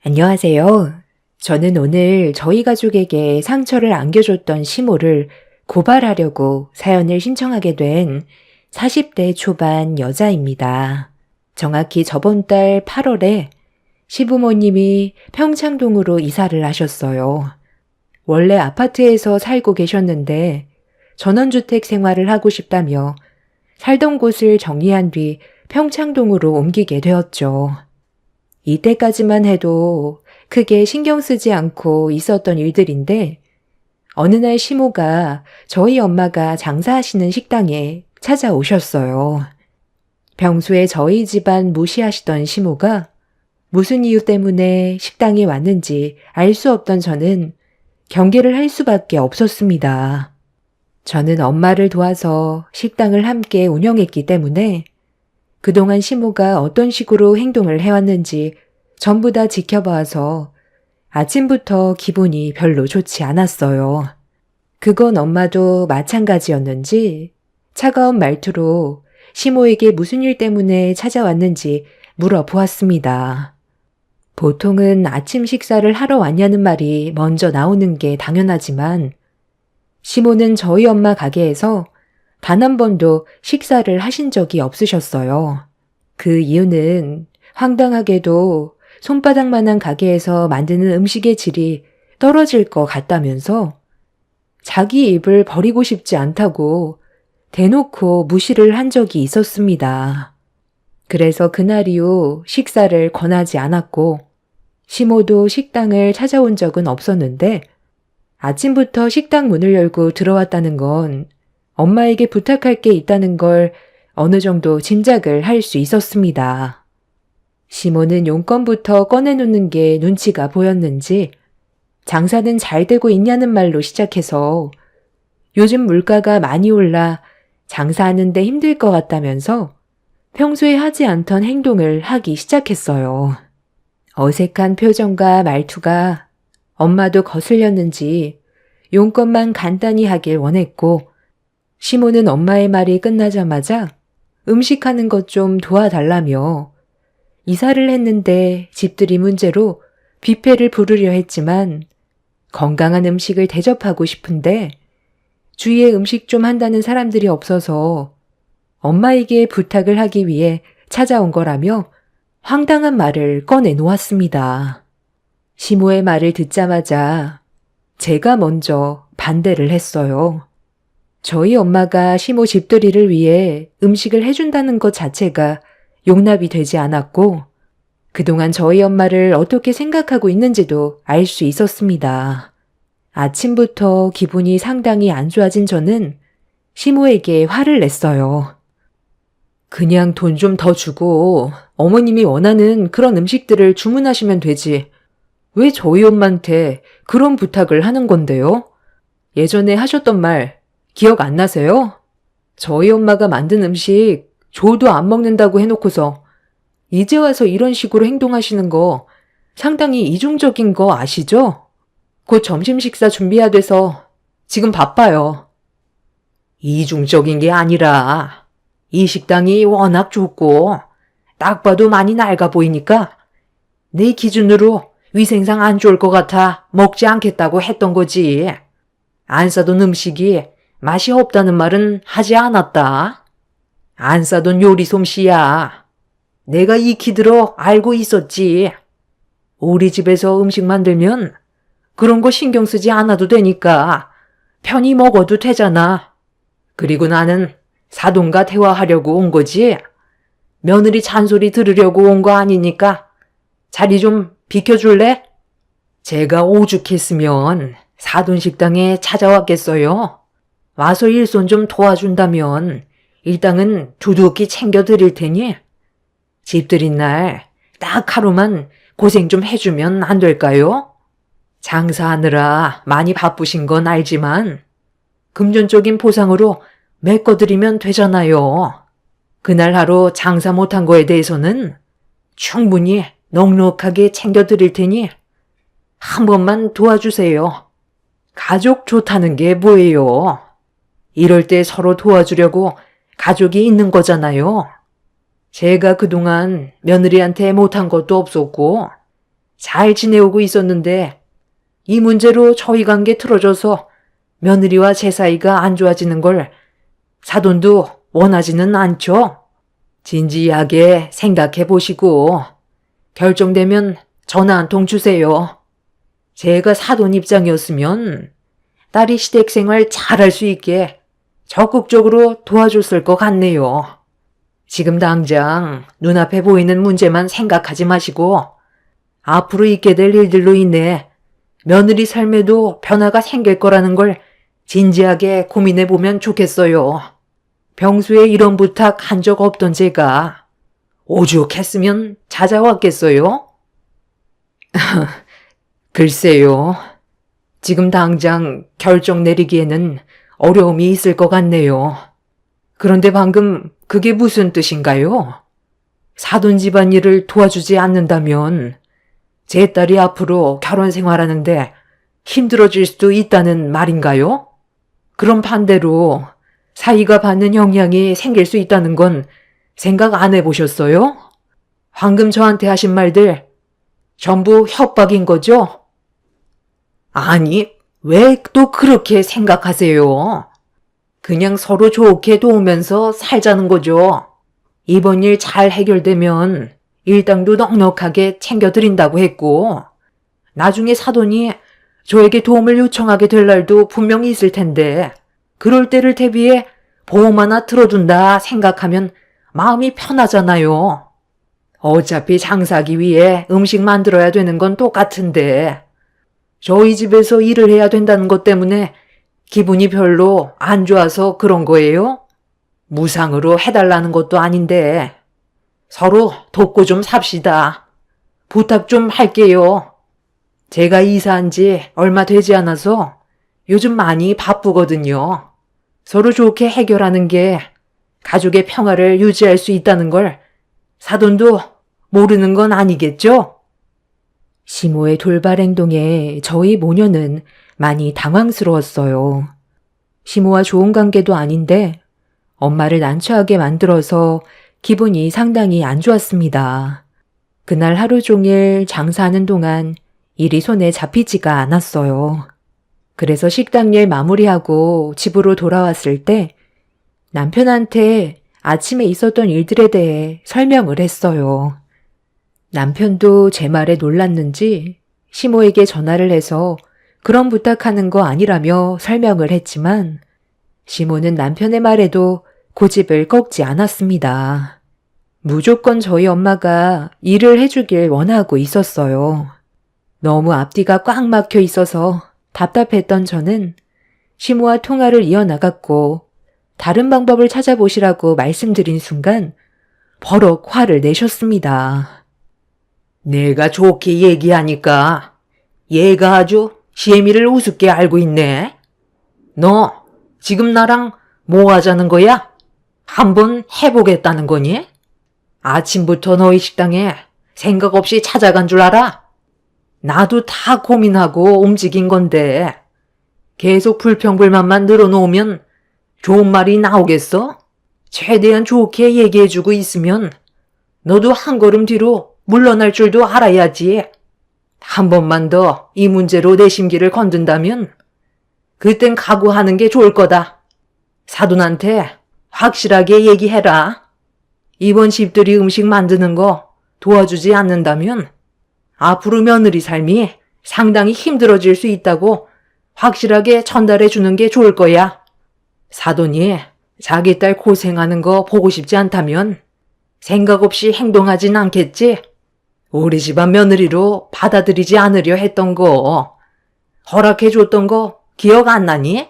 안녕하세요. 저는 오늘 저희 가족에게 상처를 안겨줬던 시모를 고발하려고 사연을 신청하게 된 40대 초반 여자입니다. 정확히 저번 달 8월에 시부모님이 평창동으로 이사를 하셨어요. 원래 아파트에서 살고 계셨는데 전원주택 생활을 하고 싶다며 살던 곳을 정리한 뒤 평창동으로 옮기게 되었죠. 이때까지만 해도 크게 신경 쓰지 않고 있었던 일들인데 어느 날 시모가 저희 엄마가 장사하시는 식당에 찾아오셨어요. 평소에 저희 집안 무시하시던 시모가 무슨 이유 때문에 식당에 왔는지 알 수 없던 저는 경계를 할 수밖에 없었습니다. 저는 엄마를 도와서 식당을 함께 운영했기 때문에 그동안 시모가 어떤 식으로 행동을 해왔는지 전부 다 지켜봐서 아침부터 기분이 별로 좋지 않았어요. 그건 엄마도 마찬가지였는지 차가운 말투로 시모에게 무슨 일 때문에 찾아왔는지 물어보았습니다. 보통은 아침 식사를 하러 왔냐는 말이 먼저 나오는 게 당연하지만 시모는 저희 엄마 가게에서 단 한 번도 식사를 하신 적이 없으셨어요. 그 이유는 황당하게도 손바닥만한 가게에서 만드는 음식의 질이 떨어질 것 같다면서 자기 입을 버리고 싶지 않다고 대놓고 무시를 한 적이 있었습니다. 그래서 그날 이후 식사를 권하지 않았고 시모도 식당을 찾아온 적은 없었는데 아침부터 식당 문을 열고 들어왔다는 건 엄마에게 부탁할 게 있다는 걸 어느 정도 짐작을 할 수 있었습니다. 시모는 용건부터 꺼내놓는 게 눈치가 보였는지 장사는 잘 되고 있냐는 말로 시작해서 요즘 물가가 많이 올라 장사하는데 힘들 것 같다면서 평소에 하지 않던 행동을 하기 시작했어요. 어색한 표정과 말투가 엄마도 거슬렸는지 용건만 간단히 하길 원했고 시모는 엄마의 말이 끝나자마자 음식하는 것 좀 도와달라며 이사를 했는데 집들이 문제로 뷔페를 부르려 했지만 건강한 음식을 대접하고 싶은데 주위에 음식 좀 한다는 사람들이 없어서 엄마에게 부탁을 하기 위해 찾아온 거라며 황당한 말을 꺼내 놓았습니다. 시모의 말을 듣자마자 제가 먼저 반대를 했어요. 저희 엄마가 시모 집들이를 위해 음식을 해준다는 것 자체가 용납이 되지 않았고 그동안 저희 엄마를 어떻게 생각하고 있는지도 알 수 있었습니다. 아침부터 기분이 상당히 안 좋아진 저는 시모에게 화를 냈어요. 그냥 돈 좀 더 주고 어머님이 원하는 그런 음식들을 주문하시면 되지. 왜 저희 엄마한테 그런 부탁을 하는 건데요? 예전에 하셨던 말 기억 안 나세요? 저희 엄마가 만든 음식 조도 안 먹는다고 해놓고서 이제 와서 이런 식으로 행동하시는 거 상당히 이중적인 거 아시죠? 곧 점심 식사 준비해야 돼서 지금 바빠요. 이중적인 게 아니라 이 식당이 워낙 좋고 딱 봐도 많이 낡아 보이니까 내 기준으로 위생상 안 좋을 것 같아 먹지 않겠다고 했던 거지. 안 싸던 음식이 맛이 없다는 말은 하지 않았다. 안 싸던 요리 솜씨야. 내가 익히 들어 알고 있었지. 우리 집에서 음식 만들면 그런 거 신경 쓰지 않아도 되니까 편히 먹어도 되잖아. 그리고 나는 사돈과 대화하려고 온 거지. 며느리 잔소리 들으려고 온 거 아니니까 자리 좀 비켜줄래? 제가 오죽했으면 사돈 식당에 찾아왔겠어요. 와서 일손 좀 도와준다면 일당은 두둑히 챙겨드릴 테니 집들인 날 딱 하루만 고생 좀 해주면 안 될까요? 장사하느라 많이 바쁘신 건 알지만 금전적인 보상으로 메꿔드리면 되잖아요. 그날 하루 장사 못한 거에 대해서는 충분히 넉넉하게 챙겨드릴 테니 한 번만 도와주세요. 가족 좋다는 게 뭐예요? 이럴 때 서로 도와주려고 가족이 있는 거잖아요. 제가 그동안 며느리한테 못한 것도 없었고 잘 지내오고 있었는데 이 문제로 저희 관계 틀어져서 며느리와 제 사이가 안 좋아지는 걸 사돈도 원하지는 않죠. 진지하게 생각해 보시고 결정되면 전화 한 통 주세요. 제가 사돈 입장이었으면 딸이 시댁생활 잘할 수 있게 적극적으로 도와줬을 것 같네요. 지금 당장 눈앞에 보이는 문제만 생각하지 마시고 앞으로 있게 될 일들로 인해 며느리 삶에도 변화가 생길 거라는 걸 진지하게 고민해 보면 좋겠어요. 평소에 이런 부탁 한 적 없던 제가 오죽했으면 찾아왔겠어요? 글쎄요. 지금 당장 결정 내리기에는 어려움이 있을 것 같네요. 그런데 방금 그게 무슨 뜻인가요? 사돈 집안일을 도와주지 않는다면 제 딸이 앞으로 결혼 생활하는데 힘들어질 수도 있다는 말인가요? 그럼 반대로 사이가 받는 영향이 생길 수 있다는 건 생각 안 해보셨어요? 방금 저한테 하신 말들 전부 협박인 거죠? 아니, 왜 또 그렇게 생각하세요? 그냥 서로 좋게 도우면서 살자는 거죠. 이번 일 잘 해결되면 일당도 넉넉하게 챙겨드린다고 했고 나중에 사돈이 저에게 도움을 요청하게 될 날도 분명히 있을 텐데 그럴 때를 대비해 보험 하나 들어둔다 생각하면 마음이 편하잖아요. 어차피 장사하기 위해 음식 만들어야 되는 건 똑같은데 저희 집에서 일을 해야 된다는 것 때문에 기분이 별로 안 좋아서 그런 거예요? 무상으로 해달라는 것도 아닌데 서로 돕고 좀 삽시다. 부탁 좀 할게요. 제가 이사한 지 얼마 되지 않아서 요즘 많이 바쁘거든요. 서로 좋게 해결하는 게 가족의 평화를 유지할 수 있다는 걸 사돈도 모르는 건 아니겠죠? 시모의 돌발 행동에 저희 모녀는 많이 당황스러웠어요. 시모와 좋은 관계도 아닌데 엄마를 난처하게 만들어서 기분이 상당히 안 좋았습니다. 그날 하루 종일 장사하는 동안 일이 손에 잡히지가 않았어요. 그래서 식당 일 마무리하고 집으로 돌아왔을 때 남편한테 아침에 있었던 일들에 대해 설명을 했어요. 남편도 제 말에 놀랐는지 시모에게 전화를 해서 그런 부탁하는 거 아니라며 설명을 했지만 시모는 남편의 말에도 고집을 꺾지 않았습니다. 무조건 저희 엄마가 일을 해주길 원하고 있었어요. 너무 앞뒤가 꽉 막혀 있어서 답답했던 저는 시모와 통화를 이어나갔고 다른 방법을 찾아보시라고 말씀드린 순간 버럭 화를 내셨습니다. 내가 좋게 얘기하니까 얘가 아주 시애미를 우습게 알고 있네. 너 지금 나랑 뭐 하자는 거야? 한번 해보겠다는 거니? 아침부터 너희 식당에 생각 없이 찾아간 줄 알아? 나도 다 고민하고 움직인 건데 계속 불평불만만 늘어놓으면 좋은 말이 나오겠어? 최대한 좋게 얘기해주고 있으면 너도 한 걸음 뒤로 물러날 줄도 알아야지. 한 번만 더 이 문제로 내 심기를 건든다면 그땐 각오하는 게 좋을 거다. 사돈한테 확실하게 얘기해라. 이번 집들이 음식 만드는 거 도와주지 않는다면 앞으로 며느리 삶이 상당히 힘들어질 수 있다고 확실하게 전달해 주는 게 좋을 거야. 사돈이 자기 딸 고생하는 거 보고 싶지 않다면 생각 없이 행동하진 않겠지? 우리 집안 며느리로 받아들이지 않으려 했던 거, 허락해 줬던 거 기억 안 나니?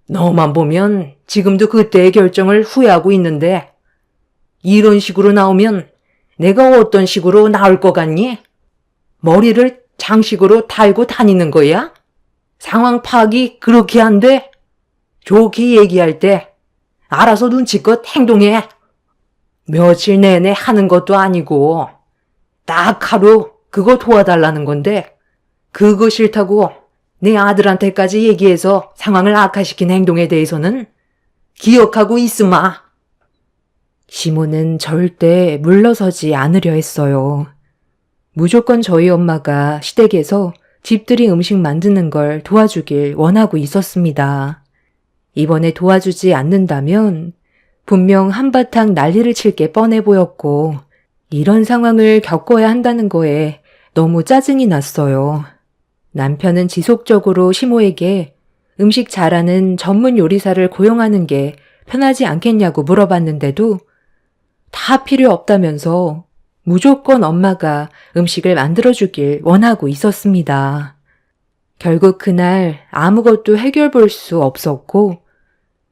너만 보면 지금도 그때의 결정을 후회하고 있는데 이런 식으로 나오면 내가 어떤 식으로 나올 것 같니? 머리를 장식으로 달고 다니는 거야? 상황 파악이 그렇게 안 돼? 좋게 얘기할 때 알아서 눈치껏 행동해. 며칠 내내 하는 것도 아니고 딱 하루 그거 도와달라는 건데 그거 싫다고 내 아들한테까지 얘기해서 상황을 악화시킨 행동에 대해서는 기억하고 있으마. 시모는 절대 물러서지 않으려 했어요. 무조건 저희 엄마가 시댁에서 집들이 음식 만드는 걸 도와주길 원하고 있었습니다. 이번에 도와주지 않는다면 분명 한바탕 난리를 칠 게 뻔해 보였고 이런 상황을 겪어야 한다는 거에 너무 짜증이 났어요. 남편은 지속적으로 시모에게 음식 잘하는 전문 요리사를 고용하는 게 편하지 않겠냐고 물어봤는데도 다 필요 없다면서 무조건 엄마가 음식을 만들어주길 원하고 있었습니다. 결국 그날 아무것도 해결 볼 수 없었고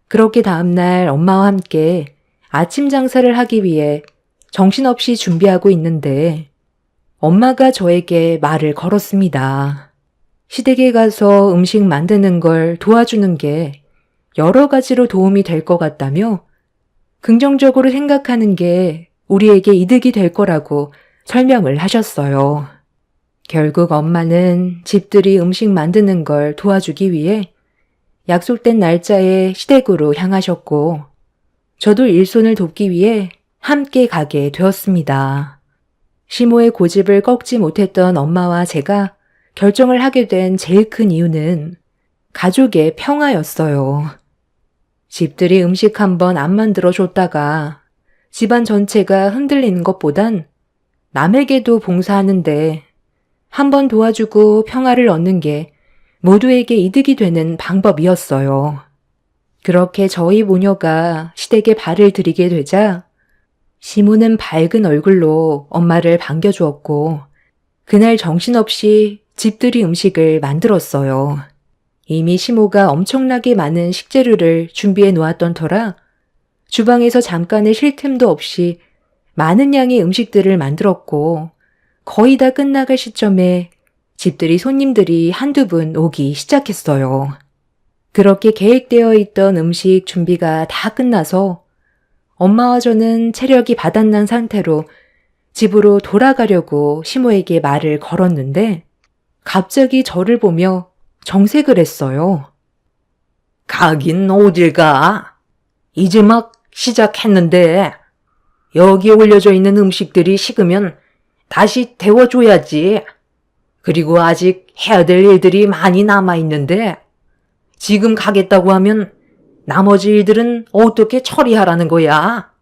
그렇게 다음날 엄마와 함께 아침 장사를 하기 위해 정신없이 준비하고 있는데 엄마가 저에게 말을 걸었습니다. 시댁에 가서 음식 만드는 걸 도와주는 게 여러 가지로 도움이 될 것 같다며 긍정적으로 생각하는 게 우리에게 이득이 될 거라고 설명을 하셨어요. 결국 엄마는 집들이 음식 만드는 걸 도와주기 위해 약속된 날짜에 시댁으로 향하셨고 저도 일손을 돕기 위해 함께 가게 되었습니다. 시모의 고집을 꺾지 못했던 엄마와 제가 결정을 하게 된 제일 큰 이유는 가족의 평화였어요. 집들이 음식 한번 안 만들어줬다가 집안 전체가 흔들리는 것보단 남에게도 봉사하는데 한번 도와주고 평화를 얻는 게 모두에게 이득이 되는 방법이었어요. 그렇게 저희 모녀가 시댁에 발을 들이게 되자 시모는 밝은 얼굴로 엄마를 반겨주었고 그날 정신없이 집들이 음식을 만들었어요. 이미 시모가 엄청나게 많은 식재료를 준비해 놓았던 터라 주방에서 잠깐의 쉴 틈도 없이 많은 양의 음식들을 만들었고 거의 다 끝나갈 시점에 집들이 손님들이 한두 분 오기 시작했어요. 그렇게 계획되어 있던 음식 준비가 다 끝나서 엄마와 저는 체력이 바닥난 상태로 집으로 돌아가려고 시모에게 말을 걸었는데 갑자기 저를 보며 정색을 했어요. 가긴 어딜 가? 이제 막 시작했는데 여기에 올려져 있는 음식들이 식으면 다시 데워줘야지. 그리고 아직 해야 될 일들이 많이 남아있는데 지금 가겠다고 하면 나머지 일들은 어떻게 처리하라는 거야?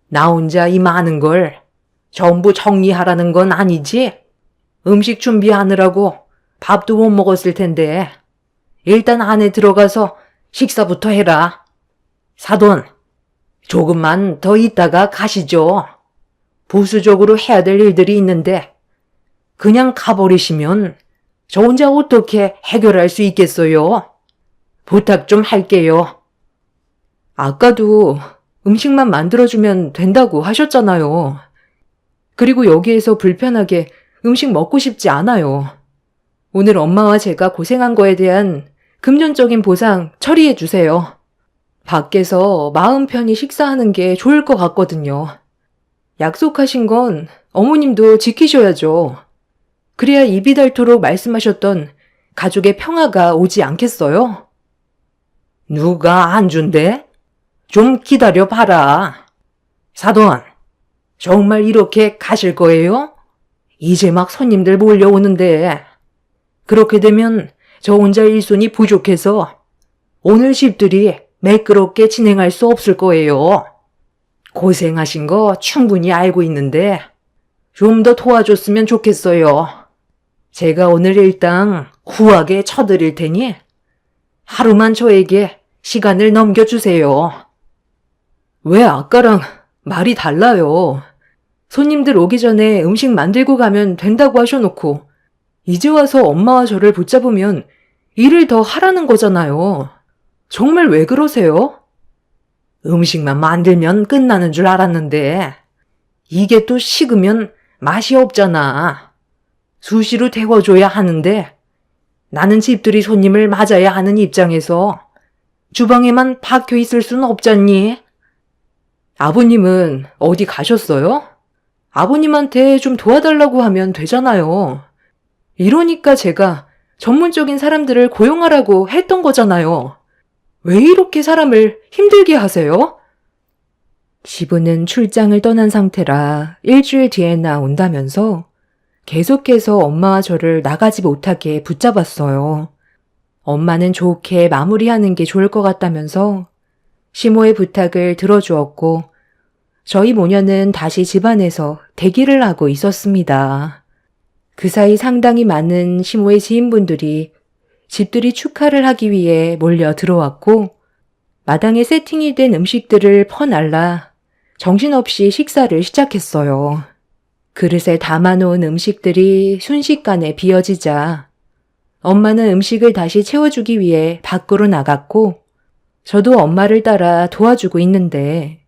나 혼자 이 많은 걸 전부 정리하라는 건 아니지? 음식 준비하느라고 밥도 못 먹었을 텐데 일단 안에 들어가서 식사부터 해라. 사돈, 조금만 더 있다가 가시죠. 부수적으로 해야 될 일들이 있는데 그냥 가버리시면 저 혼자 어떻게 해결할 수 있겠어요? 부탁 좀 할게요. 아까도 음식만 만들어주면 된다고 하셨잖아요. 그리고 여기에서 불편하게 음식 먹고 싶지 않아요. 오늘 엄마와 제가 고생한 거에 대한 금전적인 보상 처리해 주세요. 밖에서 마음 편히 식사하는 게 좋을 것 같거든요. 약속하신 건 어머님도 지키셔야죠. 그래야 입이 닳도록 말씀하셨던 가족의 평화가 오지 않겠어요? 누가 안 준대? 좀 기다려 봐라. 사돈, 정말 이렇게 가실 거예요? 이제 막 손님들 몰려오는데 그렇게 되면 저 혼자 일손이 부족해서 오늘 집들이 매끄럽게 진행할 수 없을 거예요. 고생하신 거 충분히 알고 있는데 좀 더 도와줬으면 좋겠어요. 제가 오늘 일당 후하게 쳐드릴 테니 하루만 저에게 시간을 넘겨주세요. 왜 아까랑 말이 달라요? 손님들 오기 전에 음식 만들고 가면 된다고 하셔놓고 이제 와서 엄마와 저를 붙잡으면 일을 더 하라는 거잖아요. 정말 왜 그러세요? 음식만 만들면 끝나는 줄 알았는데 이게 또 식으면 맛이 없잖아. 수시로 데워줘야 하는데 나는 집들이 손님을 맞아야 하는 입장에서 주방에만 박혀 있을 순 없잖니? 아버님은 어디 가셨어요? 아버님한테 좀 도와달라고 하면 되잖아요. 이러니까 제가 전문적인 사람들을 고용하라고 했던 거잖아요. 왜 이렇게 사람을 힘들게 하세요? 시부는 출장을 떠난 상태라 일주일 뒤에나 온다면서 계속해서 엄마와 저를 나가지 못하게 붙잡았어요. 엄마는 좋게 마무리하는 게 좋을 것 같다면서 시모의 부탁을 들어주었고 저희 모녀는 다시 집안에서 대기를 하고 있었습니다. 그 사이 상당히 많은 시모의 지인분들이 집들이 축하를 하기 위해 몰려 들어왔고 마당에 세팅이 된 음식들을 퍼날라 정신없이 식사를 시작했어요. 그릇에 담아놓은 음식들이 순식간에 비어지자 엄마는 음식을 다시 채워주기 위해 밖으로 나갔고 저도 엄마를 따라 도와주고 있는데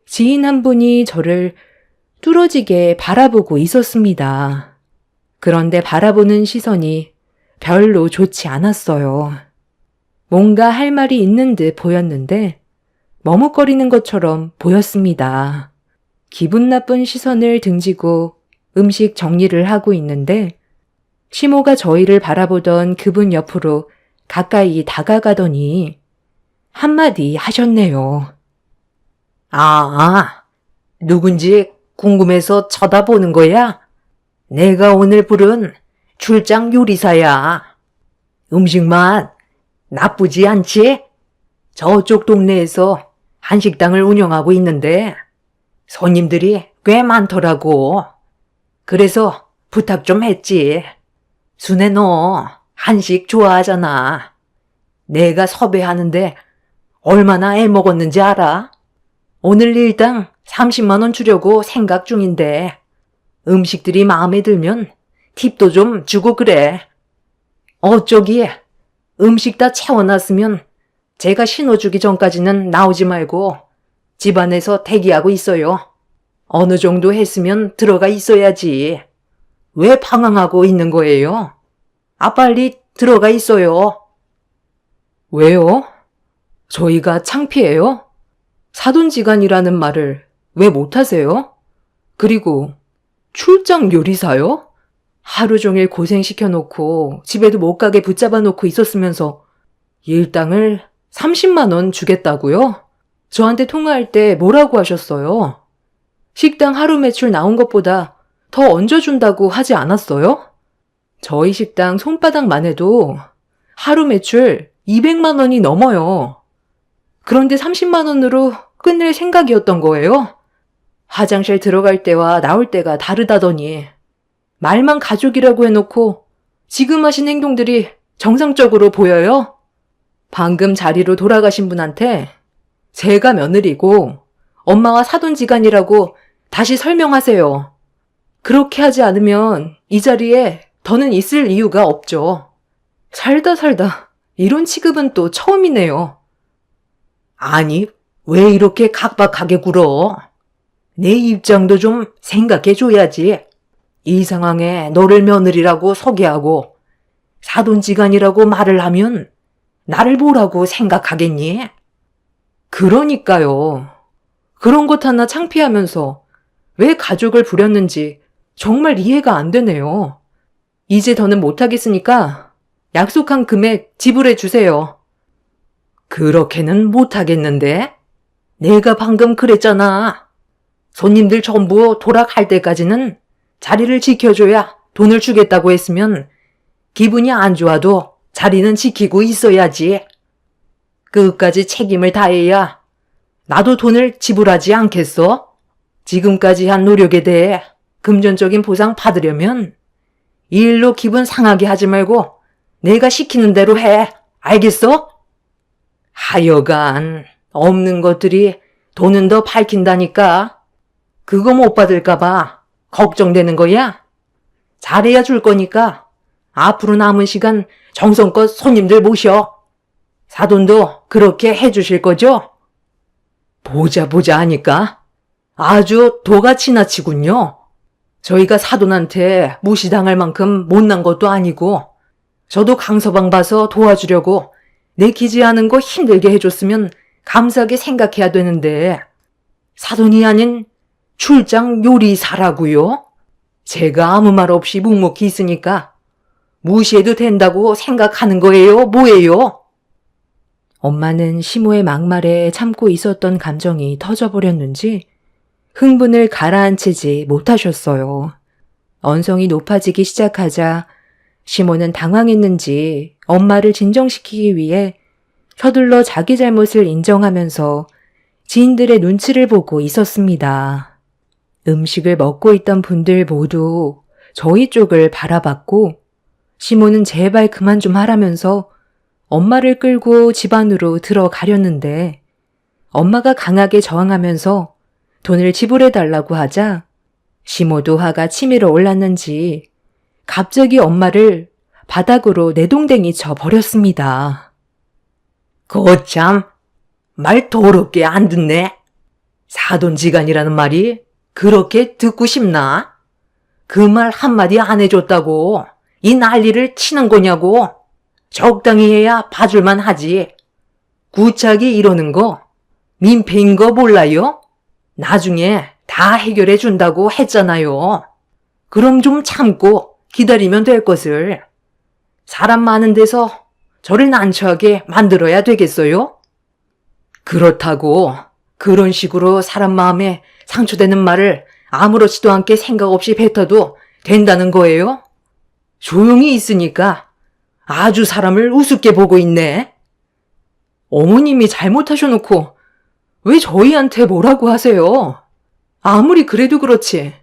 지인 한 분이 저를 뚫어지게 바라보고 있었습니다. 그런데 바라보는 시선이 별로 좋지 않았어요. 뭔가 할 말이 있는 듯 보였는데 머뭇거리는 것처럼 보였습니다. 기분 나쁜 시선을 등지고 음식 정리를 하고 있는데 시모가 저희를 바라보던 그분 옆으로 가까이 다가가더니 한마디 하셨네요. 누군지 궁금해서 쳐다보는 거야? 내가 오늘 부른 출장 요리사야. 음식만 나쁘지 않지? 저쪽 동네에서 한식당을 운영하고 있는데 손님들이 꽤 많더라고. 그래서 부탁 좀 했지. 순애 너 한식 좋아하잖아. 내가 섭외하는데 얼마나 애먹었는지 알아? 오늘 일당 30만 원 주려고 생각 중인데 음식들이 마음에 들면 팁도 좀 주고 그래. 어쩌기 음식 다 채워놨으면 제가 신호주기 전까지는 나오지 말고 집안에서 대기하고 있어요. 어느 정도 했으면 들어가 있어야지. 왜 방황하고 있는 거예요? 빨리 들어가 있어요. 왜요? 저희가 창피해요? 사돈지간이라는 말을 왜 못하세요? 그리고 출장 요리사요? 하루 종일 고생시켜놓고 집에도 못 가게 붙잡아놓고 있었으면서 일당을 30만 원 주겠다고요? 저한테 통화할 때 뭐라고 하셨어요? 식당 하루 매출 나온 것보다 더 얹어준다고 하지 않았어요? 저희 식당 손바닥만 해도 하루 매출 200만 원이 넘어요. 그런데 30만 원으로 끝낼 생각이었던 거예요? 화장실 들어갈 때와 나올 때가 다르다더니 말만 가족이라고 해놓고 지금 하신 행동들이 정상적으로 보여요? 방금 자리로 돌아가신 분한테 제가 며느리고 엄마와 사돈지간이라고 다시 설명하세요. 그렇게 하지 않으면 이 자리에 더는 있을 이유가 없죠. 살다 이런 취급은 또 처음이네요. 아니, 왜 이렇게 각박하게 굴어? 내 입장도 좀 생각해줘야지. 이 상황에 너를 며느리라고 소개하고 사돈지간이라고 말을 하면 나를 뭐라고 생각하겠니? 그러니까요. 그런 것 하나 창피하면서 왜 가족을 부렸는지 정말 이해가 안 되네요. 이제 더는 못하겠으니까 약속한 금액 지불해 주세요. 그렇게는 못하겠는데? 내가 방금 그랬잖아. 손님들 전부 돌아갈 때까지는 자리를 지켜줘야 돈을 주겠다고 했으면 기분이 안 좋아도 자리는 지키고 있어야지. 끝까지 책임을 다해야 나도 돈을 지불하지 않겠어? 지금까지 한 노력에 대해 금전적인 보상 받으려면 이 일로 기분 상하게 하지 말고 내가 시키는 대로 해. 알겠어? 하여간 없는 것들이 돈은 더 밝힌다니까. 그거 못 받을까봐 걱정되는 거야? 잘해야 줄 거니까 앞으로 남은 시간 정성껏 손님들 모셔. 사돈도 그렇게 해주실 거죠? 보자 하니까 아주 도가 지나치군요. 저희가 사돈한테 무시당할 만큼 못난 것도 아니고 저도 강서방 봐서 도와주려고 내키지 않은 거 힘들게 해줬으면 감사하게 생각해야 되는데 사돈이 아닌 출장 요리사라고요? 제가 아무 말 없이 묵묵히 있으니까 무시해도 된다고 생각하는 거예요? 뭐예요? 엄마는 시모의 막말에 참고 있었던 감정이 터져버렸는지 흥분을 가라앉히지 못하셨어요. 언성이 높아지기 시작하자 시모는 당황했는지 엄마를 진정시키기 위해 서둘러 자기 잘못을 인정하면서 지인들의 눈치를 보고 있었습니다. 음식을 먹고 있던 분들 모두 저희 쪽을 바라봤고 시모는 제발 그만 좀 하라면서 엄마를 끌고 집 안으로 들어가려는데 엄마가 강하게 저항하면서 돈을 지불해달라고 하자 시모도 화가 치밀어 올랐는지 갑자기 엄마를 바닥으로 내동댕이 쳐 버렸습니다. 거참, 말 더럽게 안 듣네. 사돈지간이라는 말이 그렇게 듣고 싶나? 그 말 한마디 안 해줬다고 이 난리를 치는 거냐고. 적당히 해야 봐줄만 하지. 구차기 이러는 거 민폐인 거 몰라요? 나중에 다 해결해 준다고 했잖아요. 그럼 좀 참고 기다리면 될 것을. 사람 많은 데서 저를 난처하게 만들어야 되겠어요? 그렇다고 그런 식으로 사람 마음에 상처되는 말을 아무렇지도 않게 생각 없이 뱉어도 된다는 거예요? 조용히 있으니까 아주 사람을 우습게 보고 있네. 어머님이 잘못하셔놓고 왜 저희한테 뭐라고 하세요? 아무리 그래도 그렇지.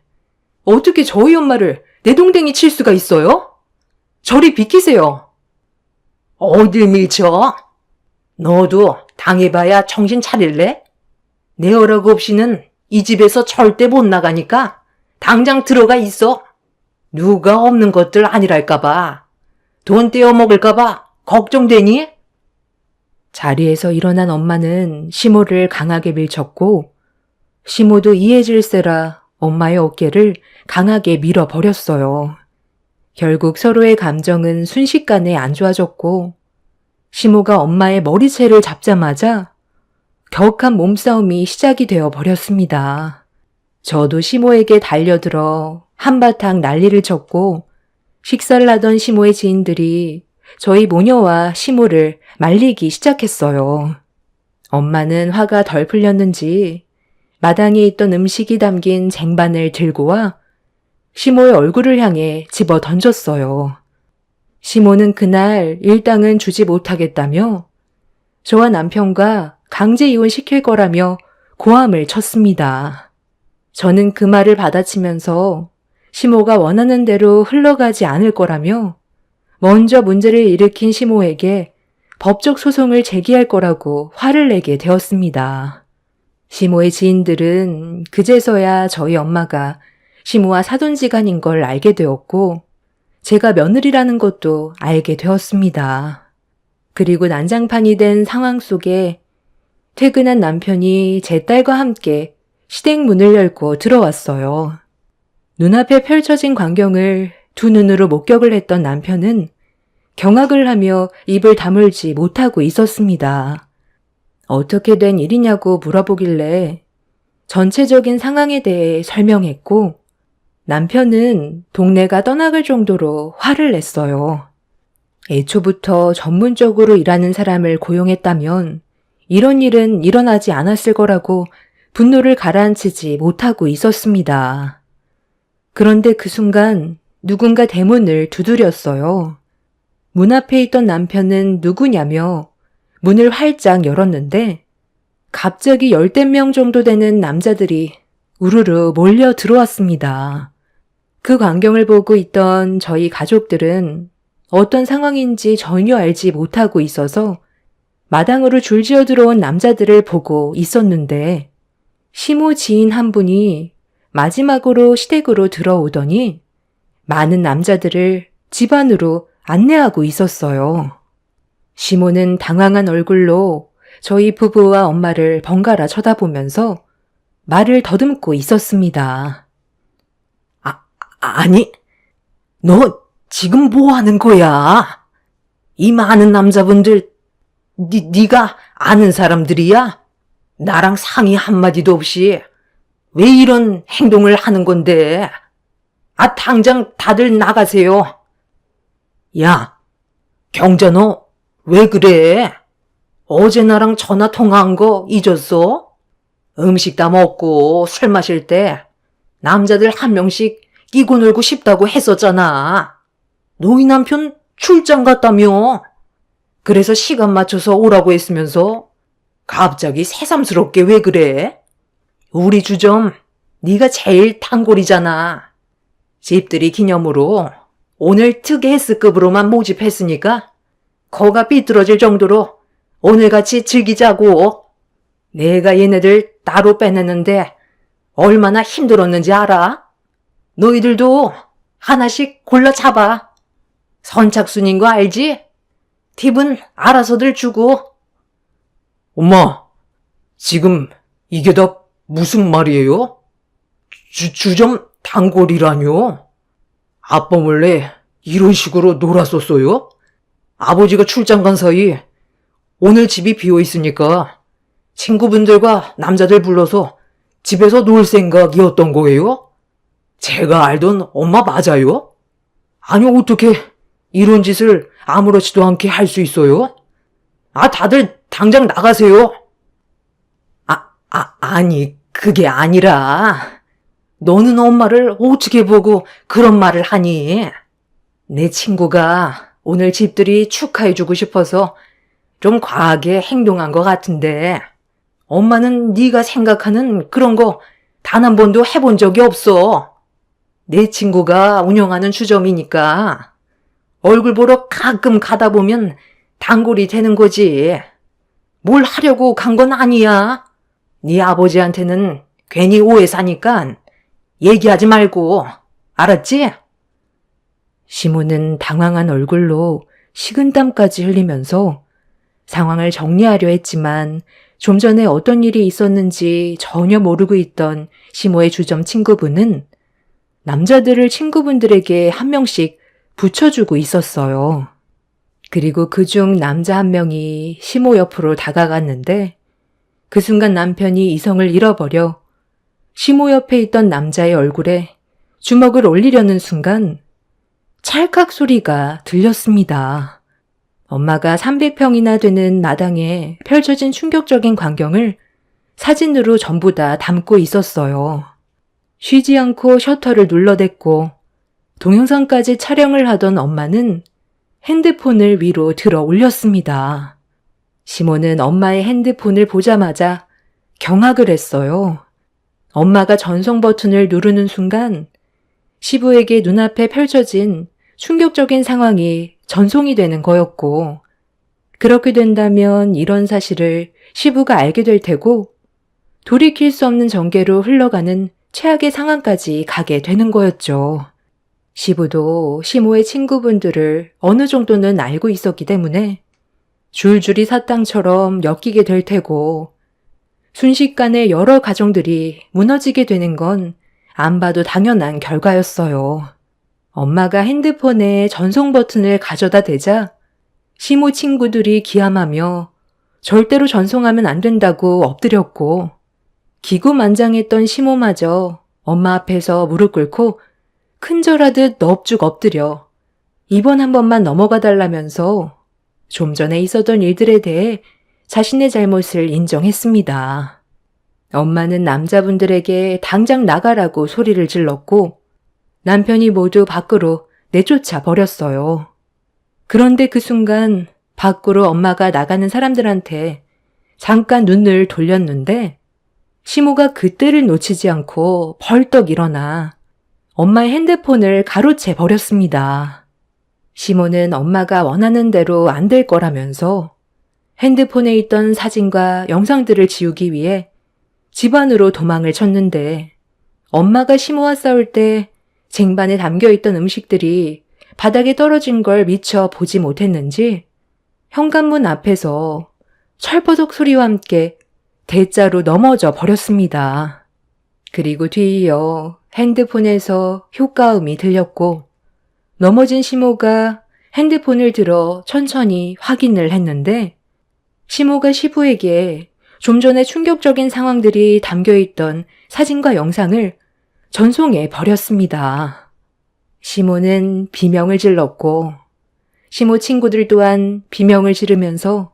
어떻게 저희 엄마를 내동댕이 칠 수가 있어요? 저리 비키세요. 어딜 미쳐? 너도 당해봐야 정신 차릴래? 내 허락 없이는 이 집에서 절대 못 나가니까 당장 들어가 있어. 누가 없는 것들 아니랄까봐. 돈 떼어 먹을까봐 걱정되니? 자리에서 일어난 엄마는 시모를 강하게 밀쳤고 시모도 이해질세라 엄마의 어깨를 강하게 밀어버렸어요. 결국 서로의 감정은 순식간에 안 좋아졌고 시모가 엄마의 머리채를 잡자마자 격한 몸싸움이 시작이 되어 버렸습니다. 저도 시모에게 달려들어 한바탕 난리를 쳤고 식사를 하던 시모의 지인들이 저희 모녀와 시모를 말리기 시작했어요. 엄마는 화가 덜 풀렸는지 마당에 있던 음식이 담긴 쟁반을 들고 와 시모의 얼굴을 향해 집어 던졌어요. 시모는 그날 일당은 주지 못하겠다며 저와 남편과 강제 이혼시킬 거라며 고함을 쳤습니다. 저는 그 말을 받아치면서 시모가 원하는 대로 흘러가지 않을 거라며 먼저 문제를 일으킨 시모에게 법적 소송을 제기할 거라고 화를 내게 되었습니다. 시모의 지인들은 그제서야 저희 엄마가 시모와 사돈지간인 걸 알게 되었고 제가 며느리라는 것도 알게 되었습니다. 그리고 난장판이 된 상황 속에 퇴근한 남편이 제 딸과 함께 시댁 문을 열고 들어왔어요. 눈앞에 펼쳐진 광경을 두 눈으로 목격을 했던 남편은 경악을 하며 입을 다물지 못하고 있었습니다. 어떻게 된 일이냐고 물어보길래 전체적인 상황에 대해 설명했고 남편은 동네가 떠나갈 정도로 화를 냈어요. 애초부터 전문적으로 일하는 사람을 고용했다면 이런 일은 일어나지 않았을 거라고 분노를 가라앉히지 못하고 있었습니다. 그런데 그 순간 누군가 대문을 두드렸어요. 문 앞에 있던 남편은 누구냐며 문을 활짝 열었는데 갑자기 10명 정도 되는 남자들이 우르르 몰려 들어왔습니다. 그 광경을 보고 있던 저희 가족들은 어떤 상황인지 전혀 알지 못하고 있어서 마당으로 줄지어 들어온 남자들을 보고 있었는데 시모 지인 한 분이 마지막으로 시댁으로 들어오더니 많은 남자들을 집 안으로 안내하고 있었어요. 시모는 당황한 얼굴로 저희 부부와 엄마를 번갈아 쳐다보면서 말을 더듬고 있었습니다. 아니, 너 지금 뭐 하는 거야? 이 많은 남자분들 네가 아는 사람들이야? 나랑 상의 한마디도 없이 왜 이런 행동을 하는 건데? 당장 다들 나가세요. 야, 경자 너 왜 그래? 어제 나랑 전화 통화한 거 잊었어? 음식 다 먹고 술 마실 때 남자들 한 명씩 끼고 놀고 싶다고 했었잖아. 너희 남편 출장 갔다며. 그래서 시간 맞춰서 오라고 했으면서 갑자기 새삼스럽게 왜 그래? 우리 주점 네가 제일 단골이잖아. 집들이 기념으로 오늘 특 S급으로만 모집했으니까 거가 삐뚤어질 정도로 오늘같이 즐기자고. 내가 얘네들 따로 빼냈는데 얼마나 힘들었는지 알아? 너희들도 하나씩 골라 잡아. 선착순인 거 알지? 팁은 알아서들 주고. 엄마, 지금 이게 다 무슨 말이에요? 주점 단골이라뇨? 아빠 몰래 이런 식으로 놀았었어요? 아버지가 출장 간 사이 오늘 집이 비어 있으니까 친구분들과 남자들 불러서 집에서 놀 생각이었던 거예요? 제가 알던 엄마 맞아요? 아니, 어떻게 이런 짓을 아무렇지도 않게 할 수 있어요? 다들 당장 나가세요. 아니, 그게 아니라 너는 엄마를 어떻게 보고 그런 말을 하니? 내 친구가 오늘 집들이 축하해주고 싶어서 좀 과하게 행동한 것 같은데 엄마는 네가 생각하는 그런 거 단 한 번도 해본 적이 없어. 내 친구가 운영하는 주점이니까 얼굴 보러 가끔 가다 보면 단골이 되는 거지. 뭘 하려고 간 건 아니야. 네 아버지한테는 괜히 오해 사니까 얘기하지 말고. 알았지? 시모는 당황한 얼굴로 식은땀까지 흘리면서 상황을 정리하려 했지만 좀 전에 어떤 일이 있었는지 전혀 모르고 있던 시모의 주점 친구분은 남자들을 친구분들에게 한 명씩 붙여주고 있었어요. 그리고 그중 남자 한 명이 시모 옆으로 다가갔는데 그 순간 남편이 이성을 잃어버려 시모 옆에 있던 남자의 얼굴에 주먹을 올리려는 순간 찰칵 소리가 들렸습니다. 엄마가 300평이나 되는 마당에 펼쳐진 충격적인 광경을 사진으로 전부 다 담고 있었어요. 쉬지 않고 셔터를 눌러댔고 동영상까지 촬영을 하던 엄마는 핸드폰을 위로 들어 올렸습니다. 시모는 엄마의 핸드폰을 보자마자 경악을 했어요. 엄마가 전송 버튼을 누르는 순간 시부에게 눈앞에 펼쳐진 충격적인 상황이 전송이 되는 거였고, 그렇게 된다면 이런 사실을 시부가 알게 될 테고 돌이킬 수 없는 전개로 흘러가는 최악의 상황까지 가게 되는 거였죠. 시부도 시모의 친구분들을 어느 정도는 알고 있었기 때문에 줄줄이 사탕처럼 엮이게 될 테고 순식간에 여러 가정들이 무너지게 되는 건 안 봐도 당연한 결과였어요. 엄마가 핸드폰에 전송 버튼을 가져다 대자 시모 친구들이 기함하며 절대로 전송하면 안 된다고 엎드렸고 기구만장했던 시모마저 엄마 앞에서 무릎 꿇고 큰절하듯 넙죽 엎드려 이번 한 번만 넘어가 달라면서 좀 전에 있었던 일들에 대해 자신의 잘못을 인정했습니다. 엄마는 남자분들에게 당장 나가라고 소리를 질렀고 남편이 모두 밖으로 내쫓아 버렸어요. 그런데 그 순간 밖으로 엄마가 나가는 사람들한테 잠깐 눈을 돌렸는데 시모가 그때를 놓치지 않고 벌떡 일어나 엄마의 핸드폰을 가로채 버렸습니다. 시모는 엄마가 원하는 대로 안 될 거라면서 핸드폰에 있던 사진과 영상들을 지우기 위해 집 안으로 도망을 쳤는데 엄마가 시모와 싸울 때 쟁반에 담겨있던 음식들이 바닥에 떨어진 걸 미처 보지 못했는지 현관문 앞에서 철버덕 소리와 함께 대자로 넘어져 버렸습니다. 그리고 뒤이어 핸드폰에서 효과음이 들렸고 넘어진 시모가 핸드폰을 들어 천천히 확인을 했는데 시모가 시부에게 좀 전에 충격적인 상황들이 담겨있던 사진과 영상을 전송해 버렸습니다. 시모는 비명을 질렀고 시모 친구들 또한 비명을 지르면서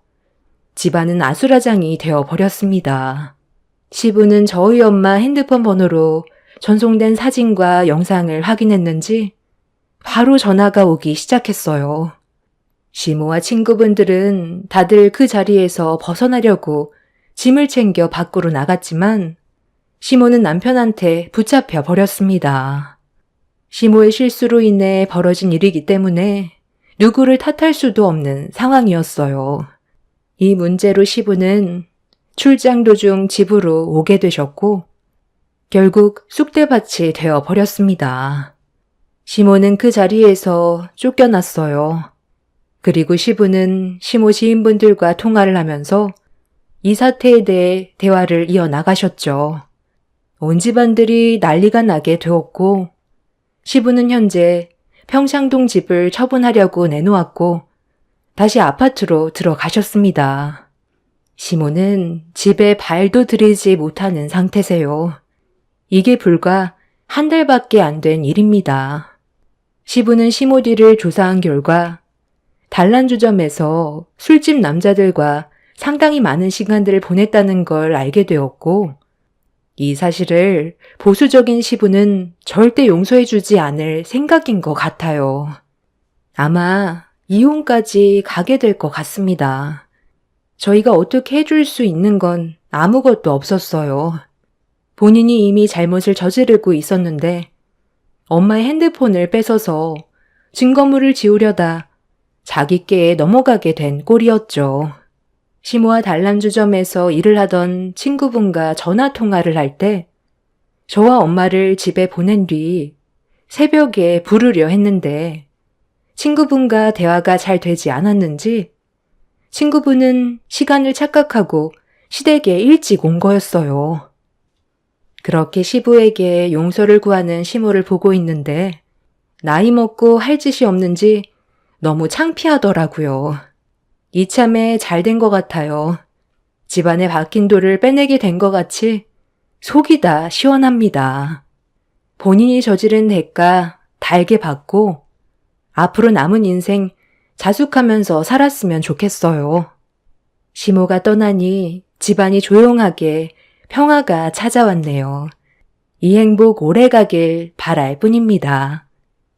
집안은 아수라장이 되어 버렸습니다. 시부는 저희 엄마 핸드폰 번호로 전송된 사진과 영상을 확인했는지 바로 전화가 오기 시작했어요. 시모와 친구분들은 다들 그 자리에서 벗어나려고 짐을 챙겨 밖으로 나갔지만 시모는 남편한테 붙잡혀 버렸습니다. 시모의 실수로 인해 벌어진 일이기 때문에 누구를 탓할 수도 없는 상황이었어요. 이 문제로 시부는 출장 도중 집으로 오게 되셨고 결국 쑥대밭이 되어 버렸습니다. 시모는 그 자리에서 쫓겨났어요. 그리고 시부는 시모 지인분들과 통화를 하면서 이 사태에 대해 대화를 이어나가셨죠. 온 집안들이 난리가 나게 되었고 시부는 현재 평창동 집을 처분하려고 내놓았고 다시 아파트로 들어가셨습니다. 시모는 집에 발도 들이지 못하는 상태세요. 이게 불과 한 달밖에 안 된 일입니다. 시부는 시모 뒤를 조사한 결과 단란주점에서 술집 남자들과 상당히 많은 시간들을 보냈다는 걸 알게 되었고 이 사실을 보수적인 시부는 절대 용서해주지 않을 생각인 것 같아요. 아마 이혼까지 가게 될 것 같습니다. 저희가 어떻게 해줄 수 있는 건 아무것도 없었어요. 본인이 이미 잘못을 저지르고 있었는데 엄마의 핸드폰을 뺏어서 증거물을 지우려다 자기께에 넘어가게 된 꼴이었죠. 시모와 단란주점에서 일을 하던 친구분과 전화통화를 할 때 저와 엄마를 집에 보낸 뒤 새벽에 부르려 했는데 친구분과 대화가 잘 되지 않았는지 친구분은 시간을 착각하고 시댁에 일찍 온 거였어요. 그렇게 시부에게 용서를 구하는 시모를 보고 있는데 나이 먹고 할 짓이 없는지 너무 창피하더라고요. 이참에 잘 된 것 같아요. 집안에 박힌 돌을 빼내게 된 것 같이 속이 다 시원합니다. 본인이 저지른 대가 달게 받고 앞으로 남은 인생 자숙하면서 살았으면 좋겠어요. 시모가 떠나니 집안이 조용하게 평화가 찾아왔네요. 이 행복 오래가길 바랄 뿐입니다.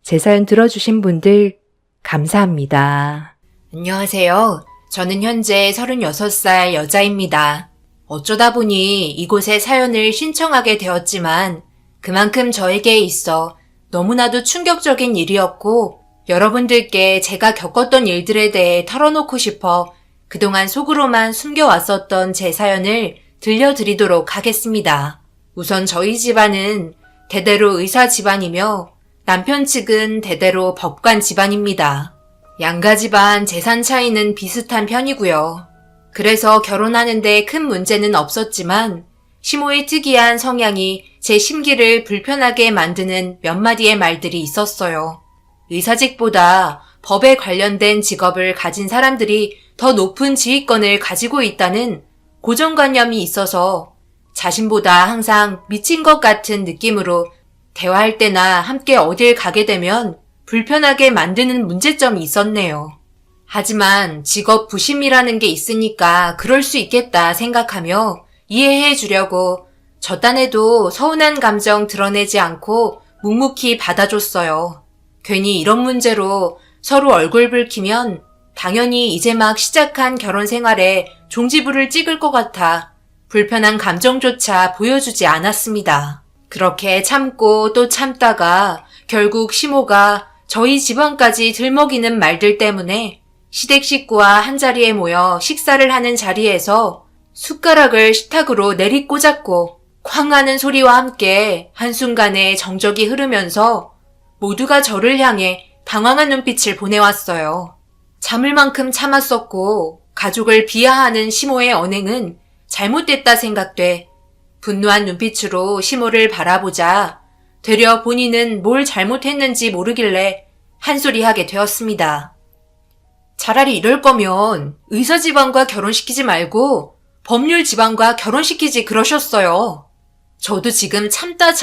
제 사연 들어주신 분들 감사합니다. 안녕하세요. 저는 현재 36살 여자입니다. 어쩌다 보니 이곳에 사연을 신청하게 되었지만 그만큼 저에게 있어 너무나도 충격적인 일이었고 여러분들께 제가 겪었던 일들에 대해 털어놓고 싶어 그동안 속으로만 숨겨왔었던 제 사연을 들려드리도록 하겠습니다. 우선 저희 집안은 대대로 의사 집안이며 남편 측은 대대로 법관 집안입니다. 양가 집안 재산 차이는 비슷한 편이고요. 그래서 결혼하는데 큰 문제는 없었지만 시모의 특이한 성향이 제 심기를 불편하게 만드는 몇 마디의 말들이 있었어요. 의사직보다 법에 관련된 직업을 가진 사람들이 더 높은 지휘권을 가지고 있다는 고정관념이 있어서 자신보다 항상 미친 것 같은 느낌으로 대화할 때나 함께 어딜 가게 되면 불편하게 만드는 문제점이 있었네요. 하지만 직업 부심이라는 게 있으니까 그럴 수 있겠다 생각하며 이해해 주려고 저 딴에도 서운한 감정 드러내지 않고 묵묵히 받아줬어요. 괜히 이런 문제로 서로 얼굴 붉히면 당연히 이제 막 시작한 결혼 생활에 종지부를 찍을 것 같아 불편한 감정조차 보여주지 않았습니다. 그렇게 참고 또 참다가 결국 시모가 저희 집안까지 들먹이는 말들 때문에 시댁 식구와 한자리에 모여 식사를 하는 자리에서 숟가락을 식탁으로 내리꽂았고 쾅 하는 소리와 함께 한순간에 정적이 흐르면서 모두가 저를 향해 당황한 눈빛을 보내왔어요. 참을 만큼 참았었고 가족을 비하하는 시모의 언행은 잘못됐다 생각돼 분노한 눈빛으로 시모를 바라보자 되려 본인은 뭘 잘못했는지 모르길래 한 소리 하게 되었습니다. 차라리 이럴 거면 의사 집안과 결혼시키지 말고 법률 집안과 결혼시키지 그러셨어요. 저도 지금 참다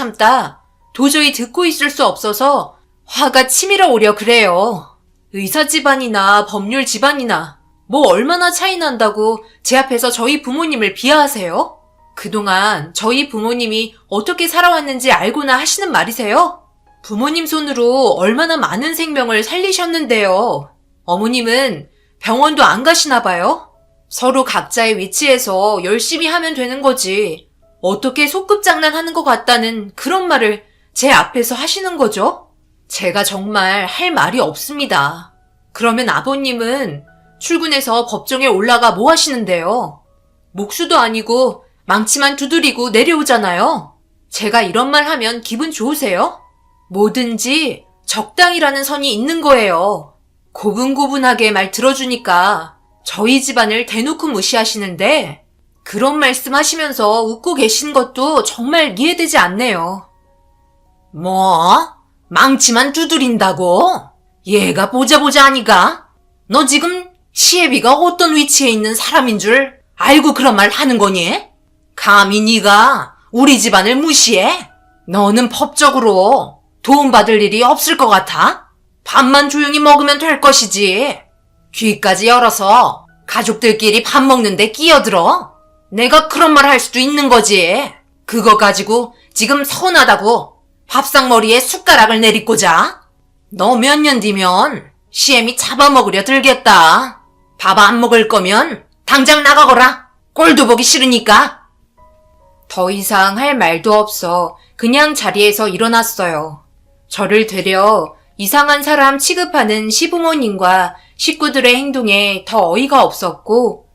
도저히 듣고 있을 수 없어서 화가 치밀어 오려 그래요. 의사 집안이나 법률 집안이나 뭐 얼마나 차이 난다고 제 앞에서 저희 부모님을 비하하세요? 그동안 저희 부모님이 어떻게 살아왔는지 알고나 하시는 말이세요? 부모님 손으로 얼마나 많은 생명을 살리셨는데요. 어머님은 병원도 안 가시나 봐요? 서로 각자의 위치에서 열심히 하면 되는 거지. 어떻게 소꿉장난하는 것 같다는 그런 말을 제 앞에서 하시는 거죠? 제가 정말 할 말이 없습니다. 그러면 아버님은 출근해서 법정에 올라가 뭐 하시는데요? 목수도 아니고 망치만 두드리고 내려오잖아요. 제가 이런 말 하면 기분 좋으세요? 뭐든지 적당이라는 선이 있는 거예요. 고분고분하게 말 들어주니까 저희 집안을 대놓고 무시하시는데 그런 말씀 하시면서 웃고 계신 것도 정말 이해되지 않네요. 뭐? 망치만 두드린다고? 얘가 보자 하니까? 너 지금 시애비가 어떤 위치에 있는 사람인 줄 알고 그런 말 하는 거니? 감히 네가 우리 집안을 무시해? 너는 법적으로 도움받을 일이 없을 것 같아? 밥만 조용히 먹으면 될 것이지. 귀까지 열어서 가족들끼리 밥 먹는데 끼어들어? 내가 그런 말 할 수도 있는 거지. 그거 가지고 지금 서운하다고 밥상머리에 숟가락을 내리꽂아? 너 몇 년 뒤면 시애미 잡아먹으려 들겠다. 밥 안 먹을 거면 당장 나가거라. 꼴도 보기 싫으니까. 더 이상 할 말도 없어 그냥 자리에서 일어났어요. 저를 되려 이상한 사람 취급하는 시부모님과 식구들의 행동에 더 어이가 없었고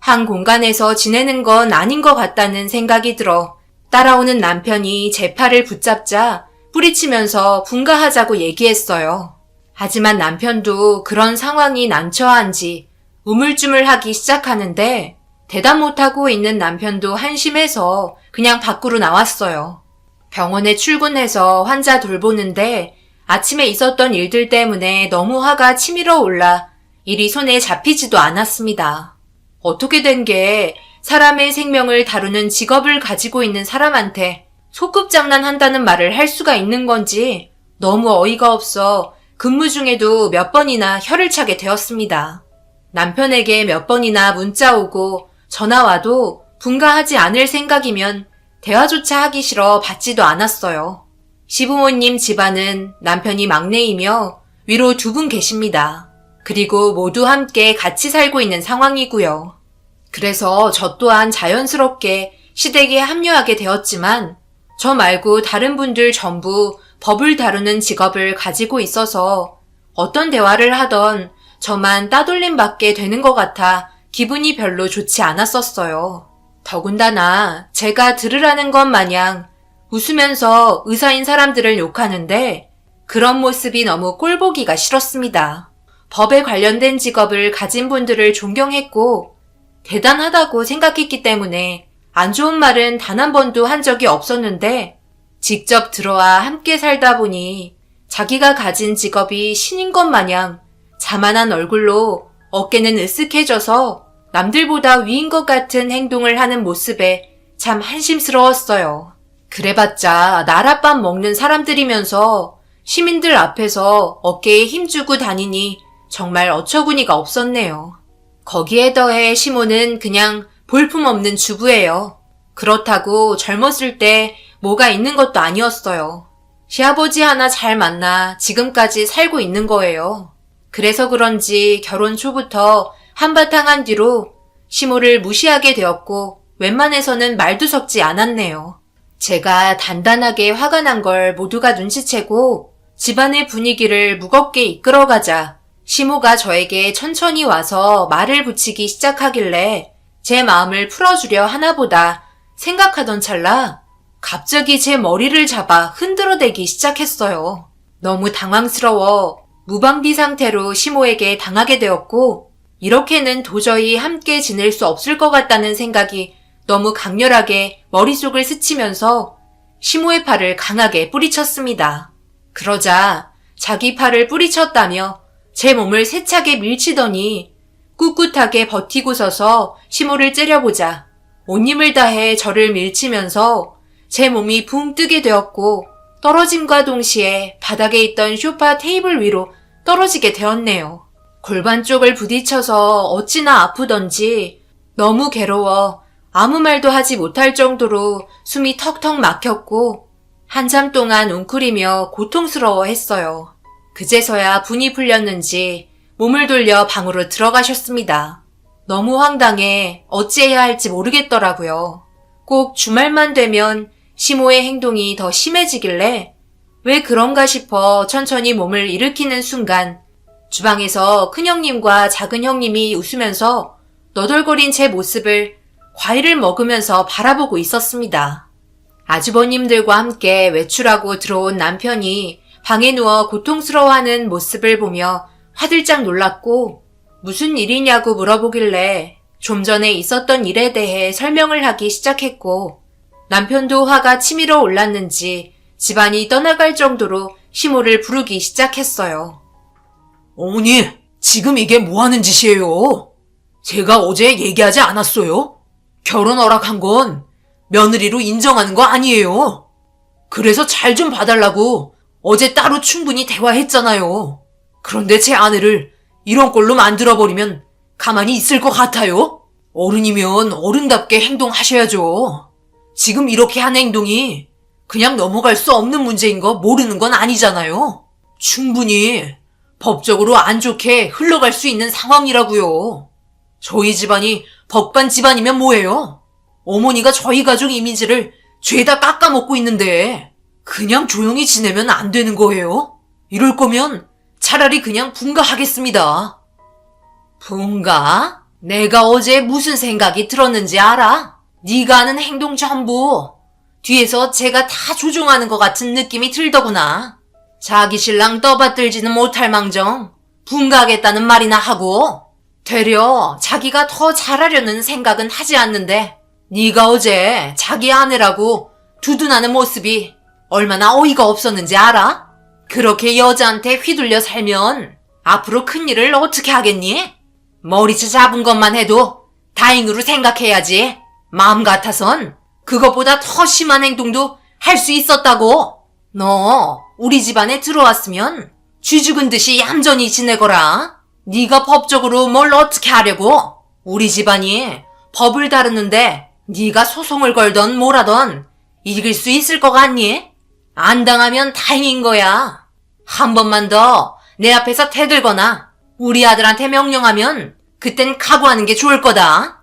한 공간에서 지내는 건 아닌 것 같다는 생각이 들어 따라오는 남편이 제 팔을 붙잡자 뿌리치면서 분가하자고 얘기했어요. 하지만 남편도 그런 상황이 난처한지 우물쭈물하기 시작하는데 대답 못하고 있는 남편도 한심해서 그냥 밖으로 나왔어요. 병원에 출근해서 환자 돌보는데 아침에 있었던 일들 때문에 너무 화가 치밀어 올라 일이 손에 잡히지도 않았습니다. 어떻게 된 게 사람의 생명을 다루는 직업을 가지고 있는 사람한테 소꿉장난한다는 말을 할 수가 있는 건지 너무 어이가 없어 근무 중에도 몇 번이나 혀를 차게 되었습니다. 남편에게 몇 번이나 문자 오고 전화 와도 분가하지 않을 생각이면 대화조차 하기 싫어 받지도 않았어요. 시부모님 집안은 남편이 막내이며 위로 2분 계십니다. 그리고 모두 함께 같이 살고 있는 상황이고요. 그래서 저 또한 자연스럽게 시댁에 합류하게 되었지만 저 말고 다른 분들 전부 법을 다루는 직업을 가지고 있어서 어떤 대화를 하던 저만 따돌림 받게 되는 것 같아 기분이 별로 좋지 않았었어요. 더군다나 제가 들으라는 것 마냥 웃으면서 의사인 사람들을 욕하는데 그런 모습이 너무 꼴보기가 싫었습니다. 법에 관련된 직업을 가진 분들을 존경했고 대단하다고 생각했기 때문에 안 좋은 말은 단 한 번도 한 적이 없었는데 직접 들어와 함께 살다 보니 자기가 가진 직업이 신인 것 마냥 자만한 얼굴로 어깨는 으쓱해져서 남들보다 위인 것 같은 행동을 하는 모습에 참 한심스러웠어요. 그래봤자 나랏밥 먹는 사람들이면서 시민들 앞에서 어깨에 힘주고 다니니 정말 어처구니가 없었네요. 거기에 더해 시모는 그냥 볼품없는 주부예요. 그렇다고 젊었을 때 뭐가 있는 것도 아니었어요. 시아버지 하나 잘 만나 지금까지 살고 있는 거예요. 그래서 그런지 결혼 초부터 한바탕 한 뒤로 시모를 무시하게 되었고 웬만해서는 말도 섞지 않았네요. 제가 단단하게 화가 난 걸 모두가 눈치채고 집안의 분위기를 무겁게 이끌어가자 시모가 저에게 천천히 와서 말을 붙이기 시작하길래 제 마음을 풀어주려 하나보다 생각하던 찰나 갑자기 제 머리를 잡아 흔들어대기 시작했어요. 너무 당황스러워 무방비 상태로 시모에게 당하게 되었고 이렇게는 도저히 함께 지낼 수 없을 것 같다는 생각이 너무 강렬하게 머릿속을 스치면서 시모의 팔을 강하게 뿌리쳤습니다. 그러자 자기 팔을 뿌리쳤다며 제 몸을 세차게 밀치더니 꿋꿋하게 버티고 서서 시모를 째려보자 온 힘을 다해 저를 밀치면서 제 몸이 붕 뜨게 되었고 떨어짐과 동시에 바닥에 있던 소파 테이블 위로 떨어지게 되었네요. 골반 쪽을 부딪혀서 어찌나 아프던지 너무 괴로워 아무 말도 하지 못할 정도로 숨이 턱턱 막혔고 한참 동안 웅크리며 고통스러워했어요. 그제서야 분이 풀렸는지 몸을 돌려 방으로 들어가셨습니다. 너무 황당해 어찌해야 할지 모르겠더라고요. 꼭 주말만 되면 시모의 행동이 더 심해지길래 왜 그런가 싶어 천천히 몸을 일으키는 순간 주방에서 큰형님과 작은형님이 웃으면서 너덜거린 제 모습을 과일을 먹으면서 바라보고 있었습니다. 아주버님들과 함께 외출하고 들어온 남편이 방에 누워 고통스러워하는 모습을 보며 화들짝 놀랐고 무슨 일이냐고 물어보길래 좀 전에 있었던 일에 대해 설명을 하기 시작했고 남편도 화가 치밀어 올랐는지 집안이 떠나갈 정도로 시모를 부르기 시작했어요. 어머니, 지금 이게 뭐 하는 짓이에요? 제가 어제 얘기하지 않았어요? 결혼 허락한 건 며느리로 인정하는 거 아니에요. 그래서 잘 좀 봐달라고 어제 따로 충분히 대화했잖아요. 그런데 제 아내를 이런 꼴로 만들어버리면 가만히 있을 것 같아요? 어른이면 어른답게 행동하셔야죠. 지금 이렇게 한 행동이 그냥 넘어갈 수 없는 문제인 거 모르는 건 아니잖아요. 충분히 법적으로 안 좋게 흘러갈 수 있는 상황이라고요. 저희 집안이 법관 집안이면 뭐예요? 어머니가 저희 가족 이미지를 죄다 깎아먹고 있는데 그냥 조용히 지내면 안 되는 거예요? 이럴 거면 차라리 그냥 분가하겠습니다. 분가? 내가 어제 무슨 생각이 들었는지 알아? 네가 하는 행동 전부 뒤에서 제가 다 조종하는 것 같은 느낌이 들더구나. 자기 신랑 떠받들지는 못할 망정 분가하겠다는 말이나 하고 되려 자기가 더 잘하려는 생각은 하지 않는데 네가 어제 자기 아내라고 두둔하는 모습이 얼마나 어이가 없었는지 알아? 그렇게 여자한테 휘둘려 살면 앞으로 큰일을 어떻게 하겠니? 머리채 잡은 것만 해도 다행으로 생각해야지. 마음 같아선 그것보다 더 심한 행동도 할 수 있었다고. 너 우리 집안에 들어왔으면 쥐 죽은 듯이 얌전히 지내거라. 네가 법적으로 뭘 어떻게 하려고? 우리 집안이 법을 다루는데 네가 소송을 걸던 뭐라던 이길 수 있을 것 같니? 안 당하면 다행인 거야. 한 번만 더 내 앞에서 대들거나 우리 아들한테 명령하면 그땐 각오하는 게 좋을 거다.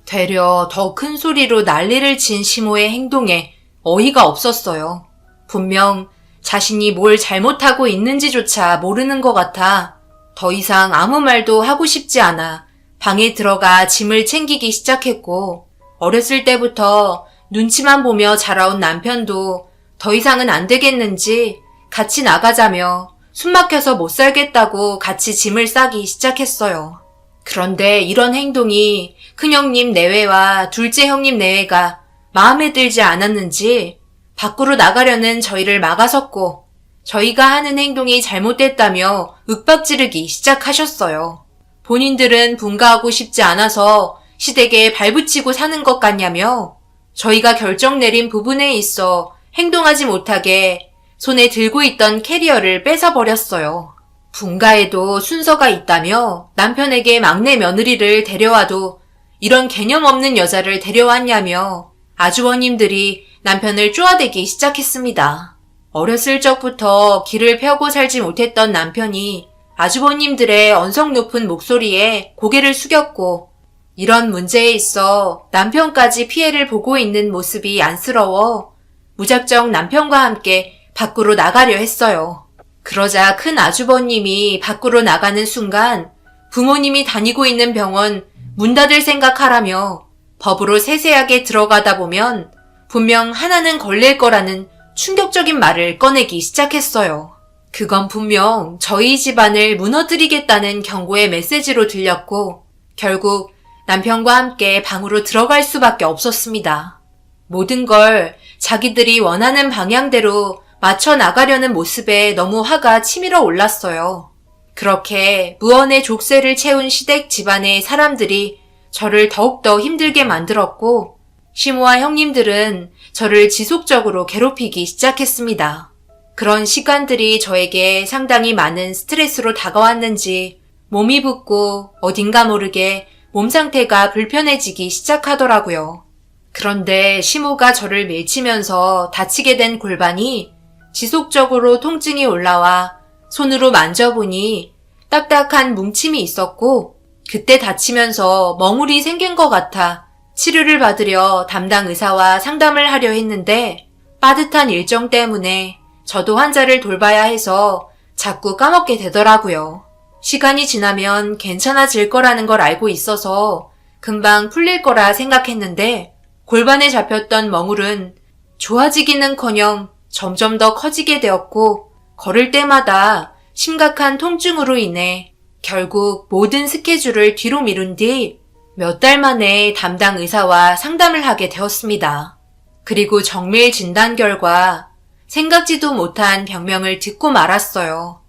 되려 더 큰 소리로 난리를 친 시모의 행동에 어이가 없었어요. 분명 자신이 뭘 잘못하고 있는지조차 모르는 것 같아 더 이상 아무 말도 하고 싶지 않아 방에 들어가 짐을 챙기기 시작했고 어렸을 때부터 눈치만 보며 자라온 남편도 더 이상은 안 되겠는지 같이 나가자며 숨 막혀서 못 살겠다고 같이 짐을 싸기 시작했어요. 그런데 이런 행동이 큰형님 내외와 둘째 형님 내외가 마음에 들지 않았는지 밖으로 나가려는 저희를 막아섰고 저희가 하는 행동이 잘못됐다며 윽박지르기 시작하셨어요. 본인들은 분가하고 싶지 않아서 시댁에 발붙이고 사는 것 같냐며 저희가 결정 내린 부분에 있어 행동하지 못하게 손에 들고 있던 캐리어를 뺏어버렸어요. 분가에도 순서가 있다며 남편에게 막내 며느리를 데려와도 이런 개념 없는 여자를 데려왔냐며 아주버님들이 남편을 쪼아대기 시작했습니다. 어렸을 적부터 길을 펴고 살지 못했던 남편이 아주버님들의 언성 높은 목소리에 고개를 숙였고 이런 문제에 있어 남편까지 피해를 보고 있는 모습이 안쓰러워 무작정 남편과 함께 밖으로 나가려 했어요. 그러자 큰 아주버님이 밖으로 나가는 순간 부모님이 다니고 있는 병원 문 닫을 생각하라며 법으로 세세하게 들어가다 보면 분명 하나는 걸릴 거라는 충격적인 말을 꺼내기 시작했어요. 그건 분명 저희 집안을 무너뜨리겠다는 경고의 메시지로 들렸고 결국 남편과 함께 방으로 들어갈 수밖에 없었습니다. 모든 걸 자기들이 원하는 방향대로 맞춰 나가려는 모습에 너무 화가 치밀어 올랐어요. 그렇게 무언의 족쇄를 채운 시댁 집안의 사람들이 저를 더욱더 힘들게 만들었고 시모와 형님들은 저를 지속적으로 괴롭히기 시작했습니다. 그런 시간들이 저에게 상당히 많은 스트레스로 다가왔는지 몸이 붓고 어딘가 모르게 몸 상태가 불편해지기 시작하더라고요. 그런데 시모가 저를 밀치면서 다치게 된 골반이 지속적으로 통증이 올라와 손으로 만져보니 딱딱한 뭉침이 있었고, 그때 다치면서 멍울이 생긴 것 같아 치료를 받으려 담당 의사와 상담을 하려 했는데, 빠듯한 일정 때문에 저도 환자를 돌봐야 해서 자꾸 까먹게 되더라고요. 시간이 지나면 괜찮아질 거라는 걸 알고 있어서 금방 풀릴 거라 생각했는데, 골반에 잡혔던 멍울은 좋아지기는커녕 점점 더 커지게 되었고, 걸을 때마다 심각한 통증으로 인해 결국 모든 스케줄을 뒤로 미룬 뒤 몇 달 만에 담당 의사와 상담을 하게 되었습니다. 그리고 정밀 진단 결과 생각지도 못한 병명을 듣고 말았어요.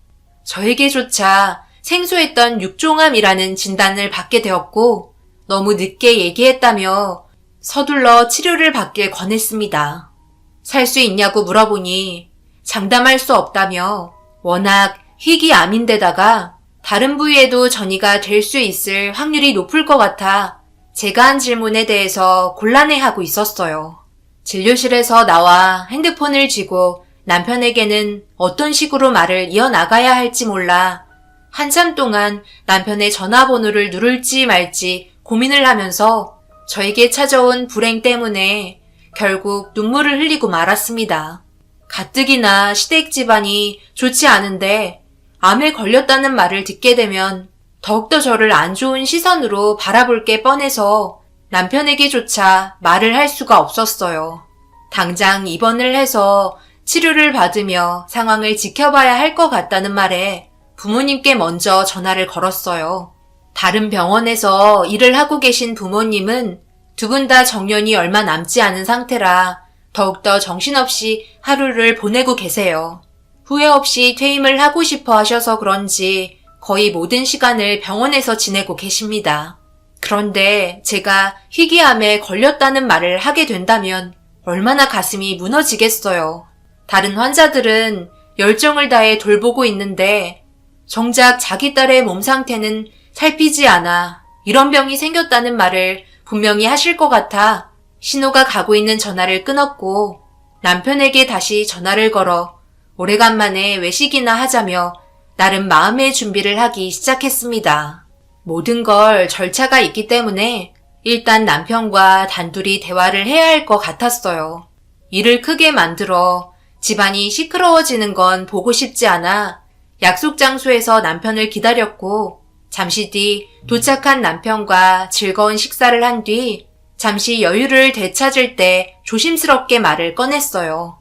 저에게조차 생소했던 육종암이라는 진단을 받게 되었고, 너무 늦게 얘기했다며 서둘러 치료를 받길 권했습니다. 살 수 있냐고 물어보니 장담할 수 없다며, 워낙 희귀암인데다가 다른 부위에도 전이가 될 수 있을 확률이 높을 것 같아 제가 한 질문에 대해서 곤란해하고 있었어요. 진료실에서 나와 핸드폰을 쥐고 남편에게는 어떤 식으로 말을 이어나가야 할지 몰라 한참 동안 남편의 전화번호를 누를지 말지 고민을 하면서 저에게 찾아온 불행 때문에 결국 눈물을 흘리고 말았습니다. 가뜩이나 시댁 집안이 좋지 않은데 암에 걸렸다는 말을 듣게 되면 더욱더 저를 안 좋은 시선으로 바라볼 게 뻔해서 남편에게조차 말을 할 수가 없었어요. 당장 입원을 해서 치료를 받으며 상황을 지켜봐야 할 것 같다는 말에 부모님께 먼저 전화를 걸었어요. 다른 병원에서 일을 하고 계신 부모님은 두 분 다 정년이 얼마 남지 않은 상태라 더욱더 정신없이 하루를 보내고 계세요. 후회 없이 퇴임을 하고 싶어 하셔서 그런지 거의 모든 시간을 병원에서 지내고 계십니다. 그런데 제가 희귀암에 걸렸다는 말을 하게 된다면 얼마나 가슴이 무너지겠어요. 다른 환자들은 열정을 다해 돌보고 있는데 정작 자기 딸의 몸 상태는 살피지 않아 이런 병이 생겼다는 말을 분명히 하실 것 같아 신호가 가고 있는 전화를 끊었고, 남편에게 다시 전화를 걸어 오래간만에 외식이나 하자며 나름 마음의 준비를 하기 시작했습니다. 모든 걸 절차가 있기 때문에 일단 남편과 단둘이 대화를 해야 할 것 같았어요. 일을 크게 만들어 집안이 시끄러워지는 건 보고 싶지 않아 약속 장소에서 남편을 기다렸고, 잠시 뒤 도착한 남편과 즐거운 식사를 한 뒤 잠시 여유를 되찾을 때 조심스럽게 말을 꺼냈어요.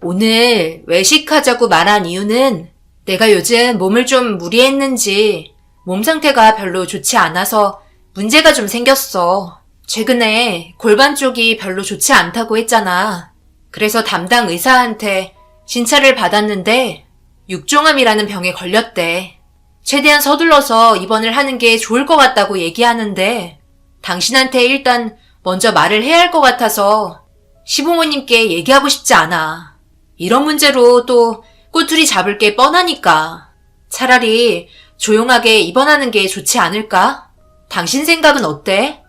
오늘 외식하자고 말한 이유는 내가 요즘 몸을 좀 무리했는지 몸 상태가 별로 좋지 않아서 문제가 좀 생겼어. 최근에 골반 쪽이 별로 좋지 않다고 했잖아. 그래서 담당 의사한테 진찰을 받았는데 육종암이라는 병에 걸렸대. 최대한 서둘러서 입원을 하는 게 좋을 것 같다고 얘기하는데 당신한테 일단 먼저 말을 해야 할 것 같아서 시부모님께 얘기하고 싶지 않아. 이런 문제로 또 꼬투리 잡을 게 뻔하니까 차라리 조용하게 입원하는 게 좋지 않을까? 당신 생각은 어때?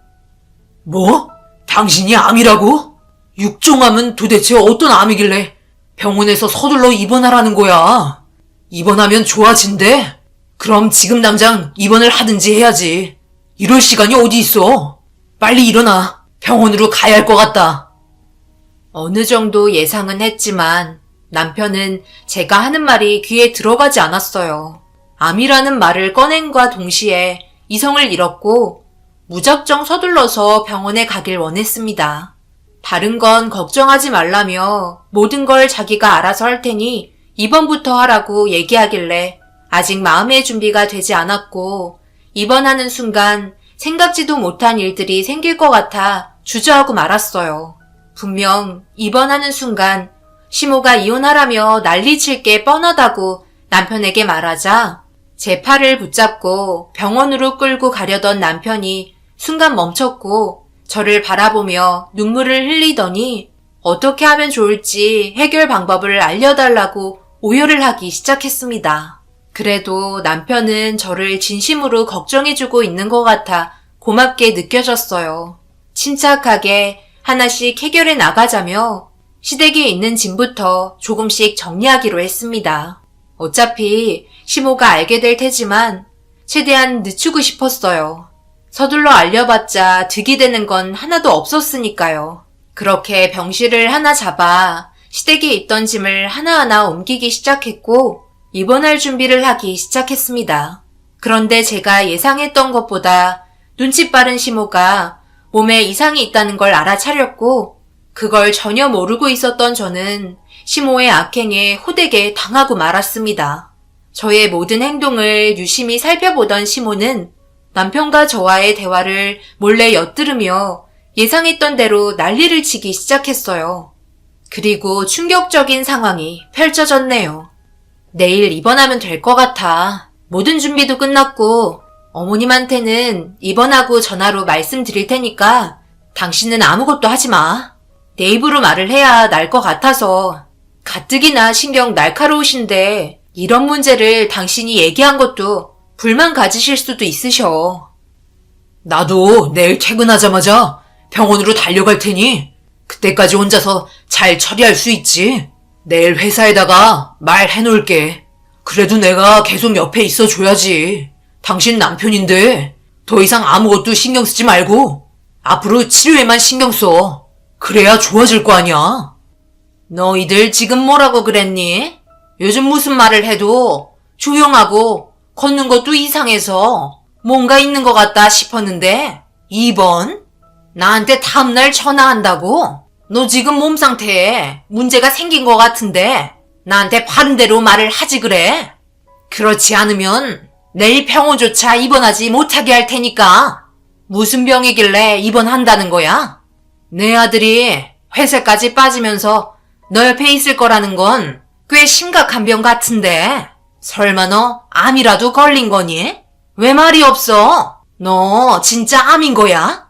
뭐? 당신이 암이라고? 육종암은 도대체 어떤 암이길래 병원에서 서둘러 입원하라는 거야? 입원하면 좋아진대? 그럼 지금 당장 입원을 하든지 해야지. 이럴 시간이 어디 있어? 빨리 일어나. 병원으로 가야 할 것 같다. 어느 정도 예상은 했지만 남편은 제가 하는 말이 귀에 들어가지 않았어요. 암이라는 말을 꺼낸과 동시에 이성을 잃었고 무작정 서둘러서 병원에 가길 원했습니다. 다른 건 걱정하지 말라며 모든 걸 자기가 알아서 할 테니 입원부터 하라고 얘기하길래 아직 마음의 준비가 되지 않았고, 입원하는 순간 생각지도 못한 일들이 생길 것 같아 주저하고 말았어요. 분명 입원하는 순간 시모가 이혼하라며 난리칠 게 뻔하다고 남편에게 말하자 제 팔을 붙잡고 병원으로 끌고 가려던 남편이 순간 멈췄고 저를 바라보며 눈물을 흘리더니 어떻게 하면 좋을지 해결 방법을 알려달라고 오열을 하기 시작했습니다. 그래도 남편은 저를 진심으로 걱정해주고 있는 것 같아 고맙게 느껴졌어요. 침착하게 하나씩 해결해 나가자며 시댁에 있는 짐부터 조금씩 정리하기로 했습니다. 어차피 시모가 알게 될 테지만 최대한 늦추고 싶었어요. 서둘러 알려봤자 득이 되는 건 하나도 없었으니까요. 그렇게 병실을 하나 잡아 시댁에 있던 짐을 하나하나 옮기기 시작했고 입원할 준비를 하기 시작했습니다. 그런데 제가 예상했던 것보다 눈치 빠른 시모가 몸에 이상이 있다는 걸 알아차렸고 그걸 전혀 모르고 있었던 저는 시모의 악행에 호되게 당하고 말았습니다. 저의 모든 행동을 유심히 살펴보던 시모는 남편과 저와의 대화를 몰래 엿들으며 예상했던 대로 난리를 치기 시작했어요. 그리고 충격적인 상황이 펼쳐졌네요. 내일 입원하면 될 것 같아. 모든 준비도 끝났고 어머님한테는 입원하고 전화로 말씀드릴 테니까 당신은 아무것도 하지 마. 내 입으로 말을 해야 날 것 같아서. 가뜩이나 신경 날카로우신데 이런 문제를 당신이 얘기한 것도 불만 가지실 수도 있으셔. 나도 내일 퇴근하자마자 병원으로 달려갈 테니 그때까지 혼자서 잘 처리할 수 있지. 내일 회사에다가 말해놓을게. 그래도 내가 계속 옆에 있어줘야지. 당신 남편인데 더 이상 아무것도 신경 쓰지 말고 앞으로 치료에만 신경 써. 그래야 좋아질 거 아니야. 너희들 지금 뭐라고 그랬니? 요즘 무슨 말을 해도 조용하고 걷는 것도 이상해서 뭔가 있는 것 같다 싶었는데 2번? 나한테 다음날 전화한다고? 너 지금 몸 상태에 문제가 생긴 것 같은데 나한테 바른 대로 말을 하지 그래? 그렇지 않으면 내일 병원조차 입원하지 못하게 할 테니까. 무슨 병이길래 입원한다는 거야? 내 아들이 회사까지 빠지면서 너 옆에 있을 거라는 건 꽤 심각한 병 같은데 설마 너 암이라도 걸린 거니? 왜 말이 없어? 너 진짜 암인 거야?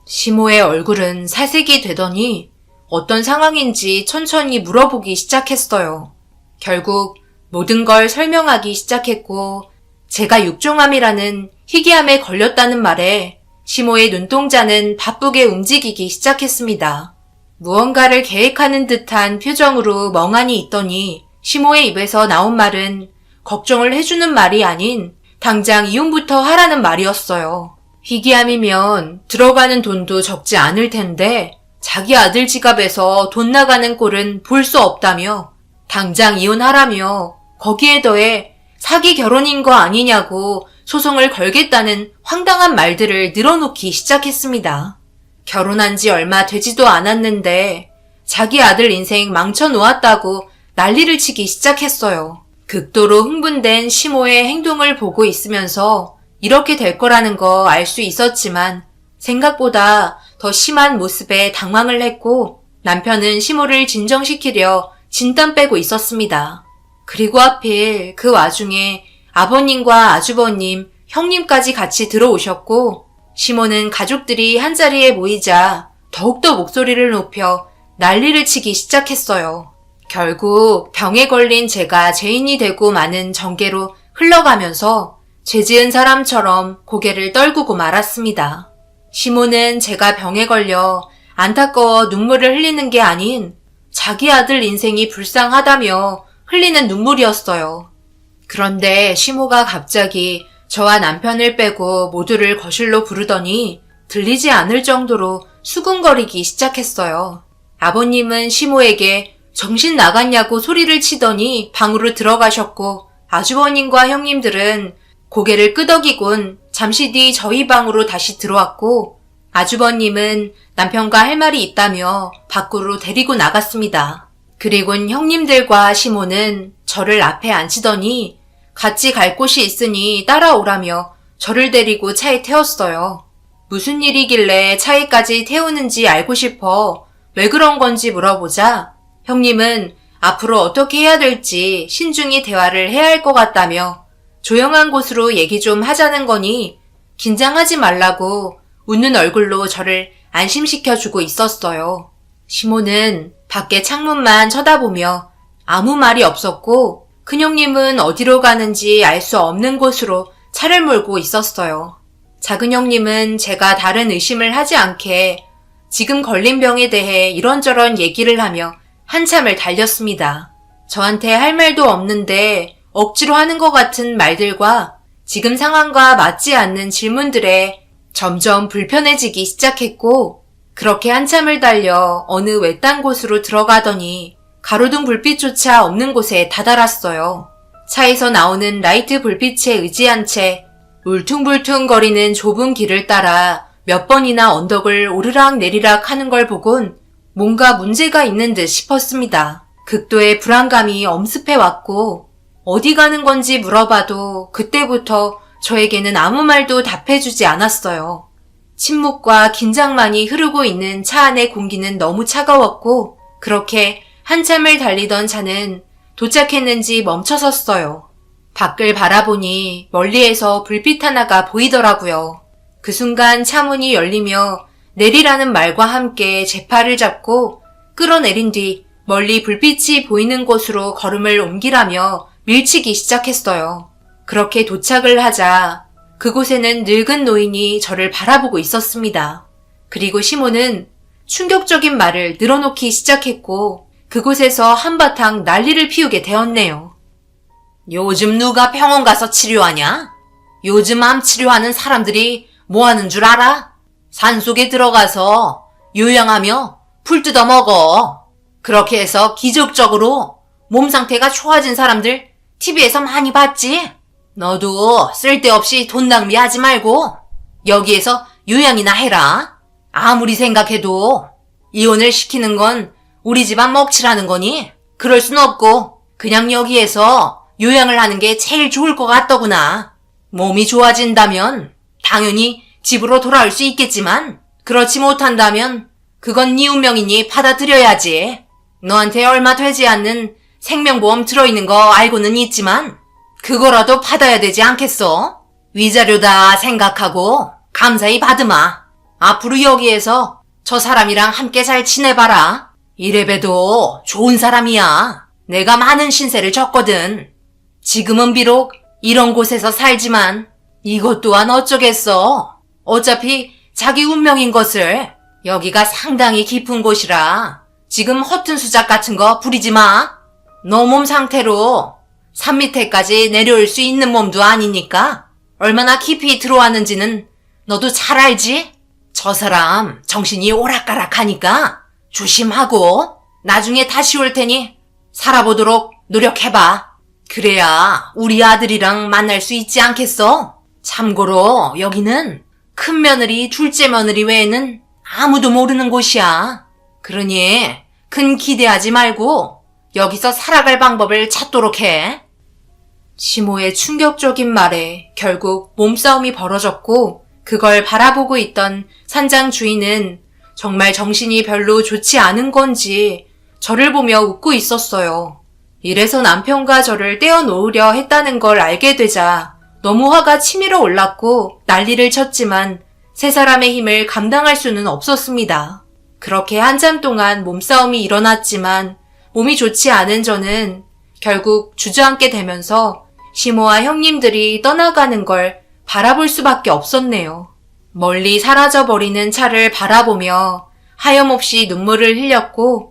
시모의 얼굴은 살색이 되더니 어떤 상황인지 천천히 물어보기 시작했어요. 결국 모든 걸 설명하기 시작했고 제가 육종암이라는 희귀암에 걸렸다는 말에 시모의 눈동자는 바쁘게 움직이기 시작했습니다. 무언가를 계획하는 듯한 표정으로 멍하니 있더니 시모의 입에서 나온 말은 걱정을 해주는 말이 아닌 당장 이혼부터 하라는 말이었어요. 희귀암이면 들어가는 돈도 적지 않을 텐데 자기 아들 지갑에서 돈 나가는 꼴은 볼 수 없다며 당장 이혼하라며 거기에 더해 사기 결혼인 거 아니냐고 소송을 걸겠다는 황당한 말들을 늘어놓기 시작했습니다. 결혼한 지 얼마 되지도 않았는데 자기 아들 인생 망쳐놓았다고 난리를 치기 시작했어요. 극도로 흥분된 시모의 행동을 보고 있으면서 이렇게 될 거라는 거 알 수 있었지만 생각보다 더 심한 모습에 당황을 했고 남편은 시모를 진정시키려 진땀 빼고 있었습니다. 그리고 하필 그 와중에 아버님과 아주버님, 형님까지 같이 들어오셨고 시모는 가족들이 한자리에 모이자 더욱더 목소리를 높여 난리를 치기 시작했어요. 결국 병에 걸린 제가 죄인이 되고 마는 전개로 흘러가면서 죄 지은 사람처럼 고개를 떨구고 말았습니다. 시모는 제가 병에 걸려 안타까워 눈물을 흘리는 게 아닌 자기 아들 인생이 불쌍하다며 흘리는 눈물이었어요. 그런데 시모가 갑자기 저와 남편을 빼고 모두를 거실로 부르더니 들리지 않을 정도로 수군거리기 시작했어요. 아버님은 시모에게 정신 나갔냐고 소리를 치더니 방으로 들어가셨고 아주버님과 형님들은 고개를 끄덕이곤 잠시 뒤 저희 방으로 다시 들어왔고 아주버님은 남편과 할 말이 있다며 밖으로 데리고 나갔습니다. 그리곤 형님들과 시모는 저를 앞에 앉히더니 같이 갈 곳이 있으니 따라오라며 저를 데리고 차에 태웠어요. 무슨 일이길래 차에까지 태우는지 알고 싶어 왜 그런 건지 물어보자 형님은 앞으로 어떻게 해야 될지 신중히 대화를 해야 할 것 같다며 조용한 곳으로 얘기 좀 하자는 거니 긴장하지 말라고 웃는 얼굴로 저를 안심시켜주고 있었어요. 시모는 밖에 창문만 쳐다보며 아무 말이 없었고 큰형님은 어디로 가는지 알 수 없는 곳으로 차를 몰고 있었어요. 작은 형님은 제가 다른 의심을 하지 않게 지금 걸린 병에 대해 이런저런 얘기를 하며 한참을 달렸습니다. 저한테 할 말도 없는데 억지로 하는 것 같은 말들과 지금 상황과 맞지 않는 질문들에 점점 불편해지기 시작했고, 그렇게 한참을 달려 어느 외딴 곳으로 들어가더니 가로등 불빛조차 없는 곳에 다다랐어요. 차에서 나오는 라이트 불빛에 의지한 채 울퉁불퉁거리는 좁은 길을 따라 몇 번이나 언덕을 오르락 내리락 하는 걸 보곤 뭔가 문제가 있는 듯 싶었습니다. 극도의 불안감이 엄습해 왔고, 어디 가는 건지 물어봐도 그때부터 저에게는 아무 말도 답해주지 않았어요. 침묵과 긴장만이 흐르고 있는 차 안의 공기는 너무 차가웠고, 그렇게 한참을 달리던 차는 도착했는지 멈춰섰어요. 밖을 바라보니 멀리에서 불빛 하나가 보이더라고요. 그 순간 차 문이 열리며 내리라는 말과 함께 제 팔을 잡고 끌어내린 뒤 멀리 불빛이 보이는 곳으로 걸음을 옮기라며 밀치기 시작했어요. 그렇게 도착을 하자 그곳에는 늙은 노인이 저를 바라보고 있었습니다. 그리고 시모는 충격적인 말을 늘어놓기 시작했고 그곳에서 한바탕 난리를 피우게 되었네요. 요즘 누가 병원 가서 치료하냐? 요즘 암 치료하는 사람들이 뭐 하는 줄 알아? 산속에 들어가서 요양하며 풀 뜯어 먹어. 그렇게 해서 기적적으로 몸 상태가 좋아진 사람들 TV에서 많이 봤지? 너도 쓸데없이 돈 낭비하지 말고 여기에서 요양이나 해라. 아무리 생각해도 이혼을 시키는 건 우리 집안 먹칠하는 거니? 그럴 순 없고 그냥 여기에서 요양을 하는 게 제일 좋을 것 같더구나. 몸이 좋아진다면 당연히 집으로 돌아올 수 있겠지만 그렇지 못한다면 그건 네 운명이니 받아들여야지. 너한테 얼마 되지 않는 생명보험 들어있는 거 알고는 있지만 그거라도 받아야 되지 않겠어? 위자료다 생각하고 감사히 받으마. 앞으로 여기에서 저 사람이랑 함께 잘 지내봐라. 이래봬도 좋은 사람이야. 내가 많은 신세를 졌거든. 지금은 비록 이런 곳에서 살지만 이것 또한 어쩌겠어. 어차피 자기 운명인 것을. 여기가 상당히 깊은 곳이라 지금 허튼 수작 같은 거 부리지 마. 너 몸 상태로 산 밑에까지 내려올 수 있는 몸도 아니니까 얼마나 깊이 들어왔는지는 너도 잘 알지? 저 사람 정신이 오락가락하니까 조심하고 나중에 다시 올 테니 살아보도록 노력해봐. 그래야 우리 아들이랑 만날 수 있지 않겠어? 참고로 여기는 큰 며느리, 둘째 며느리 외에는 아무도 모르는 곳이야. 그러니 큰 기대하지 말고 여기서 살아갈 방법을 찾도록 해. 시모의 충격적인 말에 결국 몸싸움이 벌어졌고 그걸 바라보고 있던 산장 주인은 정말 정신이 별로 좋지 않은 건지 저를 보며 웃고 있었어요. 이래서 남편과 저를 떼어놓으려 했다는 걸 알게 되자 너무 화가 치밀어 올랐고 난리를 쳤지만 세 사람의 힘을 감당할 수는 없었습니다. 그렇게 한참 동안 몸싸움이 일어났지만 몸이 좋지 않은 저는 결국 주저앉게 되면서 시모와 형님들이 떠나가는 걸 바라볼 수밖에 없었네요. 멀리 사라져버리는 차를 바라보며 하염없이 눈물을 흘렸고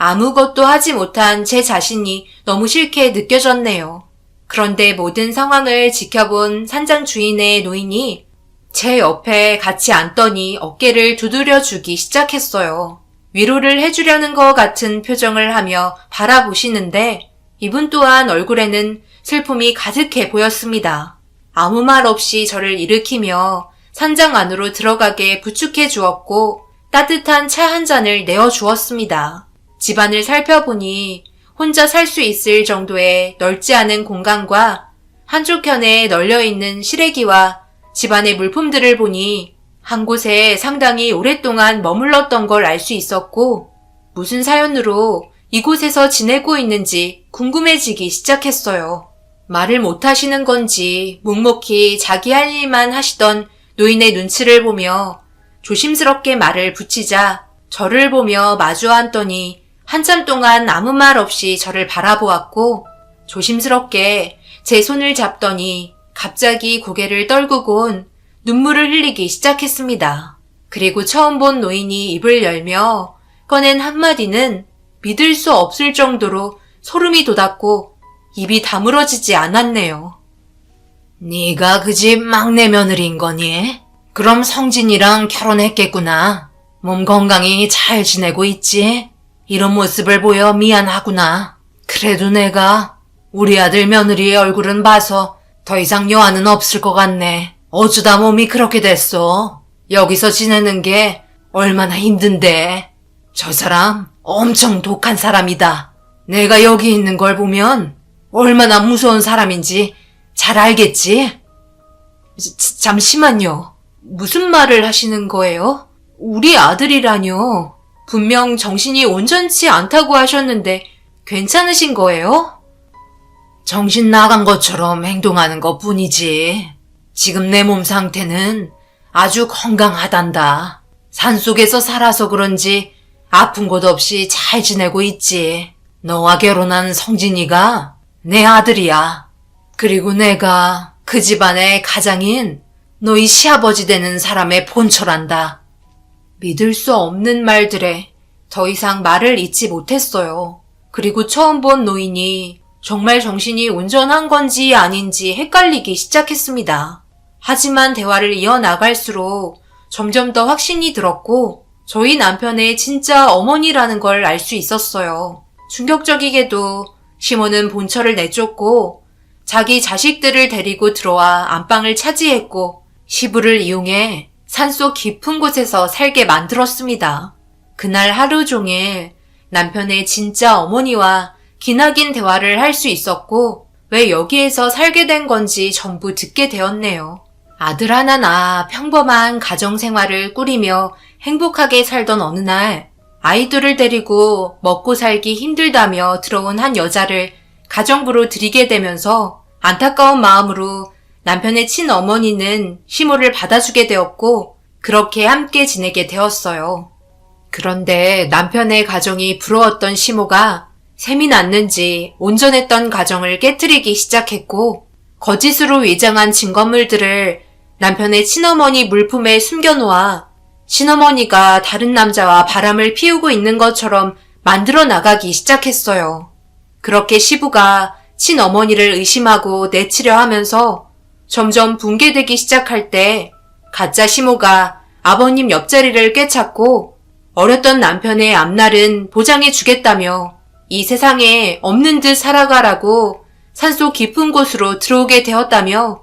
아무것도 하지 못한 제 자신이 너무 싫게 느껴졌네요. 그런데 모든 상황을 지켜본 산장 주인의 노인이 제 옆에 같이 앉더니 어깨를 두드려주기 시작했어요. 위로를 해주려는 것 같은 표정을 하며 바라보시는데 이분 또한 얼굴에는 슬픔이 가득해 보였습니다. 아무 말 없이 저를 일으키며 산장 안으로 들어가게 부축해 주었고 따뜻한 차 한 잔을 내어 주었습니다. 집안을 살펴보니 혼자 살 수 있을 정도의 넓지 않은 공간과 한쪽편에 널려있는 시래기와 집안의 물품들을 보니 한 곳에 상당히 오랫동안 머물렀던 걸 알 수 있었고 무슨 사연으로 이곳에서 지내고 있는지 궁금해지기 시작했어요. 말을 못하시는 건지 묵묵히 자기 할 일만 하시던 노인의 눈치를 보며 조심스럽게 말을 붙이자 저를 보며 마주 앉더니 한참 동안 아무 말 없이 저를 바라보았고 조심스럽게 제 손을 잡더니 갑자기 고개를 떨구곤 눈물을 흘리기 시작했습니다. 그리고 처음 본 노인이 입을 열며 꺼낸 한마디는 믿을 수 없을 정도로 소름이 돋았고 입이 다물어지지 않았네요. 네가 그 집 막내 며느리인 거니? 그럼 성진이랑 결혼했겠구나. 몸 건강히 잘 지내고 있지? 이런 모습을 보여 미안하구나. 그래도 내가 우리 아들 며느리의 얼굴은 봐서 더 이상 여한은 없을 것 같네. 어쩌다 몸이 그렇게 됐어. 여기서 지내는 게 얼마나 힘든데. 저 사람 엄청 독한 사람이다. 내가 여기 있는 걸 보면 얼마나 무서운 사람인지 잘 알겠지? 잠시만요. 무슨 말을 하시는 거예요? 우리 아들이라뇨. 분명 정신이 온전치 않다고 하셨는데 괜찮으신 거예요? 정신 나간 것처럼 행동하는 것 뿐이지. 지금 내 몸 상태는 아주 건강하단다. 산속에서 살아서 그런지 아픈 곳 없이 잘 지내고 있지. 너와 결혼한 성진이가 내 아들이야. 그리고 내가 그 집안의 가장인 너희 시아버지 되는 사람의 본처란다. 믿을 수 없는 말들에 더 이상 말을 잇지 못했어요. 그리고 처음 본 노인이 정말 정신이 온전한 건지 아닌지 헷갈리기 시작했습니다. 하지만 대화를 이어나갈수록 점점 더 확신이 들었고 저희 남편의 진짜 어머니라는 걸 알 수 있었어요. 충격적이게도 시모는 본처를 내쫓고 자기 자식들을 데리고 들어와 안방을 차지했고 시부를 이용해 산속 깊은 곳에서 살게 만들었습니다. 그날 하루 종일 남편의 진짜 어머니와 기나긴 대화를 할 수 있었고 왜 여기에서 살게 된 건지 전부 듣게 되었네요. 아들 하나 낳아 평범한 가정생활을 꾸리며 행복하게 살던 어느 날 아이들을 데리고 먹고 살기 힘들다며 들어온 한 여자를 가정부로 들이게 되면서 안타까운 마음으로 남편의 친어머니는 시모를 받아주게 되었고 그렇게 함께 지내게 되었어요. 그런데 남편의 가정이 부러웠던 시모가 셈이 났는지 온전했던 가정을 깨트리기 시작했고 거짓으로 위장한 증거물들을 남편의 친어머니 물품에 숨겨놓아 친어머니가 다른 남자와 바람을 피우고 있는 것처럼 만들어 나가기 시작했어요. 그렇게 시부가 친어머니를 의심하고 내치려 하면서 점점 붕괴되기 시작할 때 가짜 시모가 아버님 옆자리를 꿰찼고 어렸던 남편의 앞날은 보장해 주겠다며 이 세상에 없는 듯 살아가라고 산속 깊은 곳으로 들어오게 되었다며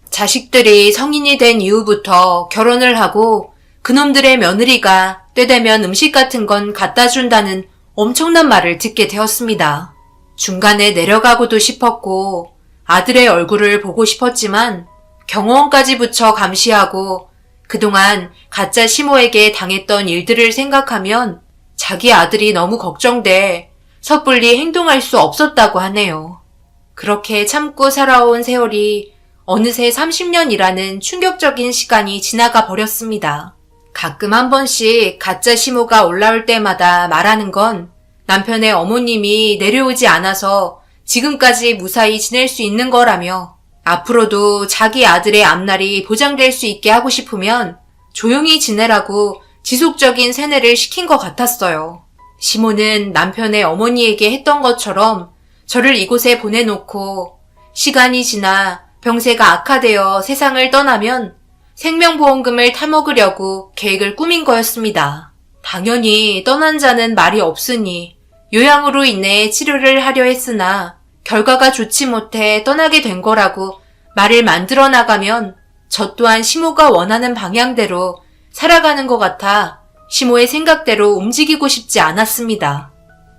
자식들이 성인이 된 이후부터 결혼을 하고 그놈들의 며느리가 때되면 음식 같은 건 갖다 준다는 엄청난 말을 듣게 되었습니다. 중간에 내려가고도 싶었고 아들의 얼굴을 보고 싶었지만 경호원까지 붙여 감시하고 그동안 가짜 시모에게 당했던 일들을 생각하면 자기 아들이 너무 걱정돼 섣불리 행동할 수 없었다고 하네요. 그렇게 참고 살아온 세월이 어느새 30년이라는 충격적인 시간이 지나가 버렸습니다. 가끔 한 번씩 가짜 시모가 올라올 때마다 말하는 건 남편의 어머님이 내려오지 않아서 지금까지 무사히 지낼 수 있는 거라며 앞으로도 자기 아들의 앞날이 보장될 수 있게 하고 싶으면 조용히 지내라고 지속적인 세뇌를 시킨 것 같았어요. 시모는 남편의 어머니에게 했던 것처럼 저를 이곳에 보내놓고 시간이 지나 병세가 악화되어 세상을 떠나면 생명보험금을 타먹으려고 계획을 꾸민 거였습니다. 당연히 떠난 자는 말이 없으니 요양으로 인해 치료를 하려 했으나 결과가 좋지 못해 떠나게 된 거라고 말을 만들어 나가면 저 또한 시모가 원하는 방향대로 살아가는 것 같아 시모의 생각대로 움직이고 싶지 않았습니다.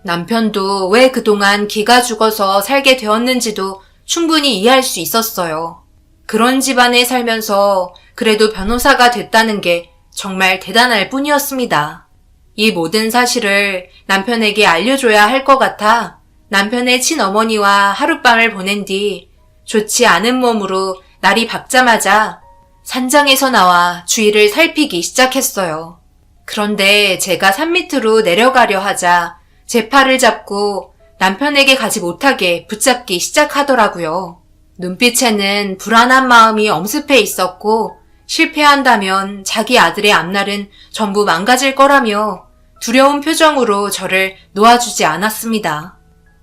남편도 왜 그동안 기가 죽어서 살게 되었는지도 충분히 이해할 수 있었어요. 그런 집안에 살면서 그래도 변호사가 됐다는 게 정말 대단할 뿐이었습니다. 이 모든 사실을 남편에게 알려줘야 할 것 같아 남편의 친어머니와 하룻밤을 보낸 뒤 좋지 않은 몸으로 날이 밝자마자 산장에서 나와 주위를 살피기 시작했어요. 그런데 제가 산 밑으로 내려가려 하자 제 팔을 잡고 남편에게 가지 못하게 붙잡기 시작하더라고요. 눈빛에는 불안한 마음이 엄습해 있었고 실패한다면 자기 아들의 앞날은 전부 망가질 거라며 두려운 표정으로 저를 놓아주지 않았습니다.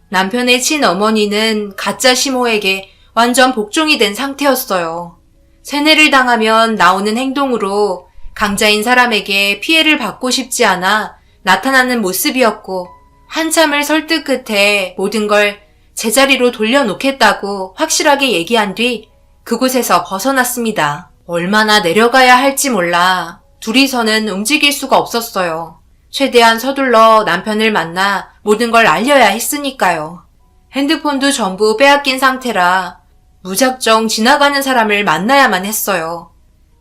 남편의 친어머니는 가짜 시모에게 완전 복종이 된 상태였어요. 세뇌를 당하면 나오는 행동으로 강자인 사람에게 피해를 받고 싶지 않아 나타나는 모습이었고, 한참을 설득 끝에 모든 걸 제자리로 돌려놓겠다고 확실하게 얘기한 뒤 그곳에서 벗어났습니다. 얼마나 내려가야 할지 몰라 둘이서는 움직일 수가 없었어요. 최대한 서둘러 남편을 만나 모든 걸 알려야 했으니까요. 핸드폰도 전부 빼앗긴 상태라 무작정 지나가는 사람을 만나야만 했어요.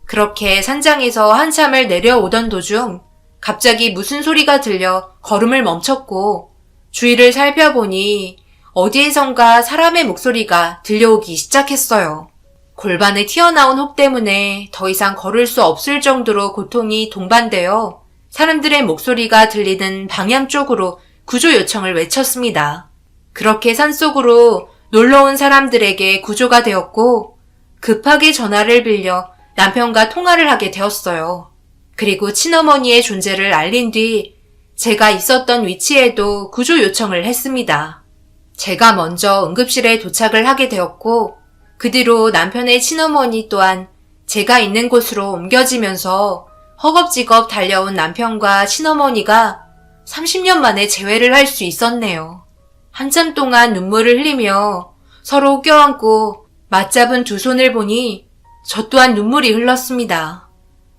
그렇게 산장에서 한참을 내려오던 도중 갑자기 무슨 소리가 들려 걸음을 멈췄고, 주위를 살펴보니 어디에선가 사람의 목소리가 들려오기 시작했어요. 골반에 튀어나온 혹 때문에 더 이상 걸을 수 없을 정도로 고통이 동반되어 사람들의 목소리가 들리는 방향 쪽으로 구조 요청을 외쳤습니다. 그렇게 산속으로 놀러온 사람들에게 구조가 되었고, 급하게 전화를 빌려 남편과 통화를 하게 되었어요. 그리고 친어머니의 존재를 알린 뒤 제가 있었던 위치에도 구조 요청을 했습니다. 제가 먼저 응급실에 도착을 하게 되었고, 그 뒤로 남편의 친어머니 또한 제가 있는 곳으로 옮겨지면서 허겁지겁 달려온 남편과 친어머니가 30년 만에 재회를 할 수 있었네요. 한참 동안 눈물을 흘리며 서로 껴안고 맞잡은 두 손을 보니 저 또한 눈물이 흘렀습니다.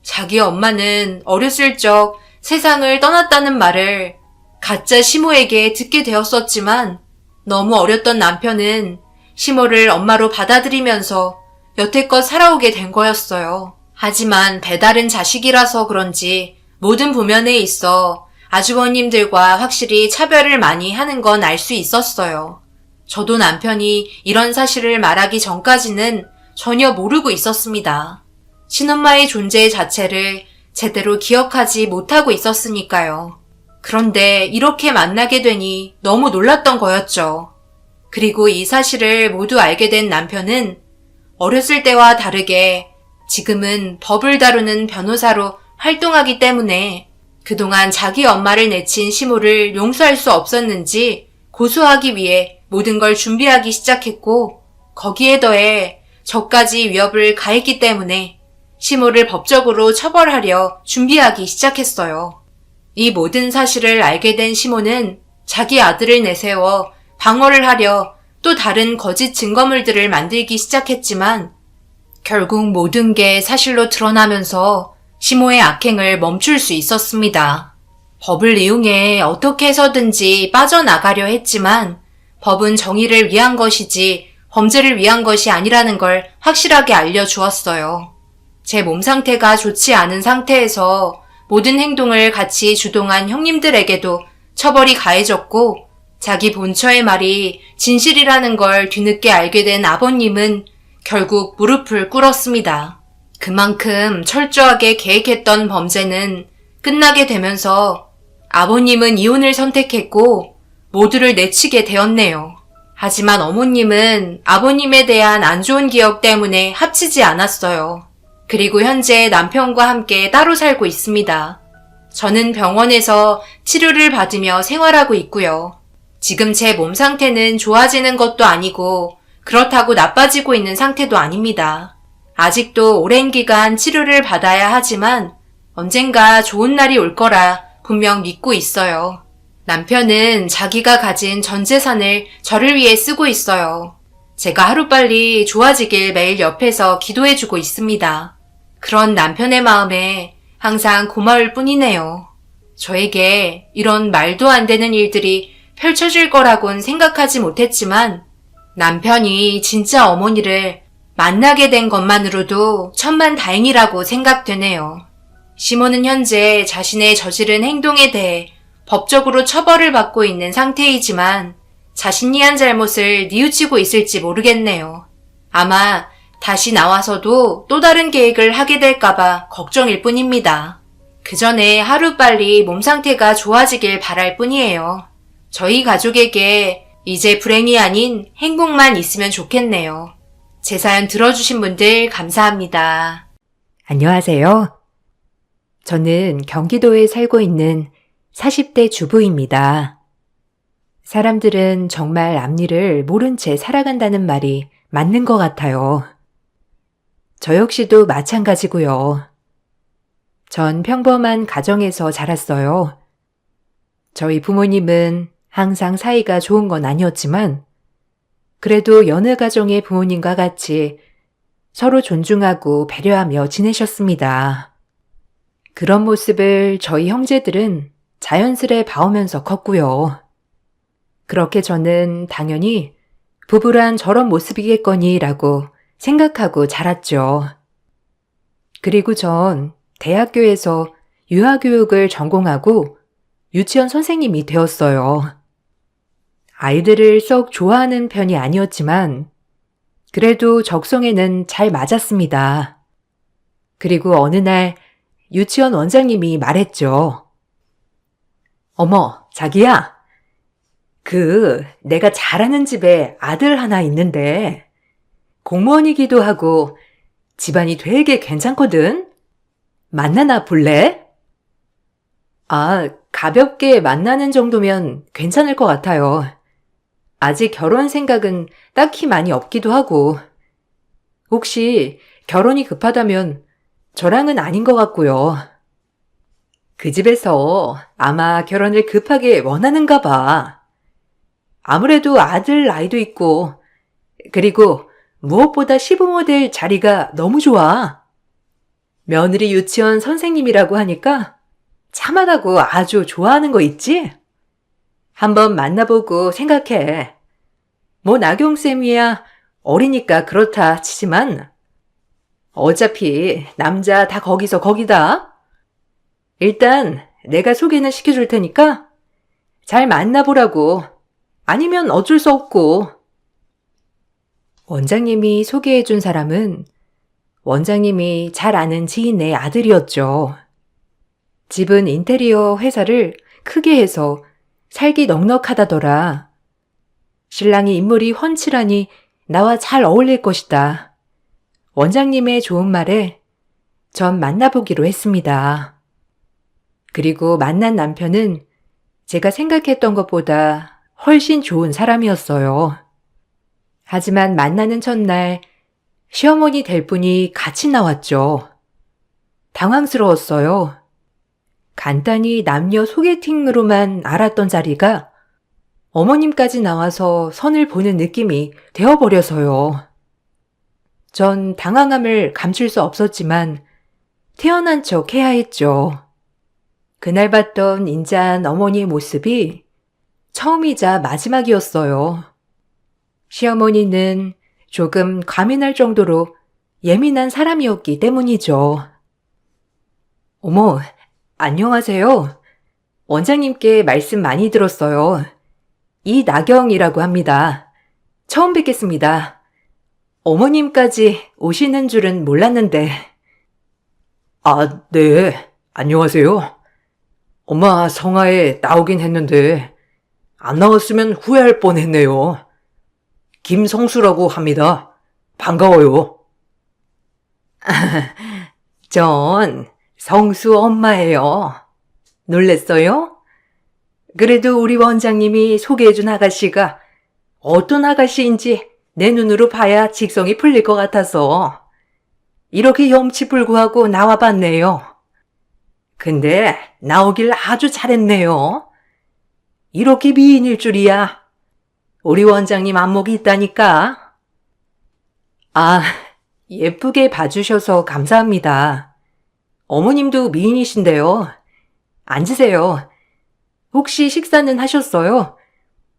자기 엄마는 어렸을 적 세상을 떠났다는 말을 가짜 시모에게 듣게 되었었지만, 너무 어렸던 남편은 시모를 엄마로 받아들이면서 여태껏 살아오게 된 거였어요. 하지만 배다른 자식이라서 그런지 모든 부면에 있어 아주버님들과 확실히 차별을 많이 하는 건 알 수 있었어요. 저도 남편이 이런 사실을 말하기 전까지는 전혀 모르고 있었습니다. 친엄마의 존재 자체를 제대로 기억하지 못하고 있었으니까요. 그런데 이렇게 만나게 되니 너무 놀랐던 거였죠. 그리고 이 사실을 모두 알게 된 남편은 어렸을 때와 다르게 지금은 법을 다루는 변호사로 활동하기 때문에 그동안 자기 엄마를 내친 시모를 용서할 수 없었는지 고소하기 위해 모든 걸 준비하기 시작했고, 거기에 더해 저까지 위협을 가했기 때문에 시모를 법적으로 처벌하려 준비하기 시작했어요. 이 모든 사실을 알게 된 시모는 자기 아들을 내세워 방어를 하려 또 다른 거짓 증거물들을 만들기 시작했지만, 결국 모든 게 사실로 드러나면서 시모의 악행을 멈출 수 있었습니다. 법을 이용해 어떻게 해서든지 빠져나가려 했지만 법은 정의를 위한 것이지 범죄를 위한 것이 아니라는 걸 확실하게 알려주었어요. 제 몸 상태가 좋지 않은 상태에서 모든 행동을 같이 주동한 형님들에게도 처벌이 가해졌고, 자기 본처의 말이 진실이라는 걸 뒤늦게 알게 된 아버님은 결국 무릎을 꿇었습니다. 그만큼 철저하게 계획했던 범죄는 끝나게 되면서 아버님은 이혼을 선택했고 모두를 내치게 되었네요. 하지만 어머님은 아버님에 대한 안 좋은 기억 때문에 합치지 않았어요. 그리고 현재 남편과 함께 따로 살고 있습니다. 저는 병원에서 치료를 받으며 생활하고 있고요. 지금 제 몸 상태는 좋아지는 것도 아니고 그렇다고 나빠지고 있는 상태도 아닙니다. 아직도 오랜 기간 치료를 받아야 하지만 언젠가 좋은 날이 올 거라 분명 믿고 있어요. 남편은 자기가 가진 전 재산을 저를 위해 쓰고 있어요. 제가 하루빨리 좋아지길 매일 옆에서 기도해주고 있습니다. 그런 남편의 마음에 항상 고마울 뿐이네요. 저에게 이런 말도 안 되는 일들이 펼쳐질 거라곤 생각하지 못했지만 남편이 진짜 어머니를 만나게 된 것만으로도 천만 다행이라고 생각되네요. 시모는 현재 자신의 저지른 행동에 대해 법적으로 처벌을 받고 있는 상태이지만 자신이 한 잘못을 뉘우치고 있을지 모르겠네요. 아마 다시 나와서도 또 다른 계획을 하게 될까봐 걱정일 뿐입니다. 그 전에 하루빨리 몸 상태가 좋아지길 바랄 뿐이에요. 저희 가족에게 이제 불행이 아닌 행복만 있으면 좋겠네요. 제 사연 들어주신 분들 감사합니다. 안녕하세요. 저는 경기도에 살고 있는 40대 주부입니다. 사람들은 정말 앞일을 모른 채 살아간다는 말이 맞는 것 같아요. 저 역시도 마찬가지고요. 전 평범한 가정에서 자랐어요. 저희 부모님은 항상 사이가 좋은 건 아니었지만 그래도 여느 가정의 부모님과 같이 서로 존중하고 배려하며 지내셨습니다. 그런 모습을 저희 형제들은 자연스레 봐오면서 컸고요. 그렇게 저는 당연히 부부란 저런 모습이겠거니라고 생각하고 자랐죠. 그리고 전 대학교에서 유아교육을 전공하고 유치원 선생님이 되었어요. 아이들을 썩 좋아하는 편이 아니었지만 그래도 적성에는 잘 맞았습니다. 그리고 어느 날 유치원 원장님이 말했죠. 어머, 자기야. 내가 잘 아는 집에 아들 하나 있는데 공무원이기도 하고 집안이 되게 괜찮거든? 만나나 볼래? 가볍게 만나는 정도면 괜찮을 것 같아요. 아직 결혼 생각은 딱히 많이 없기도 하고. 혹시 결혼이 급하다면 저랑은 아닌 것 같고요. 그 집에서 아마 결혼을 급하게 원하는가 봐. 아무래도 아들 나이도 있고, 그리고 무엇보다 시부모 될 자리가 너무 좋아. 며느리 유치원 선생님이라고 하니까 참하다고 아주 좋아하는 거 있지? 한번 만나보고 생각해. 뭐 나경쌤이야 어리니까 그렇다 치지만 어차피 남자 다 거기서 거기다. 일단 내가 소개는 시켜줄 테니까 잘 만나보라고. 아니면 어쩔 수 없고. 원장님이 소개해준 사람은 원장님이 잘 아는 지인의 아들이었죠. 집은 인테리어 회사를 크게 해서 살기 넉넉하다더라. 신랑이 인물이 훤칠하니 나와 잘 어울릴 것이다. 원장님의 좋은 말에 전 만나보기로 했습니다. 그리고 만난 남편은 제가 생각했던 것보다 훨씬 좋은 사람이었어요. 하지만 만나는 첫날 시어머니 될 분이 같이 나왔죠. 당황스러웠어요. 간단히 남녀 소개팅으로만 알았던 자리가 어머님까지 나와서 선을 보는 느낌이 되어버려서요. 전 당황함을 감출 수 없었지만 태어난 척 해야 했죠. 그날 봤던 인자한 어머니의 모습이 처음이자 마지막이었어요. 시어머니는 조금 과민할 정도로 예민한 사람이었기 때문이죠. 어머, 안녕하세요. 원장님께 말씀 많이 들었어요. 이나경이라고 합니다. 처음 뵙겠습니다. 어머님까지 오시는 줄은 몰랐는데. 네. 안녕하세요. 엄마 성화에 나오긴 했는데 안 나왔으면 후회할 뻔했네요. 김성수라고 합니다. 반가워요. 전 성수 엄마예요. 놀랬어요? 그래도 우리 원장님이 소개해준 아가씨가 어떤 아가씨인지 내 눈으로 봐야 직성이 풀릴 것 같아서 이렇게 염치불구하고 나와봤네요. 근데 나오길 아주 잘했네요. 이렇게 미인일 줄이야. 우리 원장님 안목이 있다니까. 예쁘게 봐주셔서 감사합니다. 어머님도 미인이신데요. 앉으세요. 혹시 식사는 하셨어요?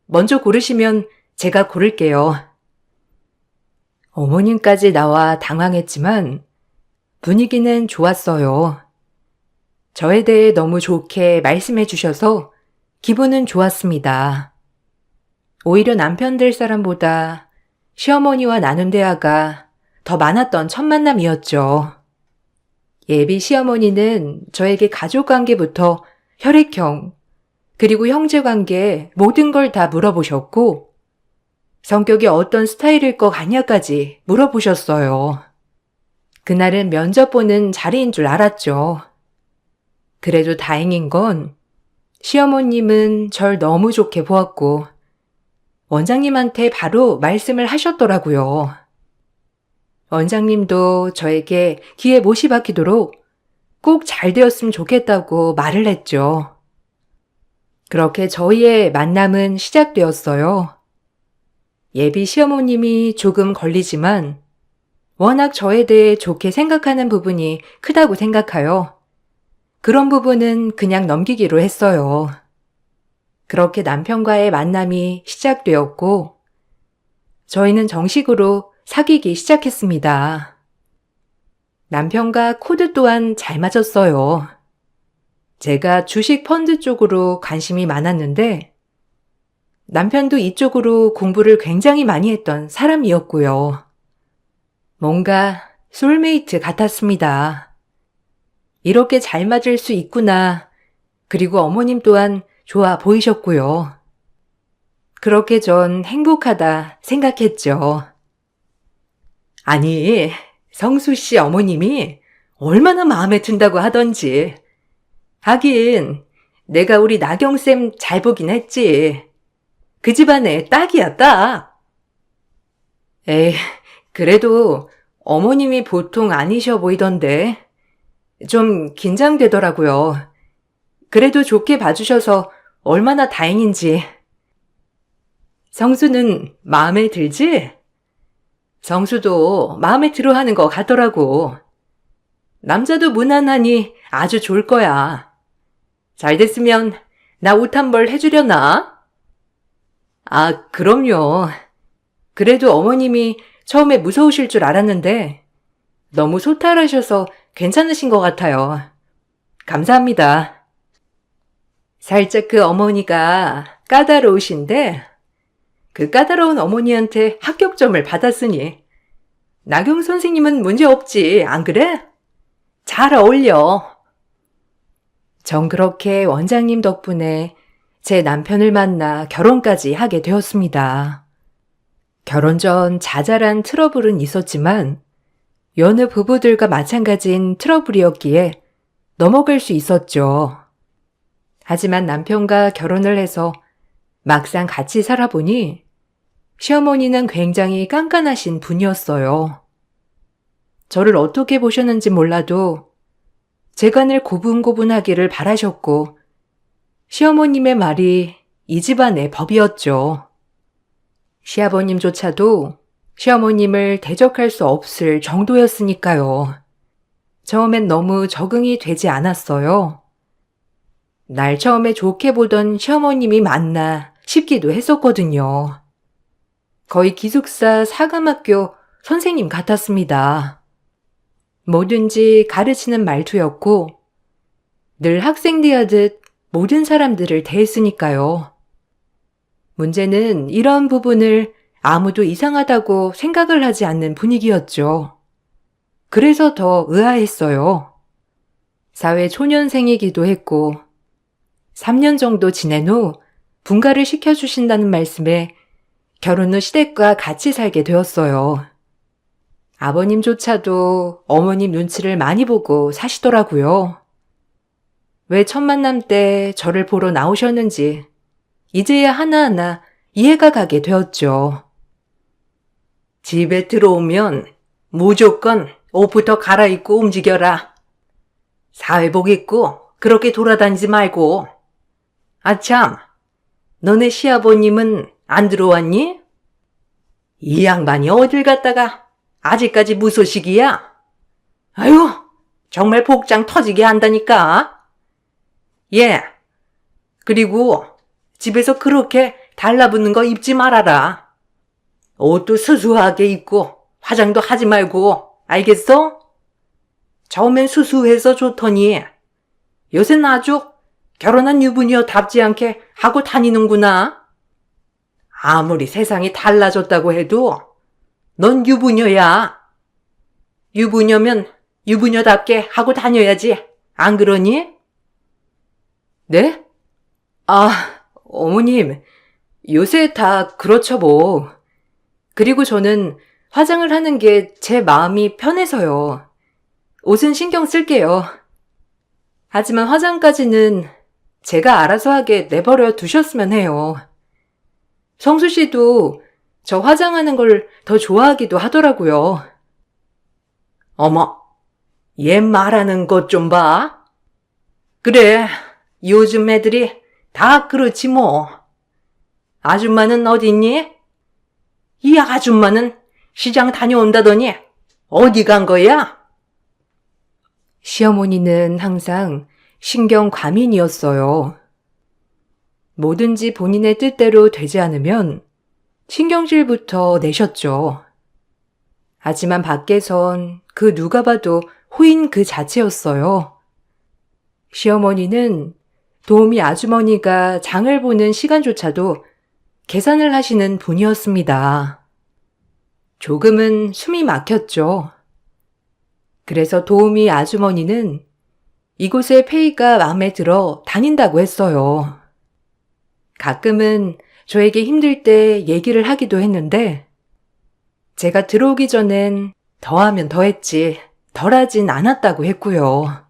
먼저 고르시면 제가 고를게요. 어머님까지 나와 당황했지만 분위기는 좋았어요. 저에 대해 너무 좋게 말씀해 주셔서 기분은 좋았습니다. 오히려 남편 될 사람보다 시어머니와 나눈 대화가 더 많았던 첫 만남이었죠. 예비 시어머니는 저에게 가족관계부터 혈액형, 그리고 형제관계 모든 걸 다 물어보셨고 성격이 어떤 스타일일 것 같냐까지 물어보셨어요. 그날은 면접 보는 자리인 줄 알았죠. 그래도 다행인 건 시어머님은 절 너무 좋게 보았고 원장님한테 바로 말씀을 하셨더라고요. 원장님도 저에게 기회 모시받기도록 꼭 잘 되었으면 좋겠다고 말을 했죠. 그렇게 저희의 만남은 시작되었어요. 예비 시어머님이 조금 걸리지만 워낙 저에 대해 좋게 생각하는 부분이 크다고 생각하여 그런 부분은 그냥 넘기기로 했어요. 그렇게 남편과의 만남이 시작되었고 저희는 정식으로 사귀기 시작했습니다. 남편과 코드 또한 잘 맞았어요. 제가 주식 펀드 쪽으로 관심이 많았는데 남편도 이쪽으로 공부를 굉장히 많이 했던 사람이었고요. 뭔가 솔메이트 같았습니다. 이렇게 잘 맞을 수 있구나. 그리고 어머님 또한 좋아 보이셨고요. 그렇게 전 행복하다 생각했죠. 아니, 성수 씨 어머님이 얼마나 마음에 든다고 하던지. 하긴 내가 우리 나경쌤 잘 보긴 했지. 그 집안에 딱이야, 딱. 에이, 그래도 어머님이 보통 아니셔 보이던데. 좀 긴장되더라고요. 그래도 좋게 봐주셔서 얼마나 다행인지. 성수는 마음에 들지? 성수도 마음에 들어 하는 것 같더라고. 남자도 무난하니 아주 좋을 거야. 잘 됐으면 나 옷 한 벌 해주려나? 아, 그럼요. 그래도 어머님이 처음에 무서우실 줄 알았는데 너무 소탈하셔서 괜찮으신 것 같아요. 감사합니다. 살짝 그 어머니가 까다로우신데 그 까다로운 어머니한테 합격점을 받았으니 나경 선생님은 문제 없지, 안 그래? 잘 어울려. 전 그렇게 원장님 덕분에 제 남편을 만나 결혼까지 하게 되었습니다. 결혼 전 자잘한 트러블은 있었지만 여느 부부들과 마찬가지인 트러블이었기에 넘어갈 수 있었죠. 하지만 남편과 결혼을 해서 막상 같이 살아보니 시어머니는 굉장히 깐깐하신 분이었어요. 저를 어떻게 보셨는지 몰라도 제가 늘 고분고분하기를 바라셨고 시어머님의 말이 이 집안의 법이었죠. 시아버님조차도 시어머님을 대적할 수 없을 정도였으니까요. 처음엔 너무 적응이 되지 않았어요. 날 처음에 좋게 보던 시어머님이 맞나 싶기도 했었거든요. 거의 기숙사 사감학교 선생님 같았습니다. 뭐든지 가르치는 말투였고 늘 학생 대하듯 모든 사람들을 대했으니까요. 문제는 이런 부분을 아무도 이상하다고 생각을 하지 않는 분위기였죠. 그래서 더 의아했어요. 사회 초년생이기도 했고 3년 정도 지낸 후 분가를 시켜주신다는 말씀에 결혼 후 시댁과 같이 살게 되었어요. 아버님조차도 어머님 눈치를 많이 보고 사시더라고요. 왜 첫 만남 때 저를 보러 나오셨는지 이제야 하나하나 이해가 가게 되었죠. 집에 들어오면 무조건 옷부터 갈아입고 움직여라. 사회복 입고 그렇게 돌아다니지 말고. 아참, 너네 시아버님은 안 들어왔니? 이 양반이 어딜 갔다가 아직까지 무소식이야? 아유, 정말 복장 터지게 한다니까. 예, 그리고 집에서 그렇게 달라붙는 거 입지 말아라. 옷도 수수하게 입고 화장도 하지 말고, 알겠어? 처음엔 수수해서 좋더니 요새는 아주 결혼한 유부녀답지 않게 하고 다니는구나. 아무리 세상이 달라졌다고 해도 넌 유부녀야. 유부녀면 유부녀답게 하고 다녀야지. 안 그러니? 네? 아, 어머님, 요새 다 그렇죠 뭐. 그리고 저는 화장을 하는 게 제 마음이 편해서요. 옷은 신경 쓸게요. 하지만 화장까지는 제가 알아서 하게 내버려 두셨으면 해요. 성수 씨도 저 화장하는 걸 더 좋아하기도 하더라고요. 어머, 얘 말하는 것 좀 봐. 그래, 요즘 애들이 다 그렇지 뭐. 아줌마는 어딨니? 이 아줌마는 시장 다녀온다더니 어디 간 거야? 시어머니는 항상 신경 과민이었어요. 뭐든지 본인의 뜻대로 되지 않으면 신경질부터 내셨죠. 하지만 밖에선 그 누가 봐도 호인 그 자체였어요. 시어머니는 도우미 아주머니가 장을 보는 시간조차도 계산을 하시는 분이었습니다. 조금은 숨이 막혔죠. 그래서 도우미 아주머니는 이곳의 페이가 마음에 들어 다닌다고 했어요. 가끔은 저에게 힘들 때 얘기를 하기도 했는데 제가 들어오기 전엔 더하면 더했지 덜하진 않았다고 했고요.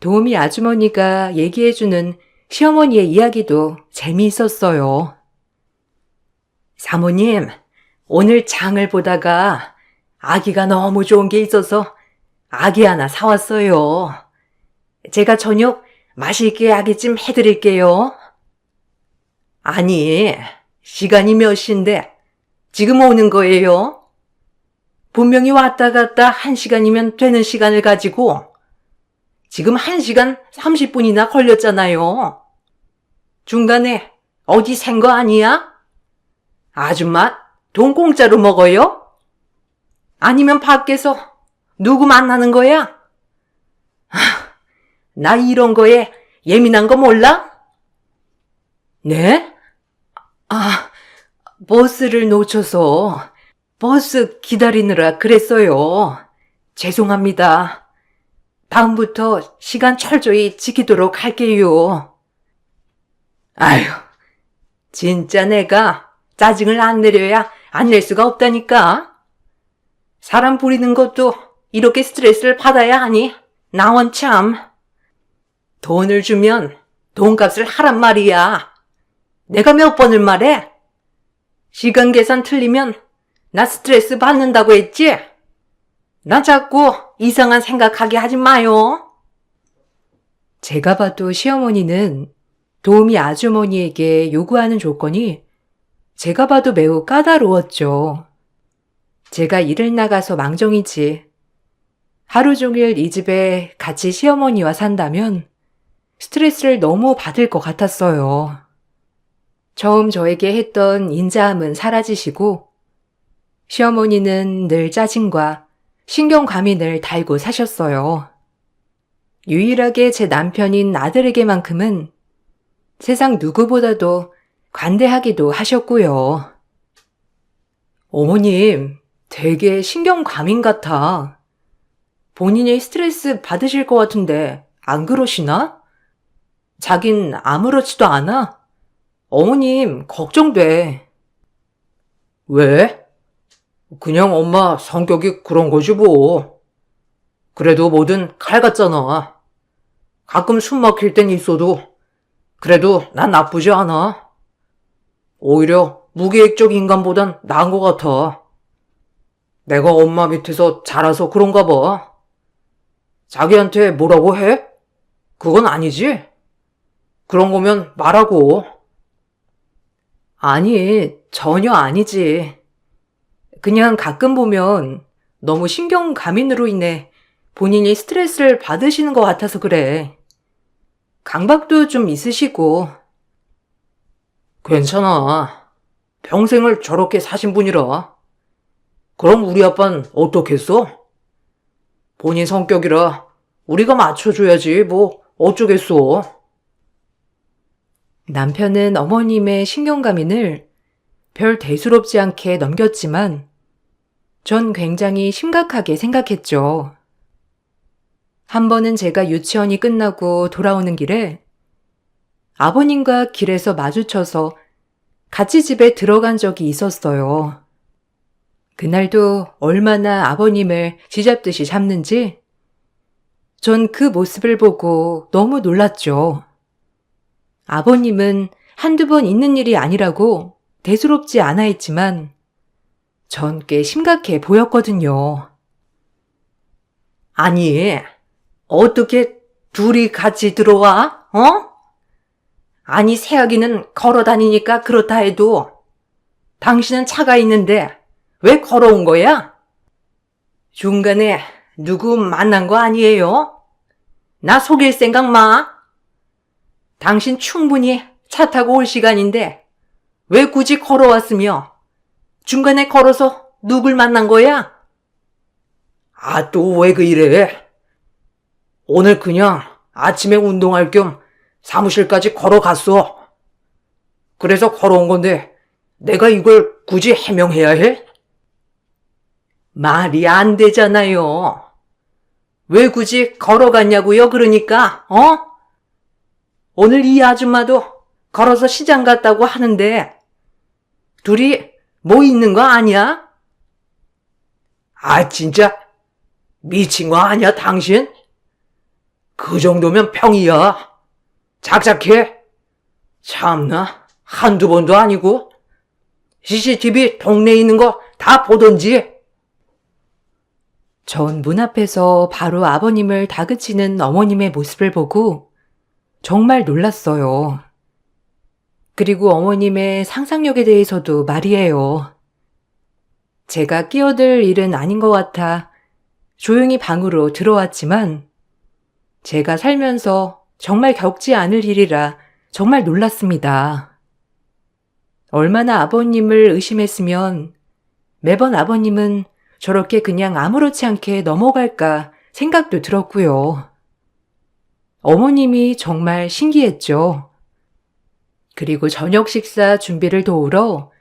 도우미 아주머니가 얘기해주는 시어머니의 이야기도 재미있었어요. 사모님, 오늘 장을 보다가 아기가 너무 좋은 게 있어서 아기 하나 사왔어요. 제가 저녁 맛있게 아기찜 해드릴게요. 아니, 시간이 몇 시인데 지금 오는 거예요? 분명히 왔다 갔다 1시간이면 되는 시간을 가지고 지금 1시간 30분이나 걸렸잖아요. 중간에 어디 샌 거 아니야? 아줌마, 돈 공짜로 먹어요? 아니면 밖에서 누구 만나는 거야? 나 이런 거에 예민한 거 몰라? 네? 버스를 놓쳐서 버스 기다리느라 그랬어요. 죄송합니다. 다음부터 시간 철저히 지키도록 할게요. 아휴, 진짜 내가 짜증을 안 내려야 안 낼 수가 없다니까. 사람 부리는 것도 이렇게 스트레스를 받아야 하니 나원 참. 돈을 주면 돈값을 하란 말이야. 내가 몇 번을 말해? 시간 계산 틀리면 나 스트레스 받는다고 했지? 나 자꾸 이상한 생각하게 하지 마요. 제가 봐도 시어머니는 도우미 아주머니에게 요구하는 조건이 제가 봐도 매우 까다로웠죠. 제가 일을 나가서 망정이지. 하루 종일 이 집에 같이 시어머니와 산다면 스트레스를 너무 받을 것 같았어요. 처음 저에게 했던 인자함은 사라지시고 시어머니는 늘 짜증과 신경과민을 달고 사셨어요. 유일하게 제 남편인 아들에게만큼은 세상 누구보다도 관대하기도 하셨고요. 어머님, 되게 신경과민 같아. 본인이 스트레스 받으실 것 같은데 안 그러시나? 자긴 아무렇지도 않아? 어머님, 걱정돼. 왜? 그냥 엄마 성격이 그런 거지 뭐. 그래도 뭐든 칼 같잖아. 가끔 숨 막힐 땐 있어도 그래도 난 나쁘지 않아. 오히려 무계획적 인간보단 나은 것 같아. 내가 엄마 밑에서 자라서 그런가 봐. 자기한테 뭐라고 해? 그건 아니지? 그런 거면 말하고. 아니, 전혀 아니지. 그냥 가끔 보면 너무 신경과민으로 인해 본인이 스트레스를 받으시는 것 같아서 그래. 강박도 좀 있으시고. 괜찮아. 평생을 저렇게 사신 분이라. 그럼 우리 아빠는 어떻겠어? 본인 성격이라 우리가 맞춰줘야지 뭐 어쩌겠어. 남편은 어머님의 신경과민을 별 대수롭지 않게 넘겼지만 전 굉장히 심각하게 생각했죠. 한 번은 제가 유치원이 끝나고 돌아오는 길에 아버님과 길에서 마주쳐서 같이 집에 들어간 적이 있었어요. 그날도 얼마나 아버님을 쥐잡듯이 잡는지 전 그 모습을 보고 너무 놀랐죠. 아버님은 한두 번 있는 일이 아니라고 대수롭지 않아 했지만 전 꽤 심각해 보였거든요. 아니, 어떻게 둘이 같이 들어와? 어? 아니, 새아기는 걸어 다니니까 그렇다 해도 당신은 차가 있는데 왜 걸어온 거야? 중간에 누구 만난 거 아니에요? 나 속일 생각 마. 당신 충분히 차 타고 올 시간인데 왜 굳이 걸어왔으며 중간에 걸어서 누굴 만난 거야? 아, 또 왜 이래? 오늘 그냥 아침에 운동할 겸 사무실까지 걸어갔어. 그래서 걸어온 건데 내가 이걸 굳이 해명해야 해? 말이 안 되잖아요. 왜 굳이 걸어갔냐고요, 그러니까, 어? 오늘 이 아줌마도 걸어서 시장 갔다고 하는데 둘이 뭐 있는 거 아니야? 아, 진짜 미친 거 아니야, 당신? 그 정도면 병이야. 작작해. 참나, 한두 번도 아니고 CCTV 동네에 있는 거 다 보던지. 전 문 앞에서 바로 아버님을 다그치는 어머님의 모습을 보고 정말 놀랐어요. 그리고 어머님의 상상력에 대해서도 말이에요. 제가 끼어들 일은 아닌 것 같아 조용히 방으로 들어왔지만 제가 살면서 정말 겪지 않을 일이라 정말 놀랐습니다. 얼마나 아버님을 의심했으면 매번 아버님은 저렇게 그냥 아무렇지 않게 넘어갈까 생각도 들었고요. 어머님이 정말 신기했죠. 그리고 저녁 식사 준비를 도우러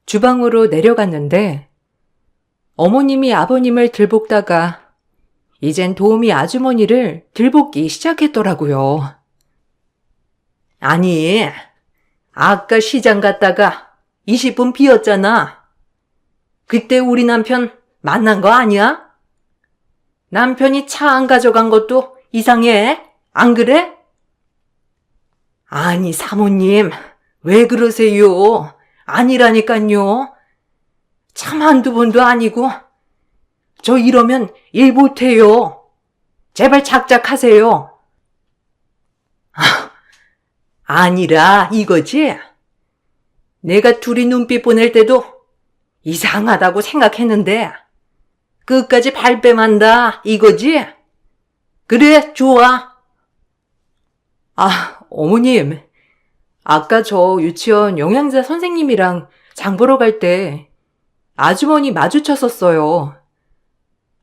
주방으로 내려갔는데 어머님이 아버님을 들볶다가 이젠 도우미 아주머니를 들볶기 시작했더라고요. 아니, 아까 시장 갔다가 20분 비었잖아. 그때 우리 남편 만난 거 아니야? 남편이 차 안 가져간 것도 이상해. 안 그래? 아니, 사모님, 왜 그러세요? 아니라니깐요. 참 한두 번도 아니고. 저 이러면 일 못해요. 제발 작작하세요. 아니라 이거지? 내가 둘이 눈빛 보낼 때도 이상하다고 생각했는데 끝까지 발뺌한다 이거지? 그래, 좋아. 아, 어머님. 아까 저 유치원 영양사 선생님이랑 장 보러 갈 때 아주머니 마주쳤었어요.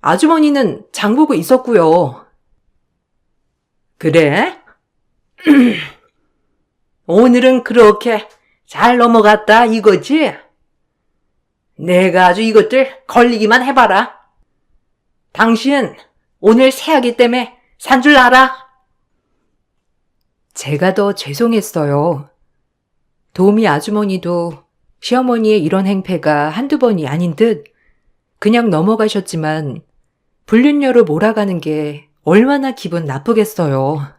아주머니는 장 보고 있었고요. 그래? 오늘은 그렇게 잘 넘어갔다 이거지? 내가 아주 이것들 걸리기만 해봐라. 당신 오늘 새아기 때문에 산 줄 알아? 제가 더 죄송했어요. 도우미 아주머니도 시어머니의 이런 행패가 한두 번이 아닌 듯 그냥 넘어가셨지만 불륜녀로 몰아가는 게 얼마나 기분 나쁘겠어요.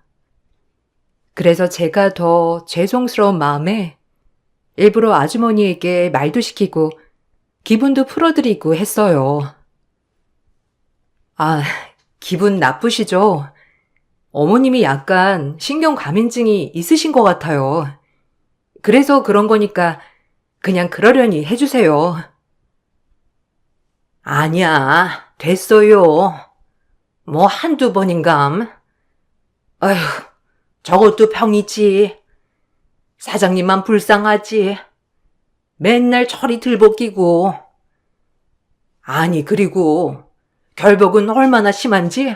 그래서 제가 더 죄송스러운 마음에 일부러 아주머니에게 말도 시키고 기분도 풀어드리고 했어요. 아, 기분 나쁘시죠? 어머님이 약간 신경과민증이 있으신 것 같아요. 그래서 그런 거니까 그냥 그러려니 해주세요. 아니야, 됐어요. 뭐 한두 번인감. 아휴, 저것도 병이지. 사장님만 불쌍하지. 맨날 철이 들볶이고. 아니, 그리고 결벽은 얼마나 심한지?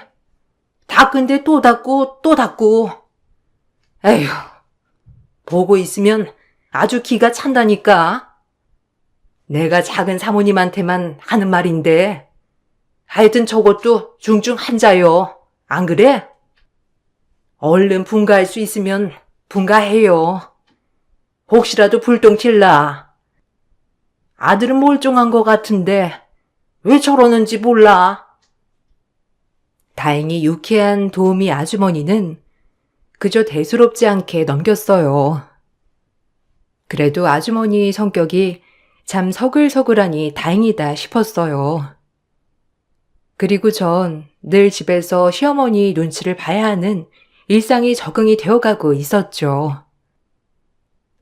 닦은데 또 닦고 또 닦고. 에휴, 보고 있으면 아주 기가 찬다니까. 내가 작은 사모님한테만 하는 말인데 하여튼 저것도 중증 환자요. 안 그래? 얼른 분가할 수 있으면 분가해요. 혹시라도 불똥칠라. 아들은 멀쩡한 것 같은데 왜 저러는지 몰라. 다행히 유쾌한 도우미 아주머니는 그저 대수롭지 않게 넘겼어요. 그래도 아주머니 성격이 참 서글서글하니 다행이다 싶었어요. 그리고 전 늘 집에서 시어머니 눈치를 봐야 하는 일상이 적응이 되어가고 있었죠.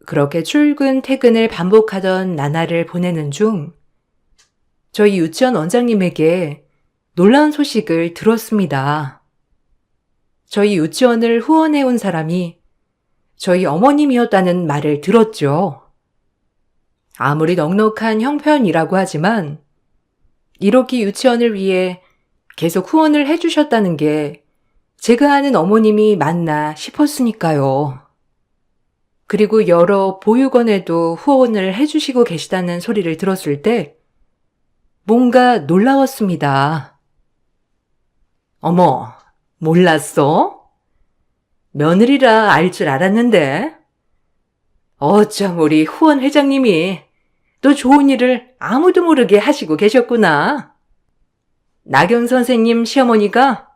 그렇게 출근, 퇴근을 반복하던 나날을 보내는 중 저희 유치원 원장님에게 놀라운 소식을 들었습니다. 저희 유치원을 후원해온 사람이 저희 어머님이었다는 말을 들었죠. 아무리 넉넉한 형편이라고 하지만 이렇게 유치원을 위해 계속 후원을 해주셨다는 게 제가 아는 어머님이 맞나 싶었으니까요. 그리고 여러 보육원에도 후원을 해주시고 계시다는 소리를 들었을 때 뭔가 놀라웠습니다. 어머, 몰랐어? 며느리라 알 줄 알았는데. 어쩜 우리 후원 회장님이 또 좋은 일을 아무도 모르게 하시고 계셨구나. 나경 선생님 시어머니가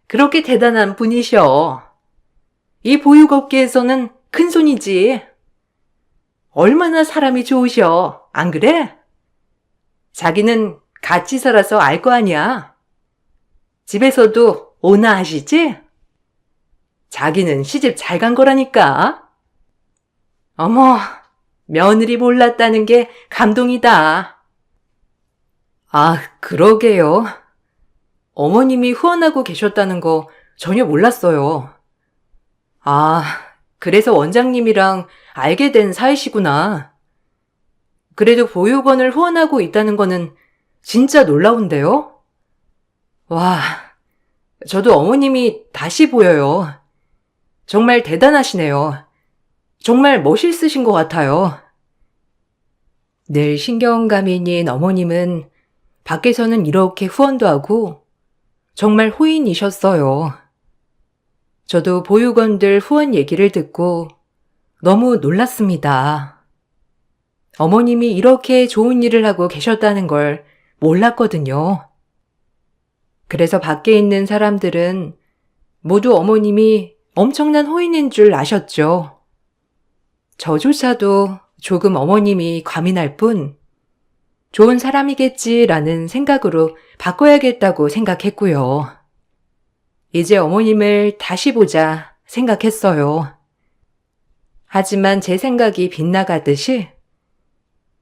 그렇게 대단한 분이셔. 이 보육업계에서는 큰손이지. 얼마나 사람이 좋으셔, 안 그래? 자기는 같이 살아서 알 거 아니야. 집에서도 오나 하시지? 자기는 시집 잘 간 거라니까. 어머, 며느리 몰랐다는 게 감동이다. 아, 그러게요. 어머님이 후원하고 계셨다는 거 전혀 몰랐어요. 아, 그래서 원장님이랑 알게 된 사이시구나. 그래도 보육원을 후원하고 있다는 거는 진짜 놀라운데요? 와, 저도 어머님이 다시 보여요. 정말 대단하시네요. 정말 멋있으신 것 같아요. 늘 신경감인인 어머님은 밖에서는 이렇게 후원도 하고 정말 호인이셨어요. 저도 보육원들 후원 얘기를 듣고 너무 놀랐습니다. 어머님이 이렇게 좋은 일을 하고 계셨다는 걸 몰랐거든요. 그래서 밖에 있는 사람들은 모두 어머님이 엄청난 호인인 줄 아셨죠. 저조차도 조금 어머님이 과민할 뿐 좋은 사람이겠지라는 생각으로 바꿔야겠다고 생각했고요. 이제 어머님을 다시 보자 생각했어요. 하지만 제 생각이 빗나가듯이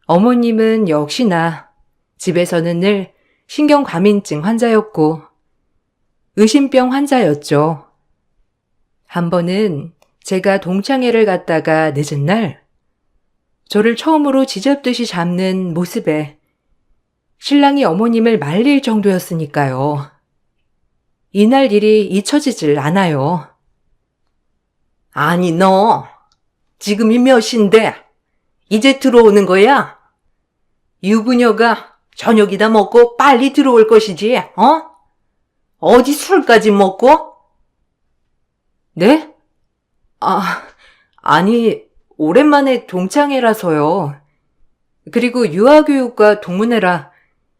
어머님은 역시나 집에서는 늘 신경과민증 환자였고 의심병 환자였죠. 한 번은 제가 동창회를 갔다가 늦은 날 저를 처음으로 쥐잡듯이 잡는 모습에 신랑이 어머님을 말릴 정도였으니까요. 이날 일이 잊혀지질 않아요. 아니 너 지금이 몇 시인데 이제 들어오는 거야? 유부녀가 저녁이다 먹고 빨리 들어올 것이지, 어? 어디 술까지 먹고? 네? 아니, 오랜만에 동창회라서요. 그리고 유아교육과 동문회라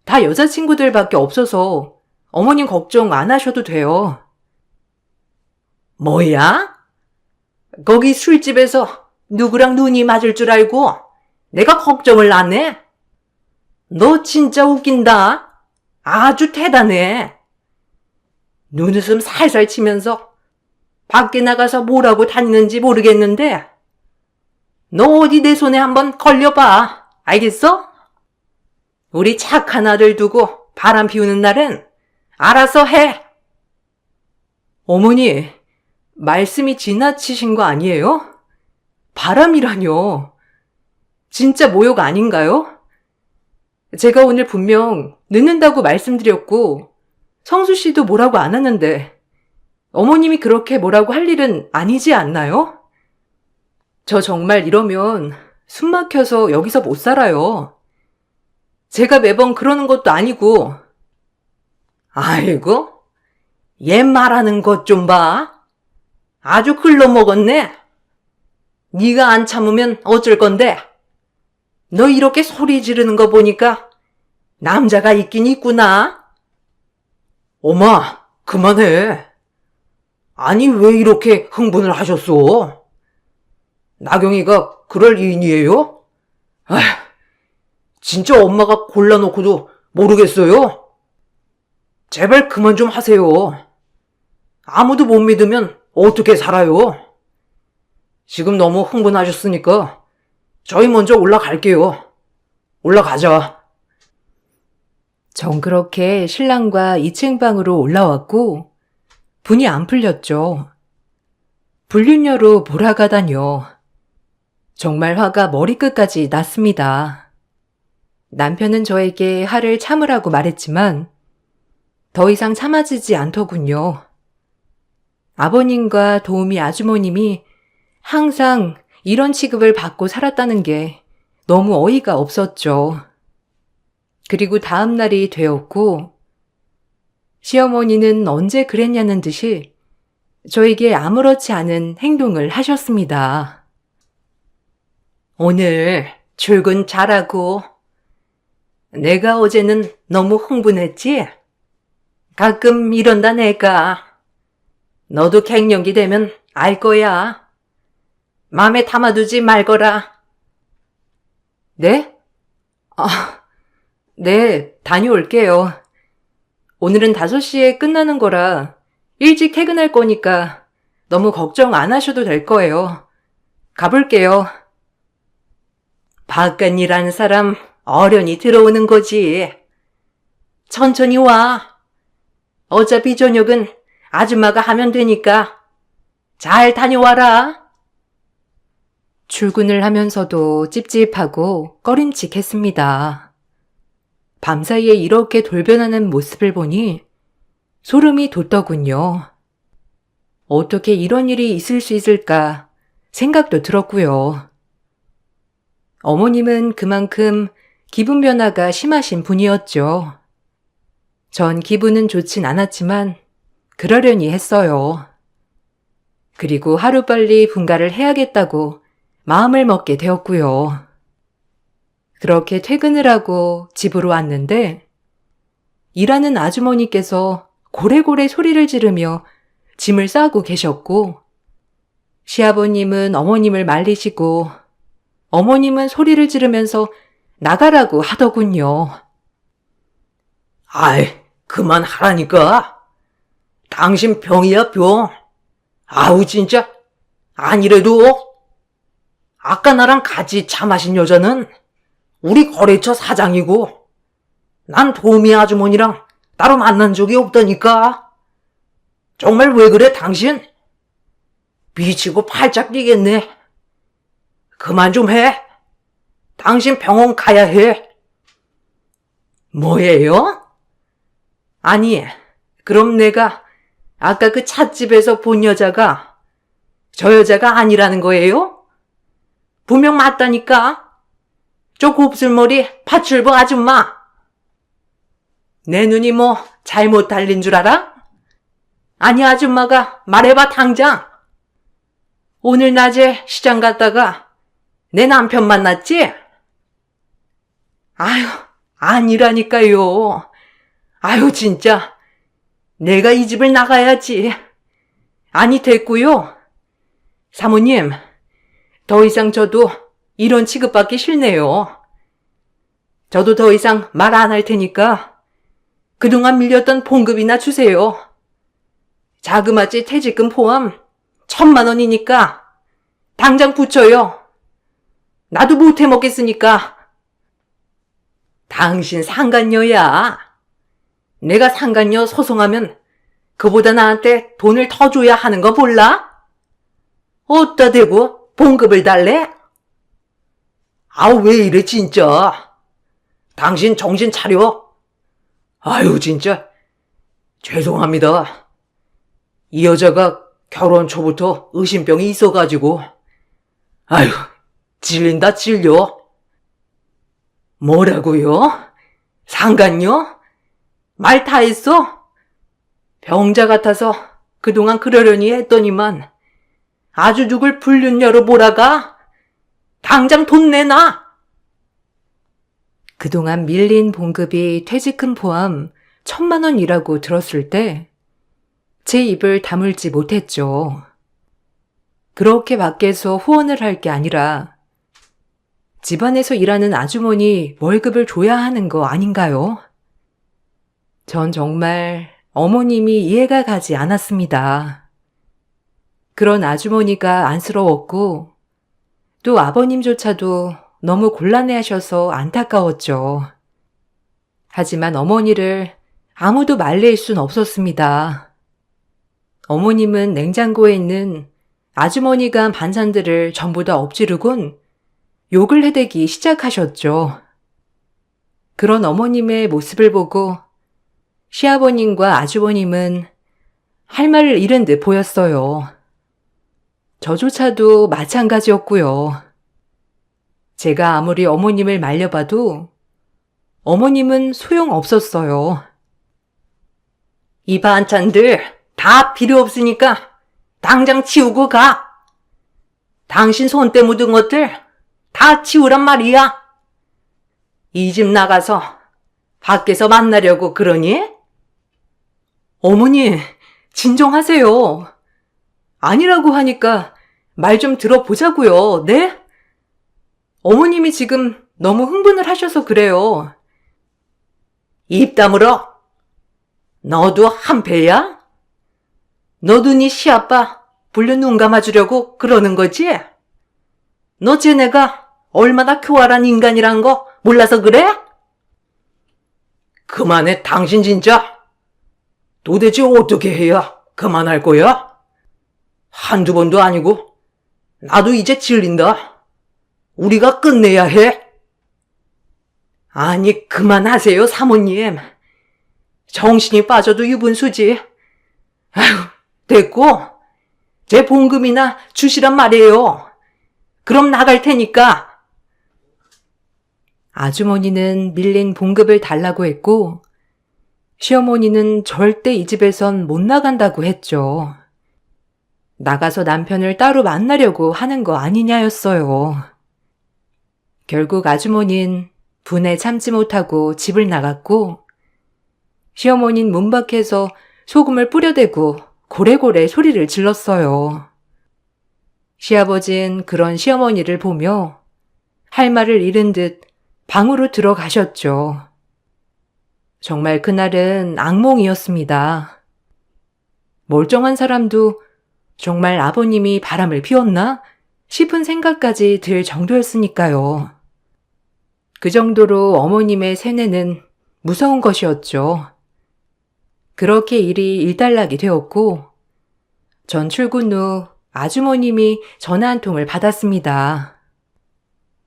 다 여자친구들밖에 없어서 어머님 걱정 안 하셔도 돼요. 뭐야? 거기 술집에서 누구랑 눈이 맞을 줄 알고 내가 걱정을 안 해? 너 진짜 웃긴다. 아주 대단해. 눈웃음 살살 치면서 밖에 나가서 뭐라고 다니는지 모르겠는데 너 어디 내 손에 한번 걸려봐. 알겠어? 우리 착한 아들 두고 바람 피우는 날은 알아서 해. 어머니, 말씀이 지나치신 거 아니에요? 바람이라뇨. 진짜 모욕 아닌가요? 제가 오늘 분명 늦는다고 말씀드렸고 성수 씨도 뭐라고 안 하는데 어머님이 그렇게 뭐라고 할 일은 아니지 않나요? 저 정말 이러면 숨 막혀서 여기서 못 살아요. 제가 매번 그러는 것도 아니고. 아이고, 얘 말하는 것 좀 봐. 아주 글러먹었네. 네가 안 참으면 어쩔 건데. 너 이렇게 소리 지르는 거 보니까 남자가 있긴 있구나. 어머, 그만해. 아니, 왜 이렇게 흥분을 하셨어? 나경이가 그럴 인이에요? 아휴, 진짜 엄마가 골라놓고도 모르겠어요? 제발 그만 좀 하세요. 아무도 못 믿으면 어떻게 살아요? 지금 너무 흥분하셨으니까 저희 먼저 올라갈게요. 올라가자. 전 그렇게 신랑과 2층 방으로 올라왔고 분이 안 풀렸죠. 불륜녀로 몰아가다뇨. 정말 화가 머리끝까지 났습니다. 남편은 저에게 화를 참으라고 말했지만 더 이상 참아지지 않더군요. 아버님과 도우미 아주머님이 항상 이런 취급을 받고 살았다는 게 너무 어이가 없었죠. 그리고 다음 날이 되었고 시어머니는 언제 그랬냐는 듯이 저에게 아무렇지 않은 행동을 하셨습니다. 오늘 출근 잘하고. 내가 어제는 너무 흥분했지? 가끔 이런다 내가. 너도 갱년기 되면 알 거야. 맘에 담아두지 말거라. 네? 네, 다녀올게요. 오늘은 5시에 끝나는 거라 일찍 퇴근할 거니까 너무 걱정 안 하셔도 될 거예요. 가볼게요. 바깥일하는 사람 어련히 들어오는 거지. 천천히 와. 어차피 저녁은 아줌마가 하면 되니까 잘 다녀와라. 출근을 하면서도 찝찝하고 꺼림칙했습니다. 밤사이에 이렇게 돌변하는 모습을 보니 소름이 돋더군요. 어떻게 이런 일이 있을 수 있을까 생각도 들었고요. 어머님은 그만큼 기분 변화가 심하신 분이었죠. 전 기분은 좋진 않았지만 그러려니 했어요. 그리고 하루빨리 분가를 해야겠다고 마음을 먹게 되었고요. 그렇게 퇴근을 하고 집으로 왔는데 일하는 아주머니께서 고래고래 소리를 지르며 짐을 싸고 계셨고 시아버님은 어머님을 말리시고 어머님은 소리를 지르면서 나가라고 하더군요. 아이, 그만하라니까. 당신 병이야, 병. 아우, 진짜. 아니래도. 아까 나랑 같이 차 마신 여자는 우리 거래처 사장이고 난 도우미 아주머니랑 따로 만난 적이 없다니까. 정말 왜 그래, 당신? 미치고 팔짝 뛰겠네. 그만 좀 해. 당신 병원 가야 해. 뭐예요? 아니, 그럼 내가 아까 그 찻집에서 본 여자가 저 여자가 아니라는 거예요? 분명 맞다니까. 저 곱슬머리 파출부 아줌마. 내 눈이 뭐 잘못 달린 줄 알아? 아니, 아줌마가 말해봐 당장. 오늘 낮에 시장 갔다가 내 남편 만났지? 아유, 아니라니까요. 아유, 진짜. 내가 이 집을 나가야지. 아니, 됐고요. 사모님, 더 이상 저도 이런 취급받기 싫네요. 저도 더 이상 말 안 할 테니까 그동안 밀렸던 봉급이나 주세요. 자그마치 퇴직금 포함 1,000만 원이니까 당장 붙여요. 나도 못해 먹겠으니까. 당신 상간녀야. 내가 상간녀 소송하면 그보다 나한테 돈을 더 줘야 하는 거 몰라? 어디다 대고 봉급을 달래? 아우, 왜 이래 진짜. 당신 정신 차려. 아유, 진짜 죄송합니다. 이 여자가 결혼 초부터 의심병이 있어가지고. 아유, 질린다 질려. 뭐라고요? 상간녀? 말 다 했어? 병자 같아서 그동안 그러려니 했더니만 아주 누굴 불륜녀로 몰아가? 당장 돈 내놔! 그동안 밀린 봉급이 퇴직금 포함 1,000만 원이라고 들었을 때 제 입을 다물지 못했죠. 그렇게 밖에서 후원을 할 게 아니라 집안에서 일하는 아주머니 월급을 줘야 하는 거 아닌가요? 전 정말 어머님이 이해가 가지 않았습니다. 그런 아주머니가 안쓰러웠고 또 아버님조차도 너무 곤란해하셔서 안타까웠죠. 하지만 어머니를 아무도 말릴 순 없었습니다. 어머님은 냉장고에 있는 아주머니가 한 반찬들을 전부 다 엎지르곤 욕을 해대기 시작하셨죠. 그런 어머님의 모습을 보고 시아버님과 아주버님은 할 말을 잃은 듯 보였어요. 저조차도 마찬가지였고요. 제가 아무리 어머님을 말려봐도 어머님은 소용없었어요. 이 반찬들 다 필요 없으니까 당장 치우고 가. 당신 손때 묻은 것들 다 치우란 말이야. 이 집 나가서 밖에서 만나려고 그러니? 어머니, 진정하세요. 아니라고 하니까 말 좀 들어보자고요, 네? 어머님이 지금 너무 흥분을 하셔서 그래요. 입 다물어. 너도 한패야? 너도 네 시아빠 불려 눈 감아주려고 그러는 거지? 너 쟤네가 얼마나 교활한 인간이란 거 몰라서 그래? 그만해, 당신 진짜. 도대체 어떻게 해야 그만할 거야? 한두 번도 아니고 나도 이제 질린다. 우리가 끝내야 해. 아니, 그만하세요, 사모님. 정신이 빠져도 유분수지. 아휴, 됐고, 제 봉금이나 주시란 말이에요. 그럼 나갈 테니까. 아주머니는 밀린 봉급을 달라고 했고, 시어머니는 절대 이 집에선 못 나간다고 했죠. 나가서 남편을 따로 만나려고 하는 거 아니냐였어요. 결국 아주머니는 분에 참지 못하고 집을 나갔고, 시어머니는 문 밖에서 소금을 뿌려대고 고래고래 소리를 질렀어요. 시아버진 그런 시어머니를 보며 할 말을 잃은 듯 방으로 들어가셨죠. 정말 그날은 악몽이었습니다. 멀쩡한 사람도 정말 아버님이 바람을 피웠나 싶은 생각까지 들 정도였으니까요. 그 정도로 어머님의 세뇌는 무서운 것이었죠. 그렇게 일이 일단락이 되었고, 전 출근 후 아주머님이 전화 한 통을 받았습니다.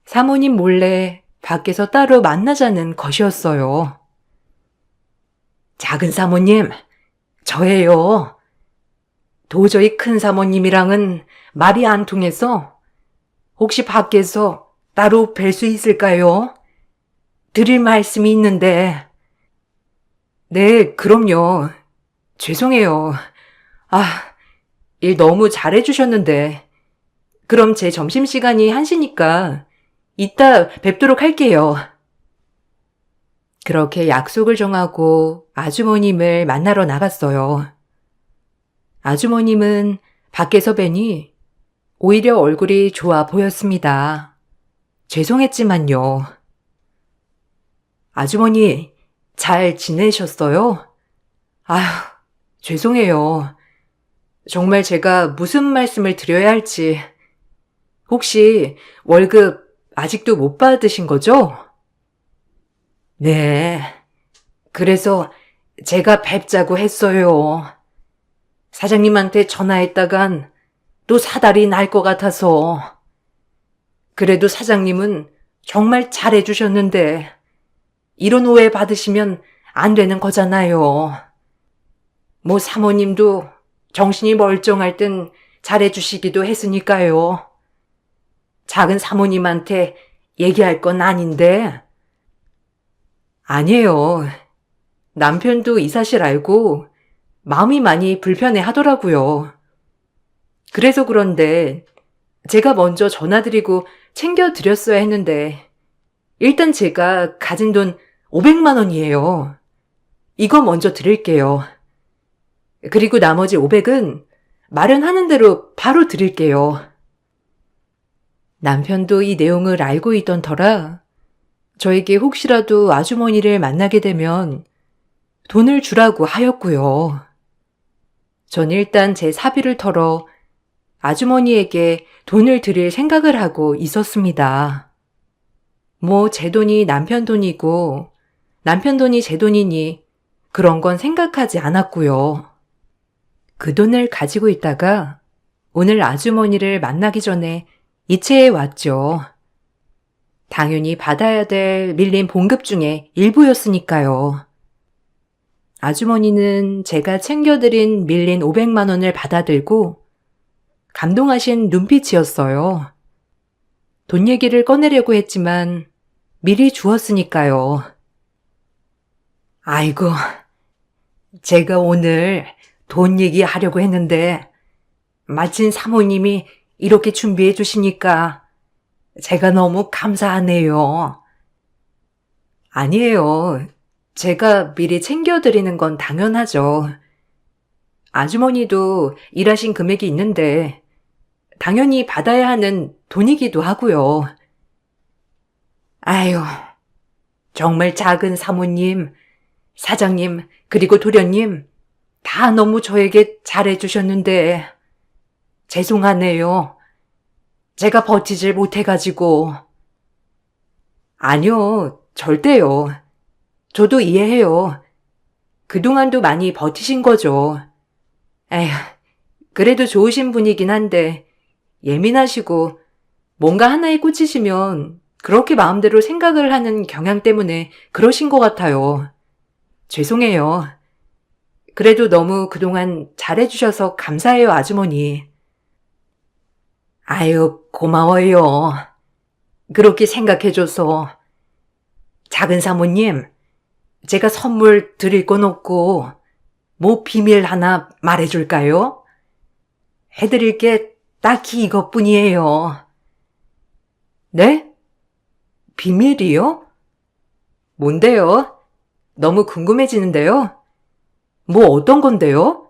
사모님 몰래 밖에서 따로 만나자는 것이었어요. 작은 사모님, 저예요. 도저히 큰 사모님이랑은 말이 안 통해서 혹시 밖에서 따로 뵐 수 있을까요? 드릴 말씀이 있는데. 네, 그럼요. 죄송해요. 일 너무 잘해주셨는데. 그럼 제 점심시간이 1시니까 이따 뵙도록 할게요. 그렇게 약속을 정하고 아주머님을 만나러 나갔어요. 아주머님은 밖에서 뵈니 오히려 얼굴이 좋아 보였습니다. 죄송했지만요. 아주머니, 잘 지내셨어요? 아휴, 죄송해요. 정말 제가 무슨 말씀을 드려야 할지. 혹시 월급 아직도 못 받으신 거죠? 네. 그래서 제가 뵙자고 했어요. 사장님한테 전화했다간 또 사달이 날 것 같아서. 그래도 사장님은 정말 잘해주셨는데 이런 오해 받으시면 안 되는 거잖아요. 뭐 사모님도 정신이 멀쩡할 땐 잘해주시기도 했으니까요. 작은 사모님한테 얘기할 건 아닌데. 아니에요. 남편도 이 사실 알고 마음이 많이 불편해 하더라고요. 그래서 그런데 제가 먼저 전화드리고 챙겨드렸어야 했는데 일단 제가 가진 돈 500만 원이에요. 이거 먼저 드릴게요. 그리고 나머지 500은 마련하는 대로 바로 드릴게요. 남편도 이 내용을 알고 있던 터라 저에게 혹시라도 아주머니를 만나게 되면 돈을 주라고 하였고요. 전 일단 제 사비를 털어 아주머니에게 돈을 드릴 생각을 하고 있었습니다. 뭐 제 돈이 남편 돈이고 남편 돈이 제 돈이니 그런 건 생각하지 않았고요. 그 돈을 가지고 있다가 오늘 아주머니를 만나기 전에 이체해 왔죠. 당연히 받아야 될 밀린 봉급 중에 일부였으니까요. 아주머니는 제가 챙겨드린 밀린 500만 원을 받아들고 감동하신 눈빛이었어요. 돈 얘기를 꺼내려고 했지만 미리 주었으니까요. 아이고, 제가 오늘 돈 얘기하려고 했는데 마침 사모님이 이렇게 준비해 주시니까 제가 너무 감사하네요. 아니에요. 제가 미리 챙겨드리는 건 당연하죠. 아주머니도 일하신 금액이 있는데 당연히 받아야 하는 돈이기도 하고요. 아유, 정말 작은 사모님, 사장님, 그리고 도련님 다 너무 저에게 잘해주셨는데 죄송하네요. 제가 버티질 못해가지고. 아니요, 절대요. 저도 이해해요. 그동안도 많이 버티신 거죠. 에휴, 그래도 좋으신 분이긴 한데 예민하시고 뭔가 하나에 꽂히시면 그렇게 마음대로 생각을 하는 경향 때문에 그러신 것 같아요. 죄송해요. 그래도 너무 그동안 잘해주셔서 감사해요, 아주머니. 아유, 고마워요. 그렇게 생각해줘서. 작은 사모님, 제가 선물 드릴 건 없고 뭐 비밀 하나 말해줄까요? 해드릴 게 딱히 이것뿐이에요. 네? 비밀이요? 뭔데요? 너무 궁금해지는데요? 뭐 어떤 건데요?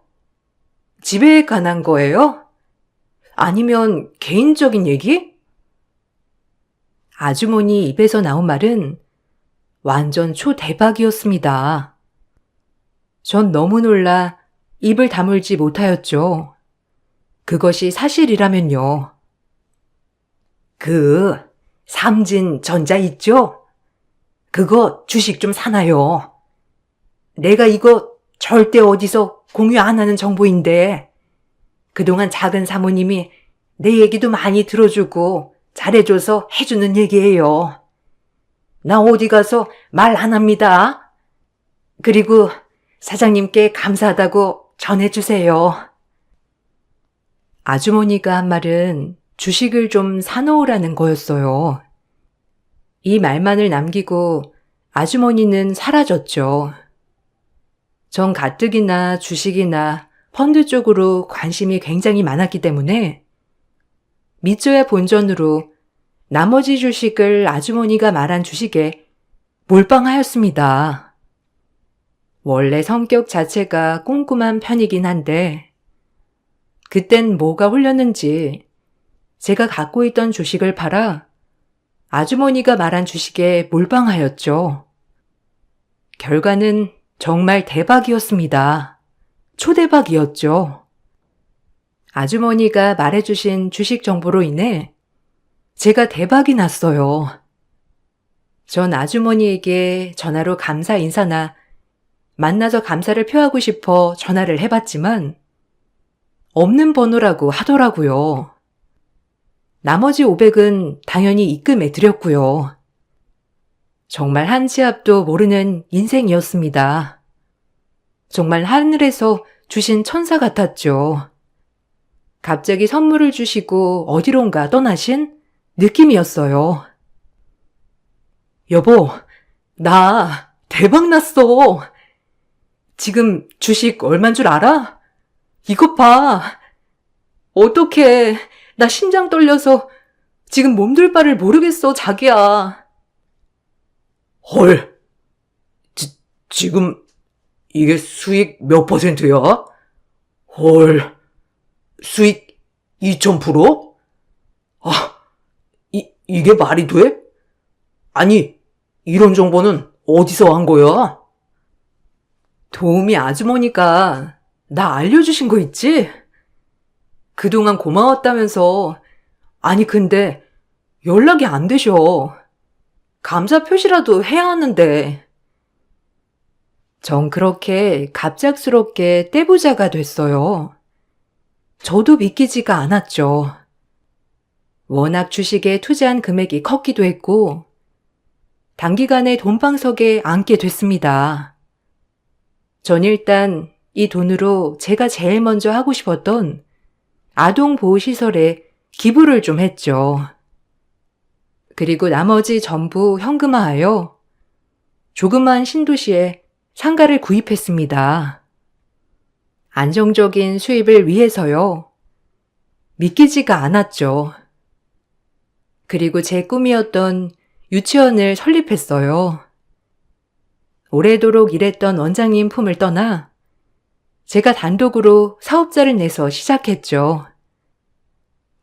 집에 관한 거예요? 아니면 개인적인 얘기? 아주머니 입에서 나온 말은 완전 초대박이었습니다. 전 너무 놀라 입을 다물지 못하였죠. 그것이 사실이라면요. 그 삼진전자 있죠? 그거 주식 좀 사나요? 내가 이거 절대 어디서 공유 안 하는 정보인데 그동안 작은 사모님이 내 얘기도 많이 들어주고 잘해줘서 해주는 얘기예요. 나 어디 가서 말 안 합니다. 그리고 사장님께 감사하다고 전해주세요. 아주머니가 한 말은 주식을 좀 사놓으라는 거였어요. 이 말만을 남기고 아주머니는 사라졌죠. 전 가뜩이나 주식이나 펀드 쪽으로 관심이 굉장히 많았기 때문에 믿져야 본전으로 나머지 주식을 아주머니가 말한 주식에 몰빵하였습니다. 원래 성격 자체가 꼼꼼한 편이긴 한데 그땐 뭐가 홀렸는지 제가 갖고 있던 주식을 팔아 아주머니가 말한 주식에 몰빵하였죠. 결과는 정말 대박이었습니다. 초대박이었죠. 아주머니가 말해주신 주식 정보로 인해 제가 대박이 났어요. 전 아주머니에게 전화로 감사 인사나 만나서 감사를 표하고 싶어 전화를 해봤지만 없는 번호라고 하더라고요. 나머지 500은 당연히 입금해 드렸고요. 정말 한 치 앞도 모르는 인생이었습니다. 정말 하늘에서 주신 천사 같았죠. 갑자기 선물을 주시고 어디론가 떠나신 느낌이었어요. 여보, 나 대박 났어. 지금 주식 얼만 줄 알아? 이것 봐. 어떡해. 나 심장 떨려서 지금 몸둘 바를 모르겠어, 자기야. 헐, 지금 이게 수익 몇 %야? 헐, 수익 2000%? 아, 이게 말이 돼? 아니, 이런 정보는 어디서 한 거야? 도우미 아주머니가 나 알려주신 거 있지? 그동안 고마웠다면서. 아니, 근데 연락이 안 되셔. 감사 표시라도 해야 하는데. 전 그렇게 갑작스럽게 떼부자가 됐어요. 저도 믿기지가 않았죠. 워낙 주식에 투자한 금액이 컸기도 했고, 단기간에 돈방석에 앉게 됐습니다. 전 일단 이 돈으로 제가 제일 먼저 하고 싶었던 아동보호시설에 기부를 좀 했죠. 그리고 나머지 전부 현금화하여 조그만 신도시에 상가를 구입했습니다. 안정적인 수입을 위해서요. 믿기지가 않았죠. 그리고 제 꿈이었던 유치원을 설립했어요. 오래도록 일했던 원장님 품을 떠나 제가 단독으로 사업자를 내서 시작했죠.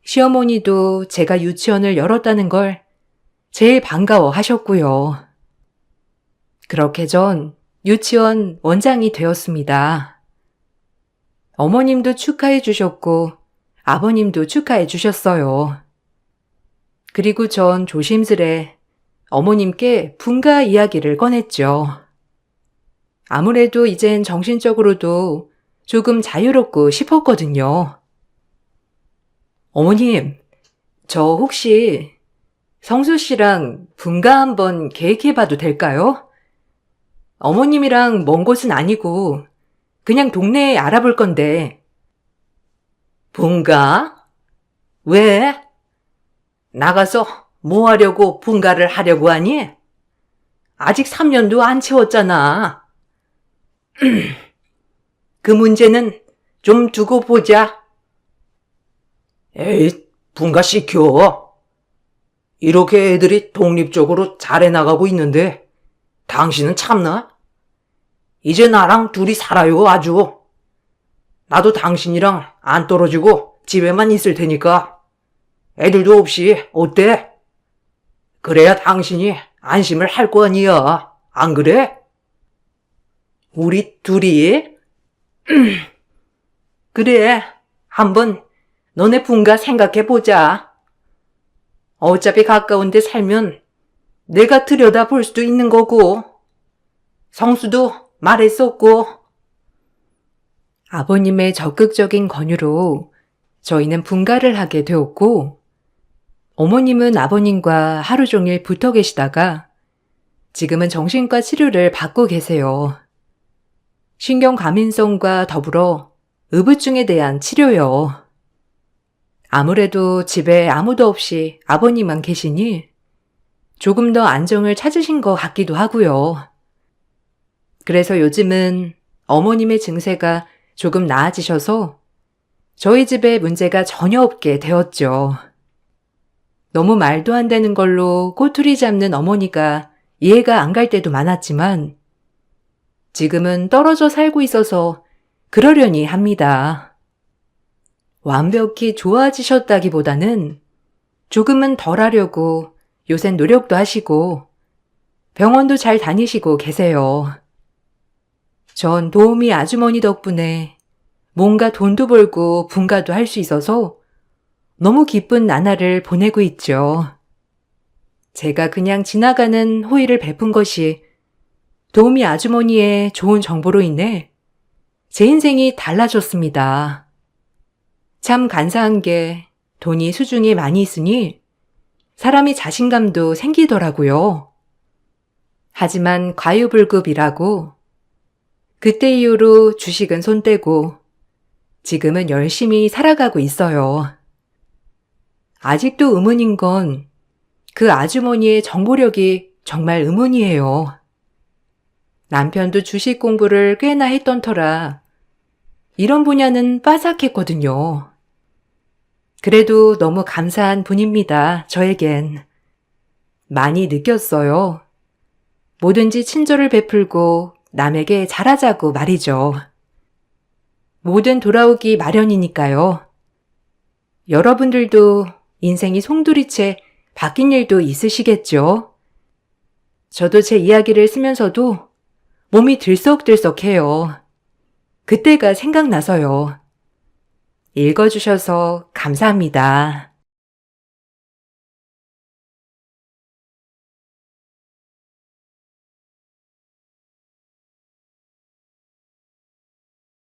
시어머니도 제가 유치원을 열었다는 걸 제일 반가워 하셨고요. 그렇게 전 유치원 원장이 되었습니다. 어머님도 축하해 주셨고 아버님도 축하해 주셨어요. 그리고 전 조심스레 어머님께 분가 이야기를 꺼냈죠. 아무래도 이젠 정신적으로도 조금 자유롭고 싶었거든요. 어머님, 저 혹시 성수 씨랑 분가 한번 계획해봐도 될까요? 어머님이랑 먼 곳은 아니고 그냥 동네에 알아볼 건데. 분가? 왜? 나가서 뭐 하려고 분가를 하려고 하니? 아직 3년도 안 채웠잖아. 그 문제는 좀 두고 보자. 에이, 분가시켜. 이렇게 애들이 독립적으로 잘해나가고 있는데 당신은 참나? 이제 나랑 둘이 살아요, 아주. 나도 당신이랑 안 떨어지고 집에만 있을 테니까 애들도 없이 어때? 그래야 당신이 안심을 할 거 아니야. 안 그래? 우리 둘이? 그래, 한번 너네 분가 생각해보자. 어차피 가까운데 살면 내가 들여다볼 수도 있는 거고 성수도 말했었고. 아버님의 적극적인 권유로 저희는 분가를 하게 되었고, 어머님은 아버님과 하루 종일 붙어 계시다가 지금은 정신과 치료를 받고 계세요. 신경과민성과 더불어 의부증에 대한 치료요. 아무래도 집에 아무도 없이 아버님만 계시니 조금 더 안정을 찾으신 것 같기도 하고요. 그래서 요즘은 어머님의 증세가 조금 나아지셔서 저희 집에 문제가 전혀 없게 되었죠. 너무 말도 안 되는 걸로 꼬투리 잡는 어머니가 이해가 안 갈 때도 많았지만 지금은 떨어져 살고 있어서 그러려니 합니다. 완벽히 좋아지셨다기보다는 조금은 덜 하려고 요샌 노력도 하시고 병원도 잘 다니시고 계세요. 전 도우미 아주머니 덕분에 뭔가 돈도 벌고 분가도 할 수 있어서 너무 기쁜 나날을 보내고 있죠. 제가 그냥 지나가는 호의를 베푼 것이 도우미 아주머니의 좋은 정보로 인해 제 인생이 달라졌습니다. 참 감사한 게 돈이 수중에 많이 있으니 사람이 자신감도 생기더라고요. 하지만 과유불급이라고 그때 이후로 주식은 손 떼고 지금은 열심히 살아가고 있어요. 아직도 의문인 건 그 아주머니의 정보력이 정말 의문이에요. 남편도 주식 공부를 꽤나 했던 터라 이런 분야는 빠삭했거든요. 그래도 너무 감사한 분입니다, 저에겐. 많이 느꼈어요. 뭐든지 친절을 베풀고 남에게 잘하자고 말이죠. 뭐든 돌아오기 마련이니까요. 여러분들도 인생이 송두리째 바뀐 일도 있으시겠죠? 저도 제 이야기를 쓰면서도 몸이 들썩들썩해요. 그때가 생각나서요. 읽어주셔서 감사합니다.